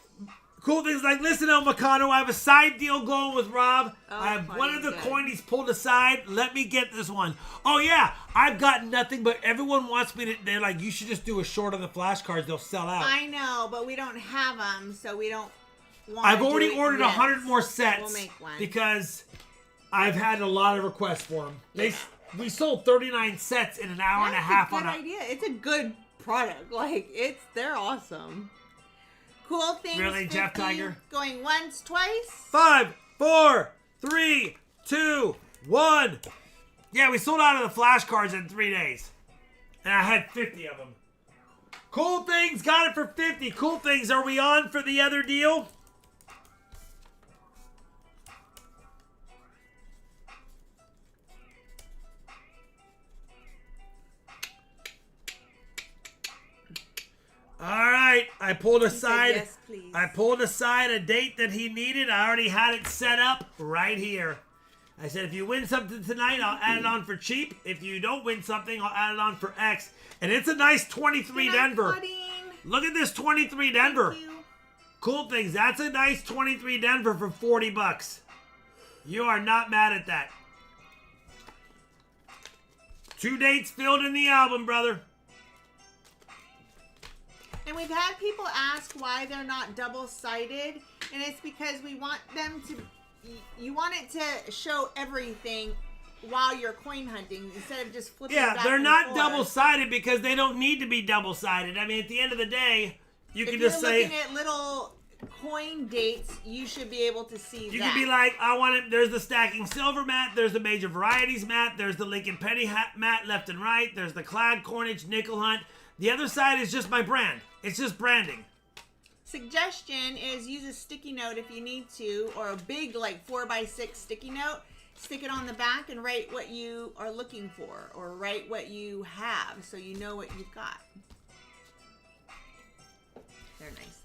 cool things like, listen, El Mecano, I have a side deal going with Rob. I have one of the coin he's pulled aside. Let me get this one. Oh, yeah, I've got nothing, but everyone wants me to, they're like, you should just do a short on the flashcards. They'll sell out. I know, but we don't have them, so we don't want I've already ordered 100 more sets. We'll make one. Because I've had a lot of requests for them. We sold 39 sets in an hour and a half on a... That's a good idea. It's a good product. Like, they're awesome. Cool things. Really, Jeff Tiger? Going once, twice. 5, 4, 3, 2, 1. Yeah, we sold out of the flashcards in 3 days. And I had 50 of them. Cool Things got it for 50. Cool Things, are we on for the other deal? All right, I pulled aside. Yes, please. I pulled aside a date that he needed. I already had it set up right here. I said, if you win something tonight, I'll add it on for cheap. If you don't win something, I'll add it on for X. And it's a nice 23 Denver. Look at this 23 Denver. Cool Things. That's a nice 23 Denver for 40 bucks. You are not mad at that. 2 dates filled in the album, brother. And we've had people ask why they're not double-sided, and it's because we want them to, you want it to show everything while you're coin hunting instead of just flipping back and forth. Yeah, they're not double-sided because they don't need to be double-sided. I mean, at the end of the day, you can just say... If you're looking at little coin dates, you should be able to see that. You can be like, I want it, there's the Stacking Silver mat, there's the Major Varieties mat, there's the Lincoln Penny mat left and right, there's the Clad Coinage Nickel Hunt. The other side is just my brand. It's just branding. Suggestion is use a sticky note if you need to, or a big like 4x6 sticky note. Stick it on the back and write what you are looking for, or write what you have so you know what you've got. They're nice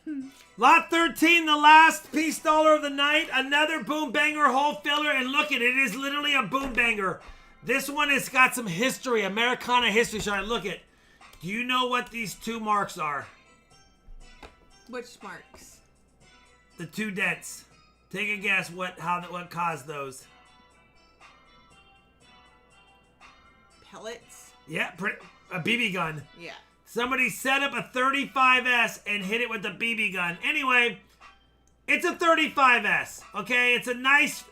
though. Lot 13, the last piece dollar of the night. Another boom banger hole filler, and look at it. It is literally a boom banger. This one has got some history, Americana history. So I look at. Do you know what these 2 marks are? Which marks? The 2 dents. Take a guess what caused those. Pellets? Yeah, a BB gun. Yeah. Somebody set up a 35S and hit it with a BB gun. Anyway, it's a 35S. Okay, it's a nice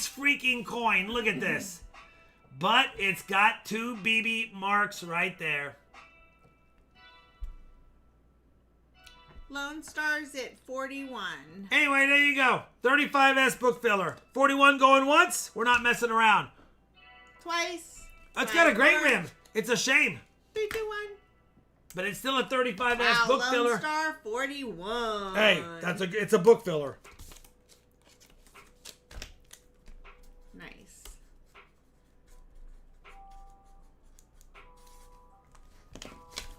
freaking coin. Look at this. But it's got 2 BB marks right there. Lone Star's at 41. Anyway, there you go. 35S book filler. 41 going once. We're not messing around. Twice. That's got a great rim. It's a shame. 3, 2, 1. But it's still a 35S book filler. Lone Star 41. Hey, it's a book filler. Nice.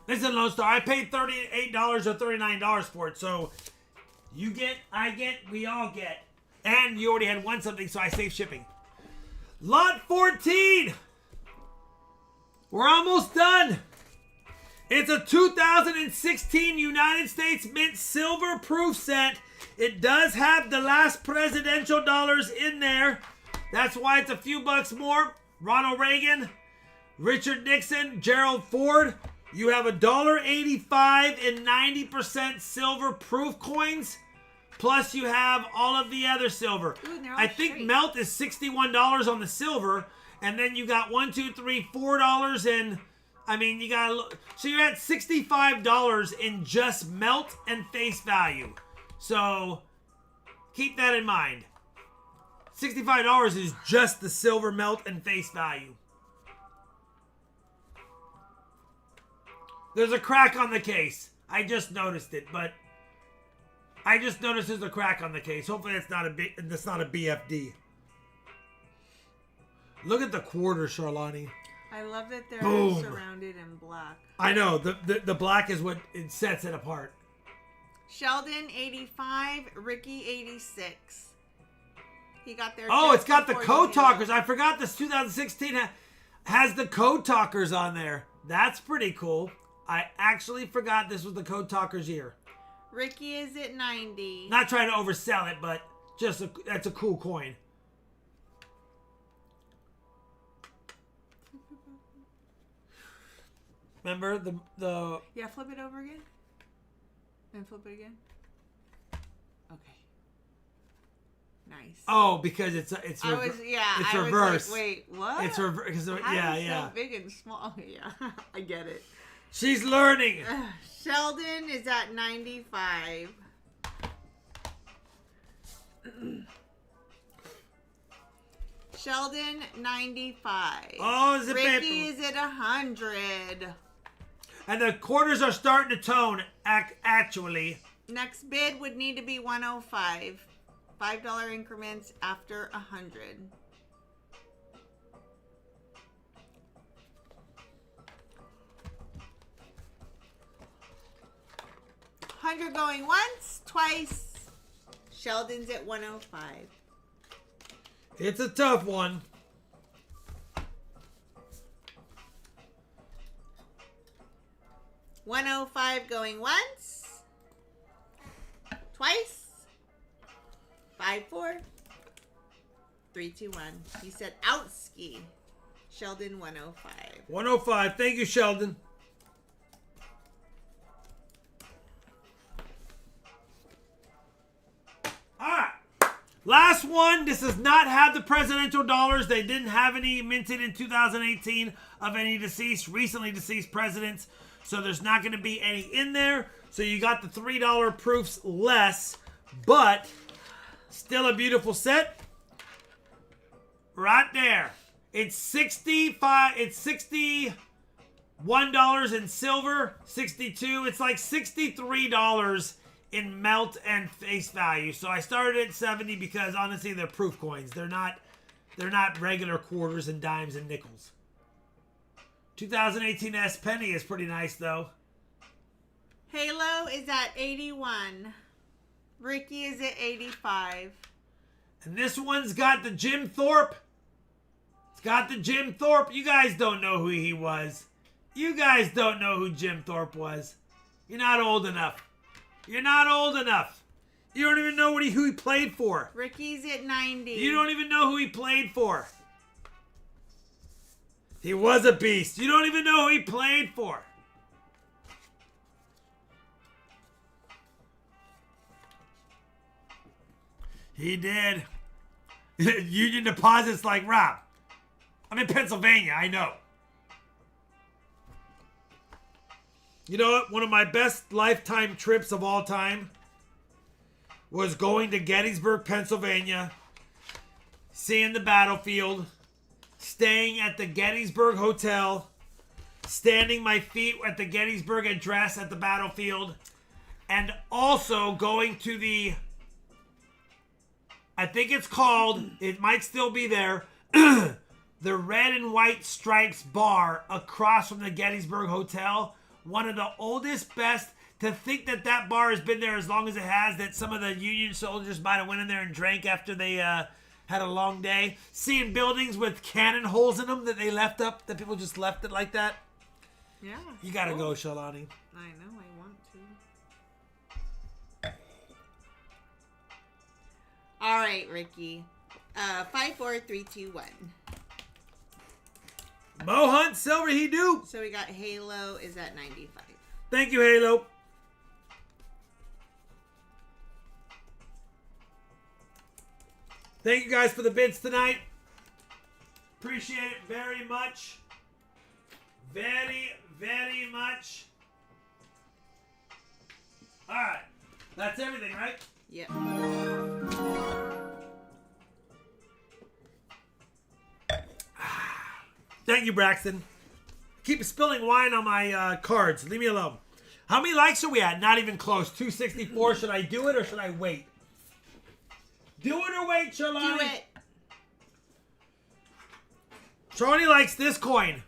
Listen, Lone Star, I paid $38 or $39 for it, so You get, I get, we all get. And you already had won something, so I saved shipping. Lot 14. We're almost done. It's a 2016 United States Mint silver proof set. It does have the last presidential dollars in there. That's why it's a few bucks more. Ronald Reagan, Richard Nixon, Gerald Ford. You have $1.85 in 90% silver proof coins. Plus you have all of the other silver. Ooh, they're all I think straight. melt is $61 on the silver. And then you got $4 and I mean you got, so you're at $65 in just melt and face value. So keep that in mind. $65 is just the silver melt and face value. There's a crack on the case. I just noticed it, but I just noticed there's a crack on the case. Hopefully that's not a BFD. Look at the quarter, Charlani. I love that they're Boom. surrounded in black. I know the black is what it sets it apart. Sheldon 85, Ricky 86. He got there. Oh, just it's got the before code you talkers. know. I forgot this 2016 has the code talkers on there. That's pretty cool. I actually forgot this was the code talkers year. Ricky is at 90. Not trying to oversell it, but just that's a cool coin. Remember the Yeah, flip it over again. And flip it again. Okay. Nice. oh because it's it's it's I reverse. Was like, wait, what? It's reverse. How Yeah, is yeah. So big and small. Yeah, I get it. She's learning. Sheldon is at 95. Sheldon 95. Oh, is it Ricky paper? is at 100. And the quarters are starting to tone. Actually, Next bid would need to be 105. $5 increments after 100. $100 going once, twice. Sheldon's at 105. it's a tough one. $105 going once, twice. 5, 4, 3, 2, 1. He said outski. Sheldon 105. 105. Thank you, Sheldon. All right. Last one. This does not have the presidential dollars. They didn't have any minted in 2018 of any recently deceased presidents. So there's not going to be any in there. So you got the $3 proofs less, but still a beautiful set. Right there. It's $61 in silver, 62. It's like $63 in melt and face value. So I started at 70 because honestly they're proof coins. They're not regular quarters and dimes and nickels. 2018 S Penny is pretty nice though. Halo is at 81. Ricky is at 85. And this one's got the Jim Thorpe. It's got the Jim Thorpe. You guys don't know who he was. You guys don't know who Jim Thorpe was. You're not old enough. You're not old enough. You don't even know who he played for. Ricky's at 90. You don't even know who he played for. He was a beast. You don't even know who he played for. He did. Union Deposits like Rob. I'm in Pennsylvania, I know. You know what? One of my best lifetime trips of all time was going to Gettysburg, Pennsylvania, seeing the battlefield, staying at the Gettysburg Hotel, standing my feet at the Gettysburg Address at the battlefield, and also going to the, I think it's called, it might still be there, the Red and White Stripes Bar across from the Gettysburg Hotel. One of the oldest, best. To think that that bar has been there as long as it has, that some of the Union soldiers might have went in there and drank after they had a long day. Seeing buildings with cannon holes in them that they left up, that people just left it like that. Yeah. You gotta go, Shalani. I know, I want to. All right, Ricky. 5, 4, 3, 2, 1. Mo Hunt, Silver, he do. So we got Halo is at 95. Thank you, Halo. Thank you guys for the bids tonight. Appreciate it very much. Very, very much. All right. That's everything, right? Yep. Thank you, Braxton. Keep spilling wine on my cards. Leave me alone. How many likes are we at? Not even close. 264. Should I do it or should I wait? Do it or wait, Charlani? Do it. Charlani likes this coin.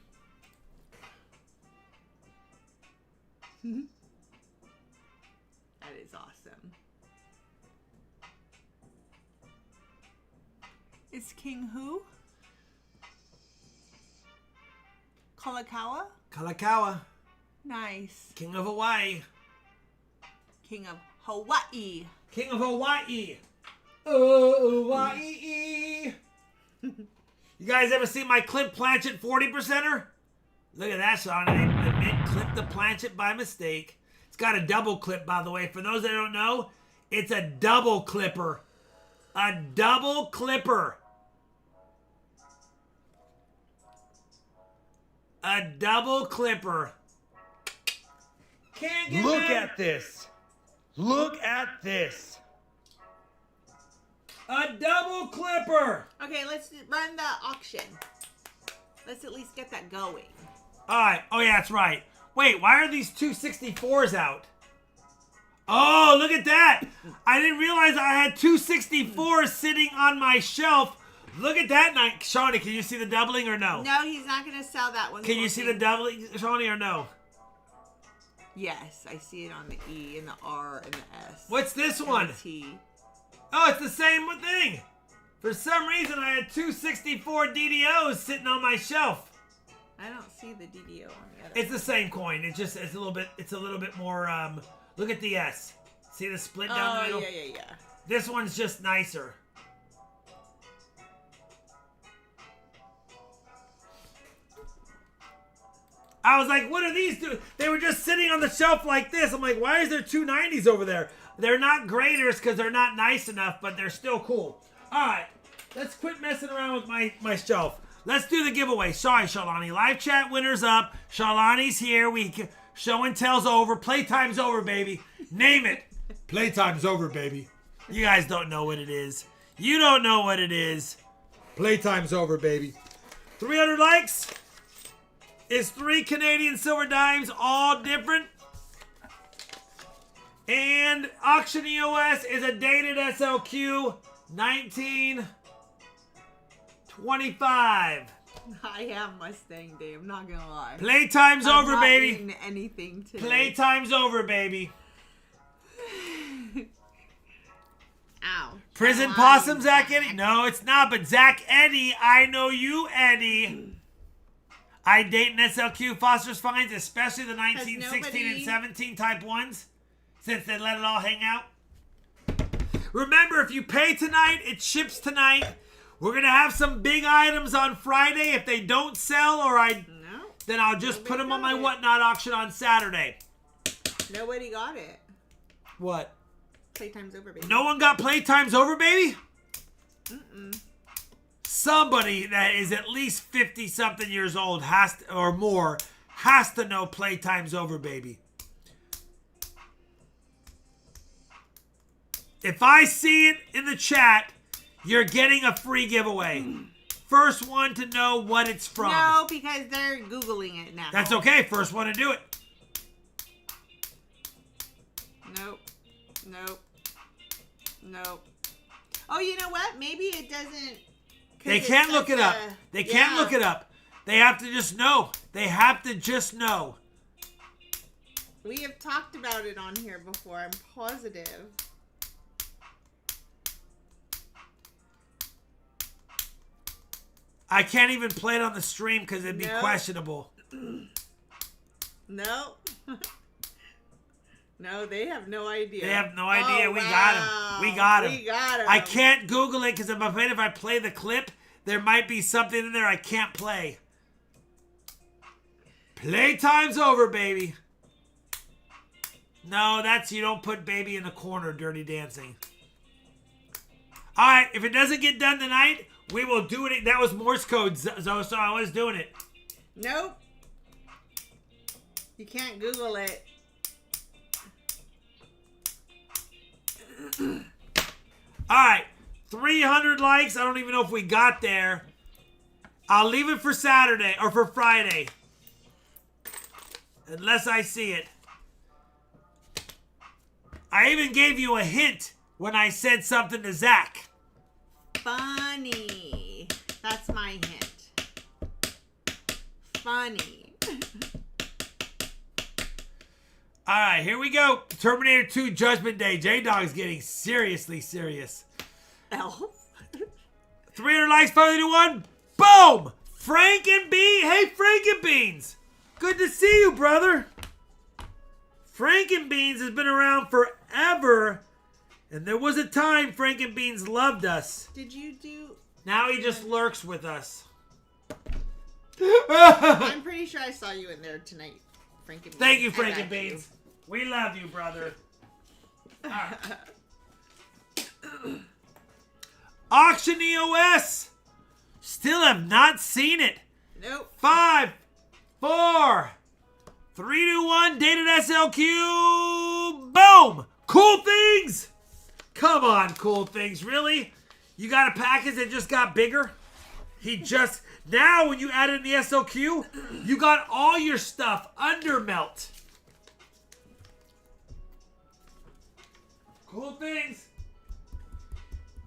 That is awesome. It's King who? Kalakaua? Kalakaua. Nice. King of Hawaii. King of Hawaii. King of Hawaii. Oh, Hawaii. You guys ever seen my clip planchet 40%er? Look at that, Sean. They clipped the planchet by mistake. It's got a double clip, by the way. For those that don't know, it's a double clipper. A double clipper. A double clipper. Can't get Look better. at this. Look at this. A double clipper. Okay, let's run the auction. Let's at least get that going. All right. Oh, yeah, that's right. Wait, why are these 264s out? Oh, look at that. I didn't realize I had 264s sitting on my shelf. Look at that night. Shawnee, can you see the doubling or no? No, he's not going to sell that one. Can you see the doubling, Shawnee, or no? Yes, I see it on the E and the R and the S. What's this and one? the T. Oh, it's the same thing. For some reason, I had 264 DDOs sitting on my shelf. I don't see the DDO on the other. It's the same coin. It's a little bit more. Look at the S. See the split down the middle? Yeah. This one's just nicer. I was like, what are these two? They were just sitting on the shelf like this. I'm like, why is there two 90s over there? They're not graders because they're not nice enough, but they're still cool. All right, let's quit messing around with my shelf. Let's do the giveaway. Sorry, Shalani. Live chat winner's up. Shalani's here. Show and tell's over. Playtime's over, baby. Name it. Playtime's over, baby. You guys don't know what it is. You don't know what it is. Playtime's over, baby. 300 likes is 3 Canadian silver dimes, all different. And Auction EOS is a dated SLQ 1925. I have Mustang Day, I'm not going to lie. Playtime's over, not baby. eaten anything today. Playtime's over, baby. Ow. Prison Ow, possum, Zach Eddie? No, it's not, but Zach Eddie, I know you, Eddie. I date an SLQ Foster's Finds, especially the 1916 and 17 type ones, since they let it all hang out. Remember, if you pay tonight, it ships tonight. We're going to have some big items on Friday. If they don't sell then I'll just put them on my Whatnot auction on Saturday. Nobody got it. What? Playtime's over, baby. No one got Playtime's over, baby? Somebody that is at least 50-something years old or more has to know Playtime's over, baby. If I see it in the chat, you're getting a free giveaway. First one to know what it's from. No, because they're Googling it now. That's okay. First one to do it. Nope. Oh, you know what? Maybe it doesn't. They can't look it up. They can't look it up. They have to just know. They have to just know. We have talked about it on here before, I'm positive. I can't even play it on the stream because it'd be Nope. questionable. No. No, they have no idea. They have no idea. Oh, We got him. We got him. We got him. I can't Google it because I'm afraid if I play the clip, there might be something in there I can't play. Playtime's over, baby. No, that's you don't put baby in the corner, Dirty Dancing. All right, if it doesn't get done tonight, we will do it. That was Morse code, so I was doing it. Nope. You can't Google it. All right, 300 likes. I don't even know if we got there. I'll leave it for Saturday or for Friday. Unless I see it. I even gave you a hint when I said something to Zach. Funny. That's my hint. Funny. All right, here we go. Terminator 2 Judgment Day. J-Dog's getting seriously serious. Elf. 300 likes, 521. Boom! Frankenbean. Hey, Frankenbeans. Good to see you, brother. Frankenbeans has been around forever. And there was a time Frankenbeans loved us. Did you do... Now he just lurks with us. I'm pretty sure I saw you in there tonight, Frankenbeans. Thank you, I got Frankenbeans. We love you, brother. Auction EOS. Still have not seen it. Nope. 5, 4, 3, 2, 1. Dated SLQ. Boom. Cool things. Come on, cool things. Really? You got a package that just got bigger? Now when you add in the SLQ, you got all your stuff under melt. Cool things.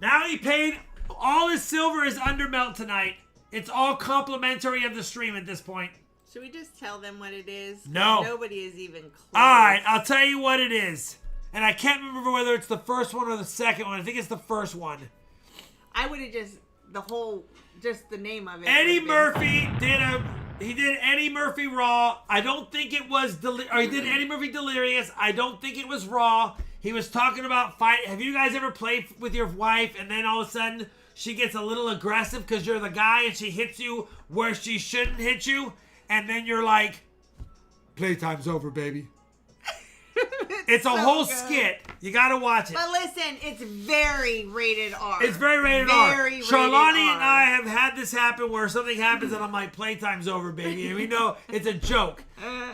Now he paid all his silver is under melt tonight. It's all complimentary of the stream at this point. Should we just tell them what it is? No. Nobody is even close. All right, I'll tell you what it is. And I can't remember whether it's the first one or the second one. I think it's the first one. I would have just the name of it. Eddie would've Murphy did Eddie Murphy Raw. I don't think it was he did Eddie Murphy Delirious. I don't think it was Raw. He was talking about fight. Have you guys ever played with your wife and then all of a sudden she gets a little aggressive because you're the guy and she hits you where she shouldn't hit you, and then you're like, playtime's over, baby. It's a so whole good. skit. You gotta watch it. But listen, it's very rated R. It's very rated R. Very rated Charlani R. and I have had this happen where something happens and I'm like, playtime's over, baby. And we know it's a joke.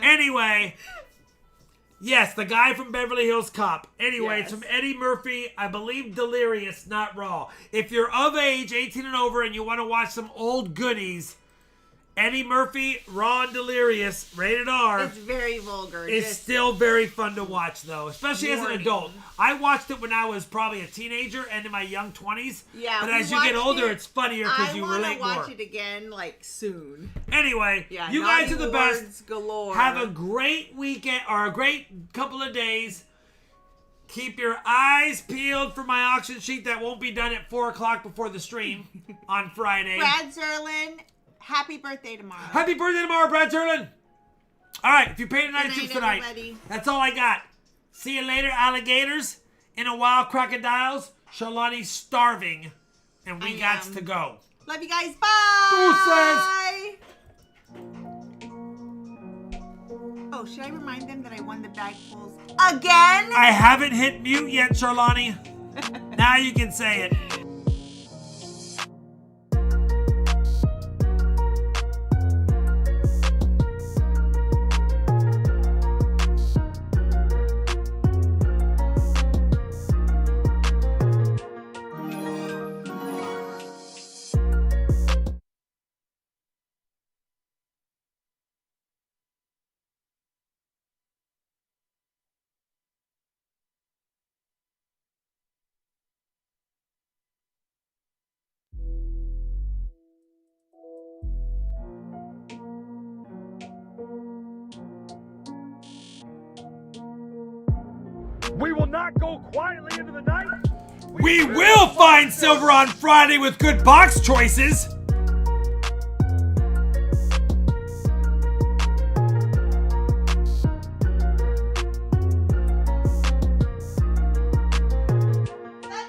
Anyway, yes, the guy from Beverly Hills Cop. Anyway, Yes. It's from Eddie Murphy, I believe Delirious, not Raw. If you're of age, 18 and over, and you want to watch some old goodies, Eddie Murphy, Raw and Delirious, rated R. It's very vulgar. It's Just still very fun to watch, though, especially as an warning. adult. I watched it when I was probably a teenager and in my young 20s. Yeah, But we as you get watched older, it. it's funnier because you relate I want more. to watch it again, like, soon. Anyway, Yeah, you guys are the best. words galore. Have a great weekend or a great couple of days. Keep your eyes peeled for my auction sheet that won't be done at 4 o'clock before the stream on Friday. Brad Zerlin, happy birthday tomorrow. Happy birthday tomorrow, Brad Turlin. All right, if you paid tonight, Good choose night, tonight. everybody. That's all I got. See you later, alligators. In a while, crocodiles. Shalani's starving, and we I got am. to go. Love you guys. Bye. Oh, should I remind them that I won the bag pulls again? I haven't hit mute yet, Charlani. Now you can say it. We will not go quietly into the night. We will find silver on Friday with good box choices. Let's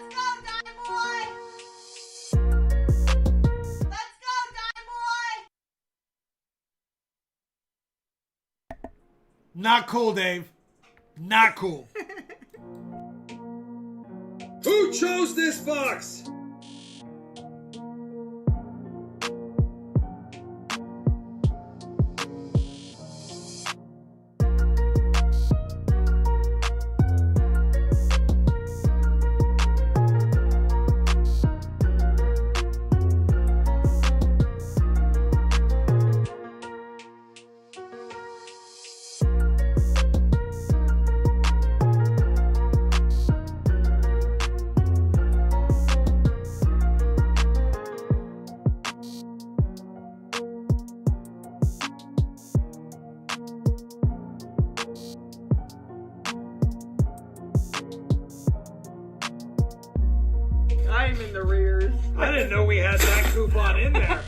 go, Dime Boy! Let's go, Dime Boy! Not cool, Dave. Not cool. Who chose this box? I'm in the rears. I didn't know we had that coupon in there.